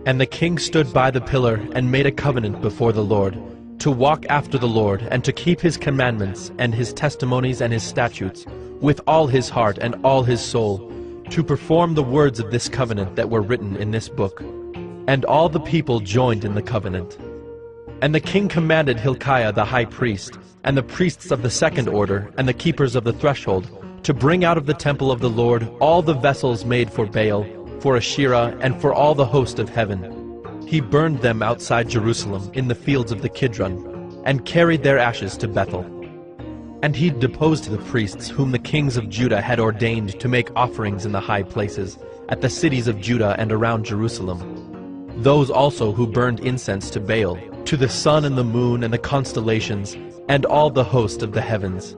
And the king stood by the pillar and made a covenant before the Lord, to walk after the Lord, and to keep his commandments, and his testimonies, and his statutes, with all his heart and all his soul, to perform the words of this covenant that were written in this book. And all the people joined in the covenant. And the king commanded Hilkiah the high priest, and the priests of the 2nd order, and the keepers of the threshold, to bring out of the temple of the Lord all the vessels made for Baal, for Asherah, and for all the host of heaven. He burned them outside Jerusalem in the fields of the Kidron, and carried their ashes to Bethel. And he deposed the priests whom the kings of Judah had ordained to make offerings in the high places, at the cities of Judah and around Jerusalem. Those also who burned incense to Baal, to the sun and the moon and the constellations, and all the host of the heavens.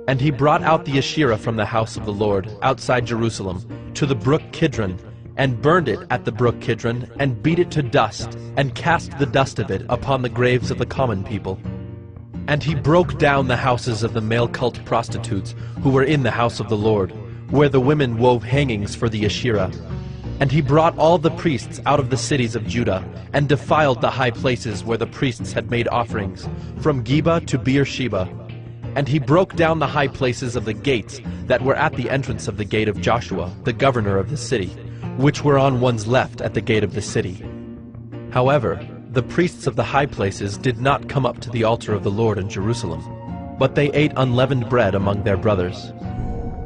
And he brought out the Asherah from the house of the Lord, outside Jerusalem, to the brook Kidron, and burned it at the brook Kidron, and beat it to dust, and cast the dust of it upon the graves of the common people. And he broke down the houses of the male cult prostitutes who were in the house of the Lord, where the women wove hangings for the Asherah. And he brought all the priests out of the cities of Judah, and defiled the high places where the priests had made offerings, from Geba to Beersheba. And he broke down the high places of the gates that were at the entrance of the gate of Joshua, the governor of the city, which were on one's left at the gate of the city. However, the priests of the high places did not come up to the altar of the Lord in Jerusalem, but they ate unleavened bread among their brothers.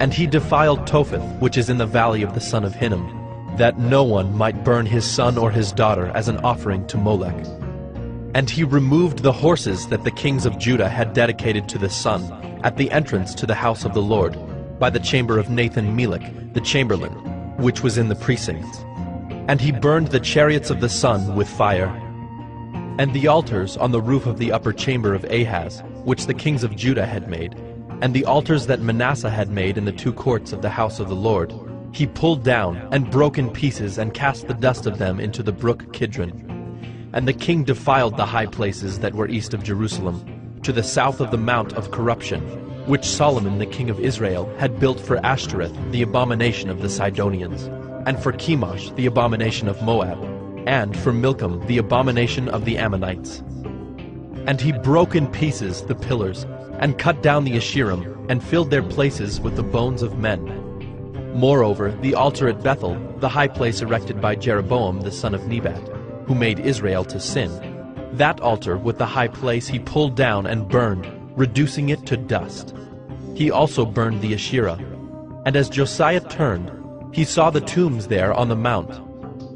And he defiled Topheth, which is in the valley of the son of Hinnom, that no one might burn his son or his daughter as an offering to Molech. And he removed the horses that the kings of Judah had dedicated to the sun at the entrance to the house of the Lord, by the chamber of Nathan-Melech, the chamberlain, which was in the precincts. And he burned the chariots of the sun with fire. And the altars on the roof of the upper chamber of Ahaz, which the kings of Judah had made, and the altars that Manasseh had made in the two courts of the house of the Lord, he pulled down and broke in pieces and cast the dust of them into the brook Kidron. And the king defiled the high places that were east of Jerusalem, to the south of the Mount of Corruption, which Solomon the king of Israel had built for Ashtoreth, the abomination of the Sidonians, and for Chemosh, the abomination of Moab, and for Milcom, the abomination of the Ammonites. And he broke in pieces the pillars, and cut down the Asherim, and filled their places with the bones of men. Moreover, the altar at Bethel, the high place erected by Jeroboam the son of Nebat, who made Israel to sin, that altar with the high place he pulled down and burned, reducing it to dust. He also burned the Asherah. And as Josiah turned, he saw the tombs there on the mount.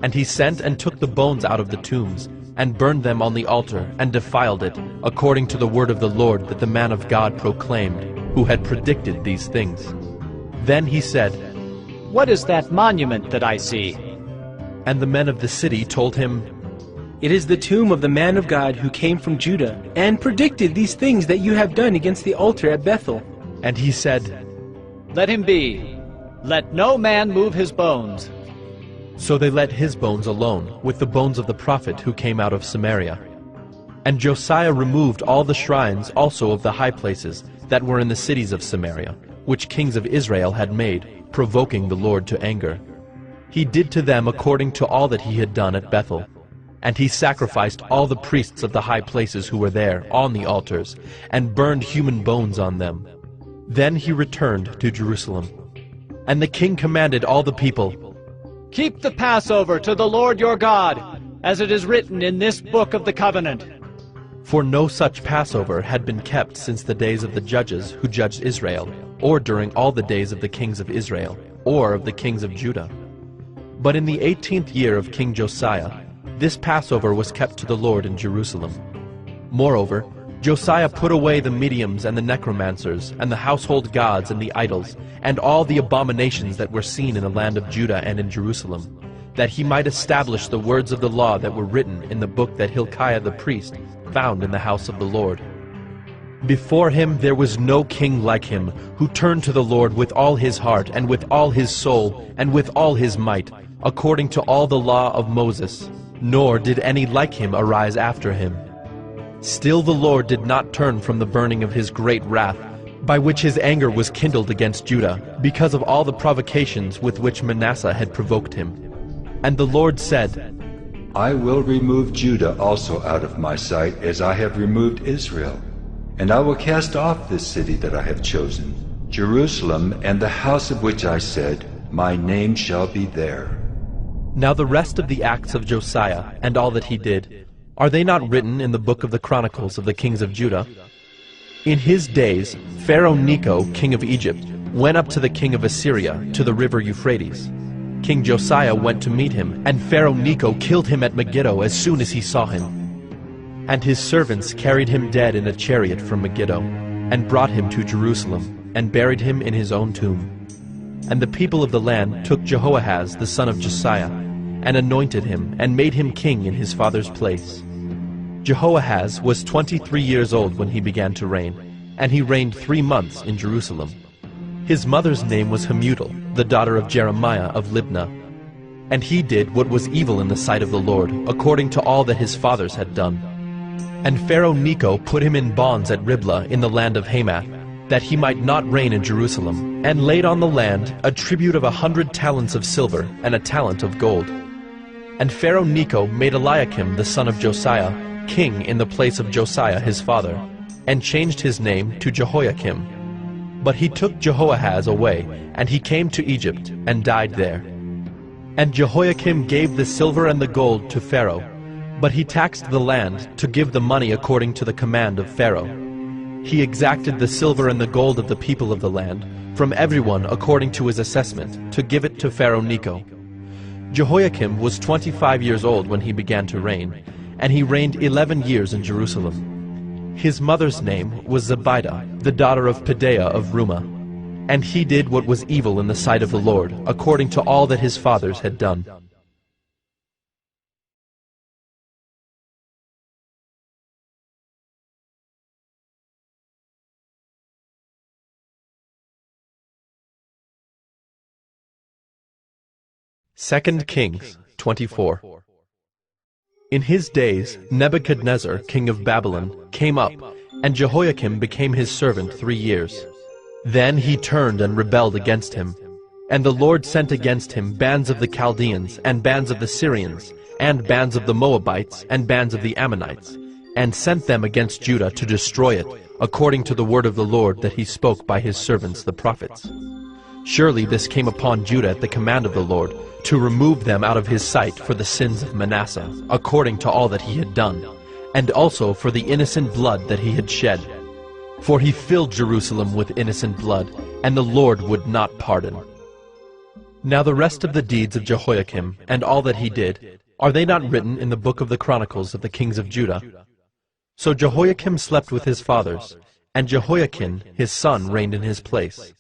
And he sent and took the bones out of the tombs, and burned them on the altar, and defiled it, according to the word of the Lord that the man of God proclaimed, who had predicted these things. Then he said,
"What is that monument that I see?"
And the men of the city told him,
"It is the tomb of the man of God who came from Judah, and predicted these things that you have done against the altar at Bethel."
And he said,
"Let him be. Let no man move his bones."
So they let his bones alone, with the bones of the prophet who came out of Samaria. And Josiah removed all the shrines also of the high places that were in the cities of Samaria, which kings of Israel had made, provoking the Lord to anger. He did to them according to all that he had done at Bethel. And he sacrificed all the priests of the high places who were there on the altars, and burned human bones on them. Then he returned to Jerusalem. And the king commanded all the people,
"Keep the Passover to the Lord your God, as it is written in this book of the covenant."
For no such Passover had been kept since the days of the judges who judged Israel, or during all the days of the kings of Israel, or of the kings of Judah. But in the 18th year of King Josiah, this Passover was kept to the Lord in Jerusalem. Moreover, Josiah put away the mediums and the necromancers, and the household gods and the idols, and all the abominations that were seen in the land of Judah and in Jerusalem, that he might establish the words of the law that were written in the book that Hilkiah the priest found in the house of the Lord. Before him there was no king like him, who turned to the Lord with all his heart, and with all his soul, and with all his might, according to all the law of Moses, nor did any like him arise after him. Still the Lord did not turn from the burning of his great wrath, by which his anger was kindled against Judah, because of all the provocations with which Manasseh had provoked him. And the Lord said,
I will remove Judah also out of my sight, as I have removed Israel. And I will cast off this city that I have chosen, Jerusalem, and the house of which I said, My name shall be there.
Now the rest of the acts of Josiah, and all that he did, are they not written in the book of the Chronicles of the kings of Judah? In his days, Pharaoh Necho, king of Egypt, went up to the king of Assyria, to the river Euphrates. King Josiah went to meet him, and Pharaoh Necho killed him at Megiddo as soon as he saw him. And his servants carried him dead in a chariot from Megiddo, and brought him to Jerusalem, and buried him in his own tomb. And the people of the land took Jehoahaz the son of Josiah, and anointed him, and made him king in his father's place. Jehoahaz was 23 years old when he began to reign, and he reigned 3 months in Jerusalem. His mother's name was Hamutal, the daughter of Jeremiah of Libnah. And he did what was evil in the sight of the Lord, according to all that his fathers had done. And Pharaoh Necho put him in bonds at Riblah in the land of Hamath, that he might not reign in Jerusalem, and laid on the land a tribute of 100 talents of silver and a talent of gold. And Pharaoh Necho made Eliakim the son of Josiah king in the place of Josiah his father, and changed his name to Jehoiakim. But he took Jehoahaz away, and he came to Egypt, and died there. And Jehoiakim gave the silver and the gold to Pharaoh, but he taxed the land to give the money according to the command of Pharaoh. He exacted the silver and the gold of the people of the land, from everyone according to his assessment, to give it to Pharaoh Necho. Jehoiakim was 25 years old when he began to reign, and he reigned 11 years in Jerusalem. His mother's name was Zebidah, the daughter of Pedaiah of Rumah. And he did what was evil in the sight of the Lord, according to all that his fathers had done. Second Kings 24. In his days Nebuchadnezzar, king of Babylon, came up, and Jehoiakim became his servant 3 years. Then he turned and rebelled against him. And the Lord sent against him bands of the Chaldeans, and bands of the Syrians, and bands of the Moabites, and bands of the Ammonites, and sent them against Judah to destroy it, according to the word of the Lord that he spoke by his servants the prophets. Surely this came upon Judah at the command of the Lord, to remove them out of his sight for the sins of Manasseh, according to all that he had done, and also for the innocent blood that he had shed. For he filled Jerusalem with innocent blood, and the Lord would not pardon. Now the rest of the deeds of Jehoiakim, and all that he did, are they not written in the book of the Chronicles of the kings of Judah? So Jehoiakim slept with his fathers, and Jehoiakim his son reigned in his place.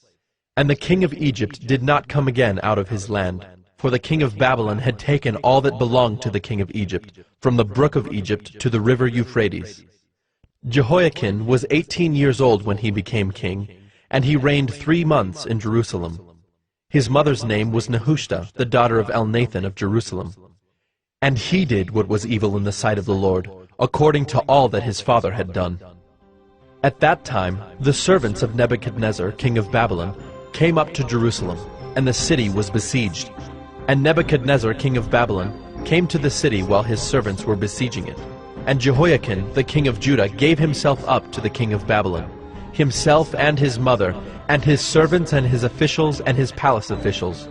And the king of Egypt did not come again out of his land, for the king of Babylon had taken all that belonged to the king of Egypt, from the brook of Egypt to the river Euphrates. Jehoiakim was 18 years old when he became king, and he reigned 3 months in Jerusalem. His mother's name was Nehushta, the daughter of Elnathan of Jerusalem. And he did what was evil in the sight of the Lord, according to all that his father had done. At that time the servants of Nebuchadnezzar, king of Babylon, came up to Jerusalem, and the city was besieged. And Nebuchadnezzar, king of Babylon, came to the city while his servants were besieging it. And Jehoiakim, the king of Judah, gave himself up to the king of Babylon, himself and his mother, and his servants and his officials and his palace officials.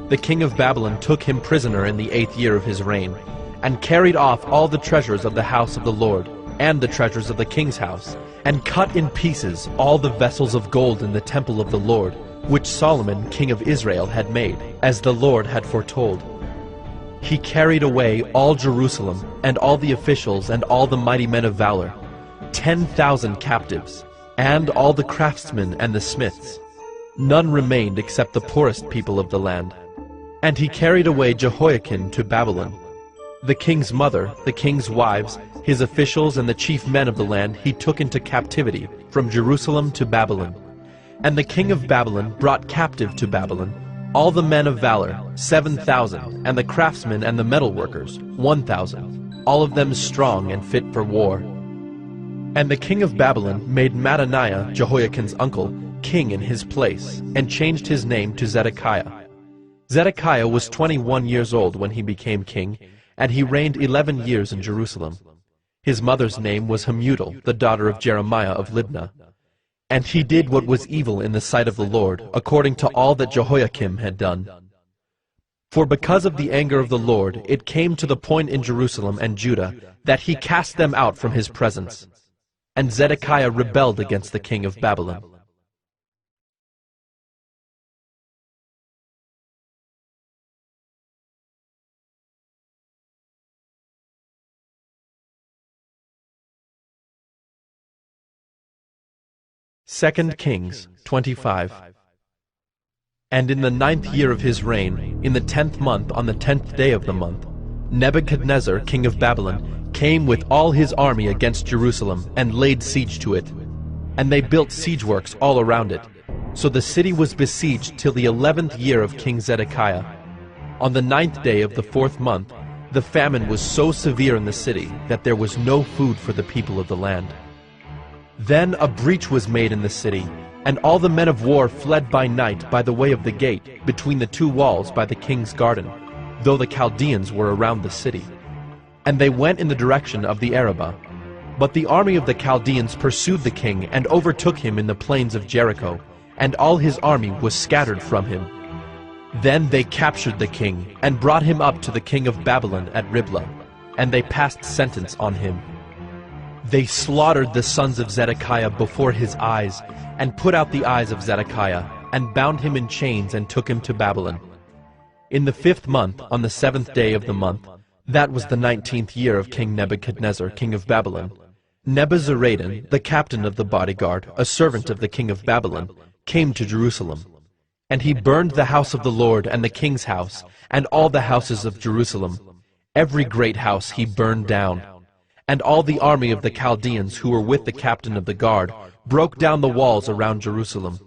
The king of Babylon took him prisoner in the 8th year of his reign, and carried off all the treasures of the house of the Lord, and the treasures of the king's house, and cut in pieces all the vessels of gold in the temple of the Lord, which Solomon king of Israel had made, as the Lord had foretold. He carried away all Jerusalem, and all the officials and all the mighty men of valor, 10,000 captives, and all the craftsmen and the smiths. None remained except the poorest people of the land. And he carried away Jehoiakim to Babylon. The king's mother, the king's wives, his officials, and the chief men of the land he took into captivity from Jerusalem to Babylon. And the king of Babylon brought captive to Babylon all the men of valor, 7,000, and the craftsmen and the metalworkers, 1,000, all of them strong and fit for war. And the king of Babylon made Mattaniah, Jehoiakim's uncle, king in his place, and changed his name to Zedekiah. Zedekiah was 21 years old when he became king, and he reigned 11 years in Jerusalem. His mother's name was Hamutal, the daughter of Jeremiah of Libnah. And he did what was evil in the sight of the Lord, according to all that Jehoiakim had done. For because of the anger of the Lord, it came to the point in Jerusalem and Judah that he cast them out from his presence. And Zedekiah rebelled against the king of Babylon. 2 Kings 25. And in the 9th year of his reign, in the 10th month, on the 10th day of the month, Nebuchadnezzar, king of Babylon, came with all his army against Jerusalem, and laid siege to it. And they built siege works all around it. So the city was besieged till the 11th year of King Zedekiah. On the 9th day of the 4th month, the famine was so severe in the city that there was no food for the people of the land. Then a breach was made in the city, and all the men of war fled by night by the way of the gate, between the two walls by the king's garden, though the Chaldeans were around the city. And they went in the direction of the Arabah. But the army of the Chaldeans pursued the king, and overtook him in the plains of Jericho, and all his army was scattered from him. Then they captured the king, and brought him up to the king of Babylon at Riblah, and they passed sentence on him. They slaughtered the sons of Zedekiah before his eyes, and put out the eyes of Zedekiah, and bound him in chains, and took him to Babylon. In the 5th month, on the 7th day of the month, that was the 19th year of King Nebuchadnezzar, king of Babylon, Nebuzaradan, the captain of the bodyguard, a servant of the king of Babylon, came to Jerusalem. And he burned the house of the Lord, and the king's house, and all the houses of Jerusalem. Every great house he burned down. And all the army of the Chaldeans who were with the captain of the guard broke down the walls around Jerusalem.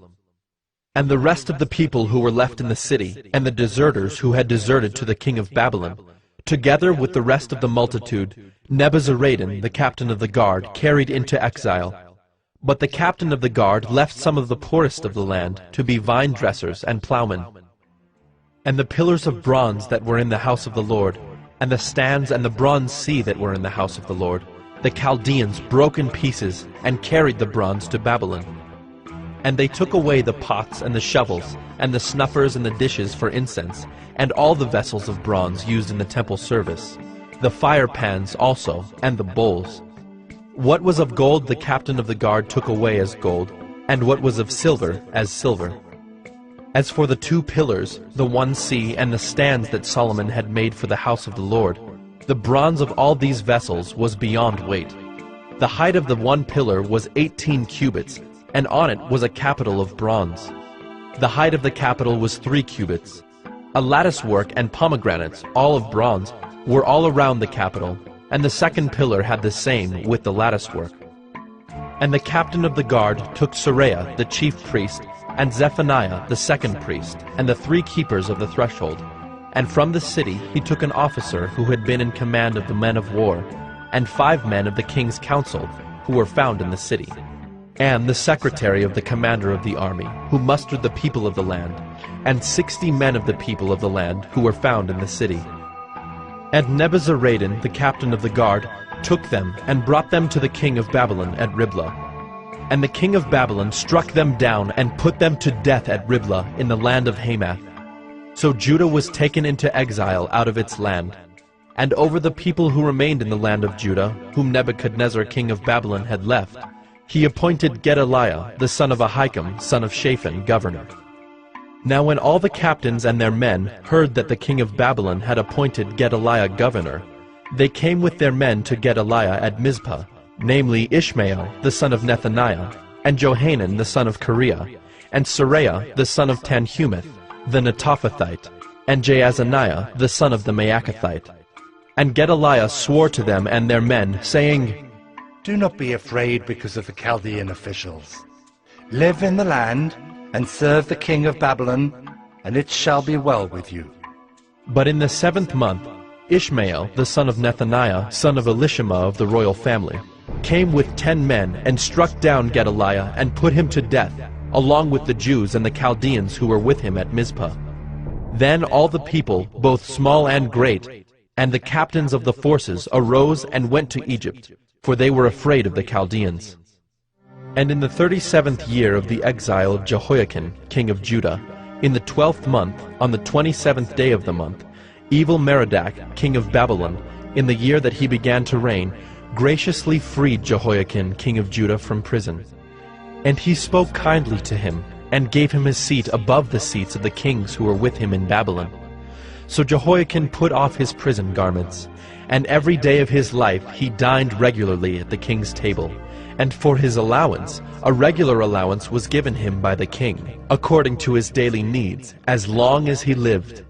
And the rest of the people who were left in the city, and the deserters who had deserted to the king of Babylon, together with the rest of the multitude, Nebuzaradan, the captain of the guard, carried into exile. But the captain of the guard left some of the poorest of the land to be vine dressers and plowmen. And the pillars of bronze that were in the house of the Lord, and the stands and the bronze sea that were in the house of the Lord, the Chaldeans broke in pieces, and carried the bronze to Babylon. And they took away the pots and the shovels, and the snuffers and the dishes for incense, and all the vessels of bronze used in the temple service, the fire pans also, and the bowls. What was of gold the captain of the guard took away as gold, and what was of silver as silver. As for the 2 pillars, the one sea, and the stands that Solomon had made for the house of the Lord, the bronze of all these vessels was beyond weight. The height of the one pillar was 18 cubits, and on it was a capital of bronze. The height of the capital was 3 cubits. A lattice work and pomegranates, all of bronze, were all around the capital, and the second pillar had the same with the lattice work. And the captain of the guard took Seraiah the chief priest, and Zephaniah the second priest, and the 3 keepers of the threshold. And from the city he took an officer who had been in command of the men of war, and 5 men of the king's council, who were found in the city, and the secretary of the commander of the army, who mustered the people of the land, and 60 men of the people of the land, who were found in the city. And Nebuzaradan, the captain of the guard, took them, and brought them to the king of Babylon at Riblah. And the king of Babylon struck them down, and put them to death at Riblah in the land of Hamath. So Judah was taken into exile out of its land. And over the people who remained in the land of Judah, whom Nebuchadnezzar king of Babylon had left, he appointed Gedaliah, the son of Ahikam, son of Shaphan, governor. Now when all the captains and their men heard that the king of Babylon had appointed Gedaliah governor, they came with their men to Gedaliah at Mizpah, namely Ishmael the son of Nethaniah, and Johanan the son of Kareah, and Seraiah the son of Tanhumeth, the Netophathite, and Jaazaniah the son of the Maacathite. And Gedaliah swore to them and their men, saying,
Do not be afraid because of the Chaldean officials. Live in the land, and serve the king of Babylon, and it shall be well with you.
But in the 7th month, Ishmael the son of Nethaniah, son of Elishama of the royal family, came with 10 men, and struck down Gedaliah, and put him to death, along with the Jews and the Chaldeans who were with him at Mizpah. Then all the people, both small and great, and the captains of the forces arose and went to Egypt, for they were afraid of the Chaldeans. And in the 37th year of the exile of Jehoiakim, king of Judah, in the 12th month, on the 27th day of the month, Evil-Merodach, king of Babylon, in the year that he began to reign, graciously freed Jehoiakim, king of Judah, from prison. And he spoke kindly to him, and gave him his seat above the seats of the kings who were with him in Babylon. So Jehoiakim put off his prison garments, and every day of his life he dined regularly at the king's table, and for his allowance, a regular allowance was given him by the king, according to his daily needs, as long as he lived.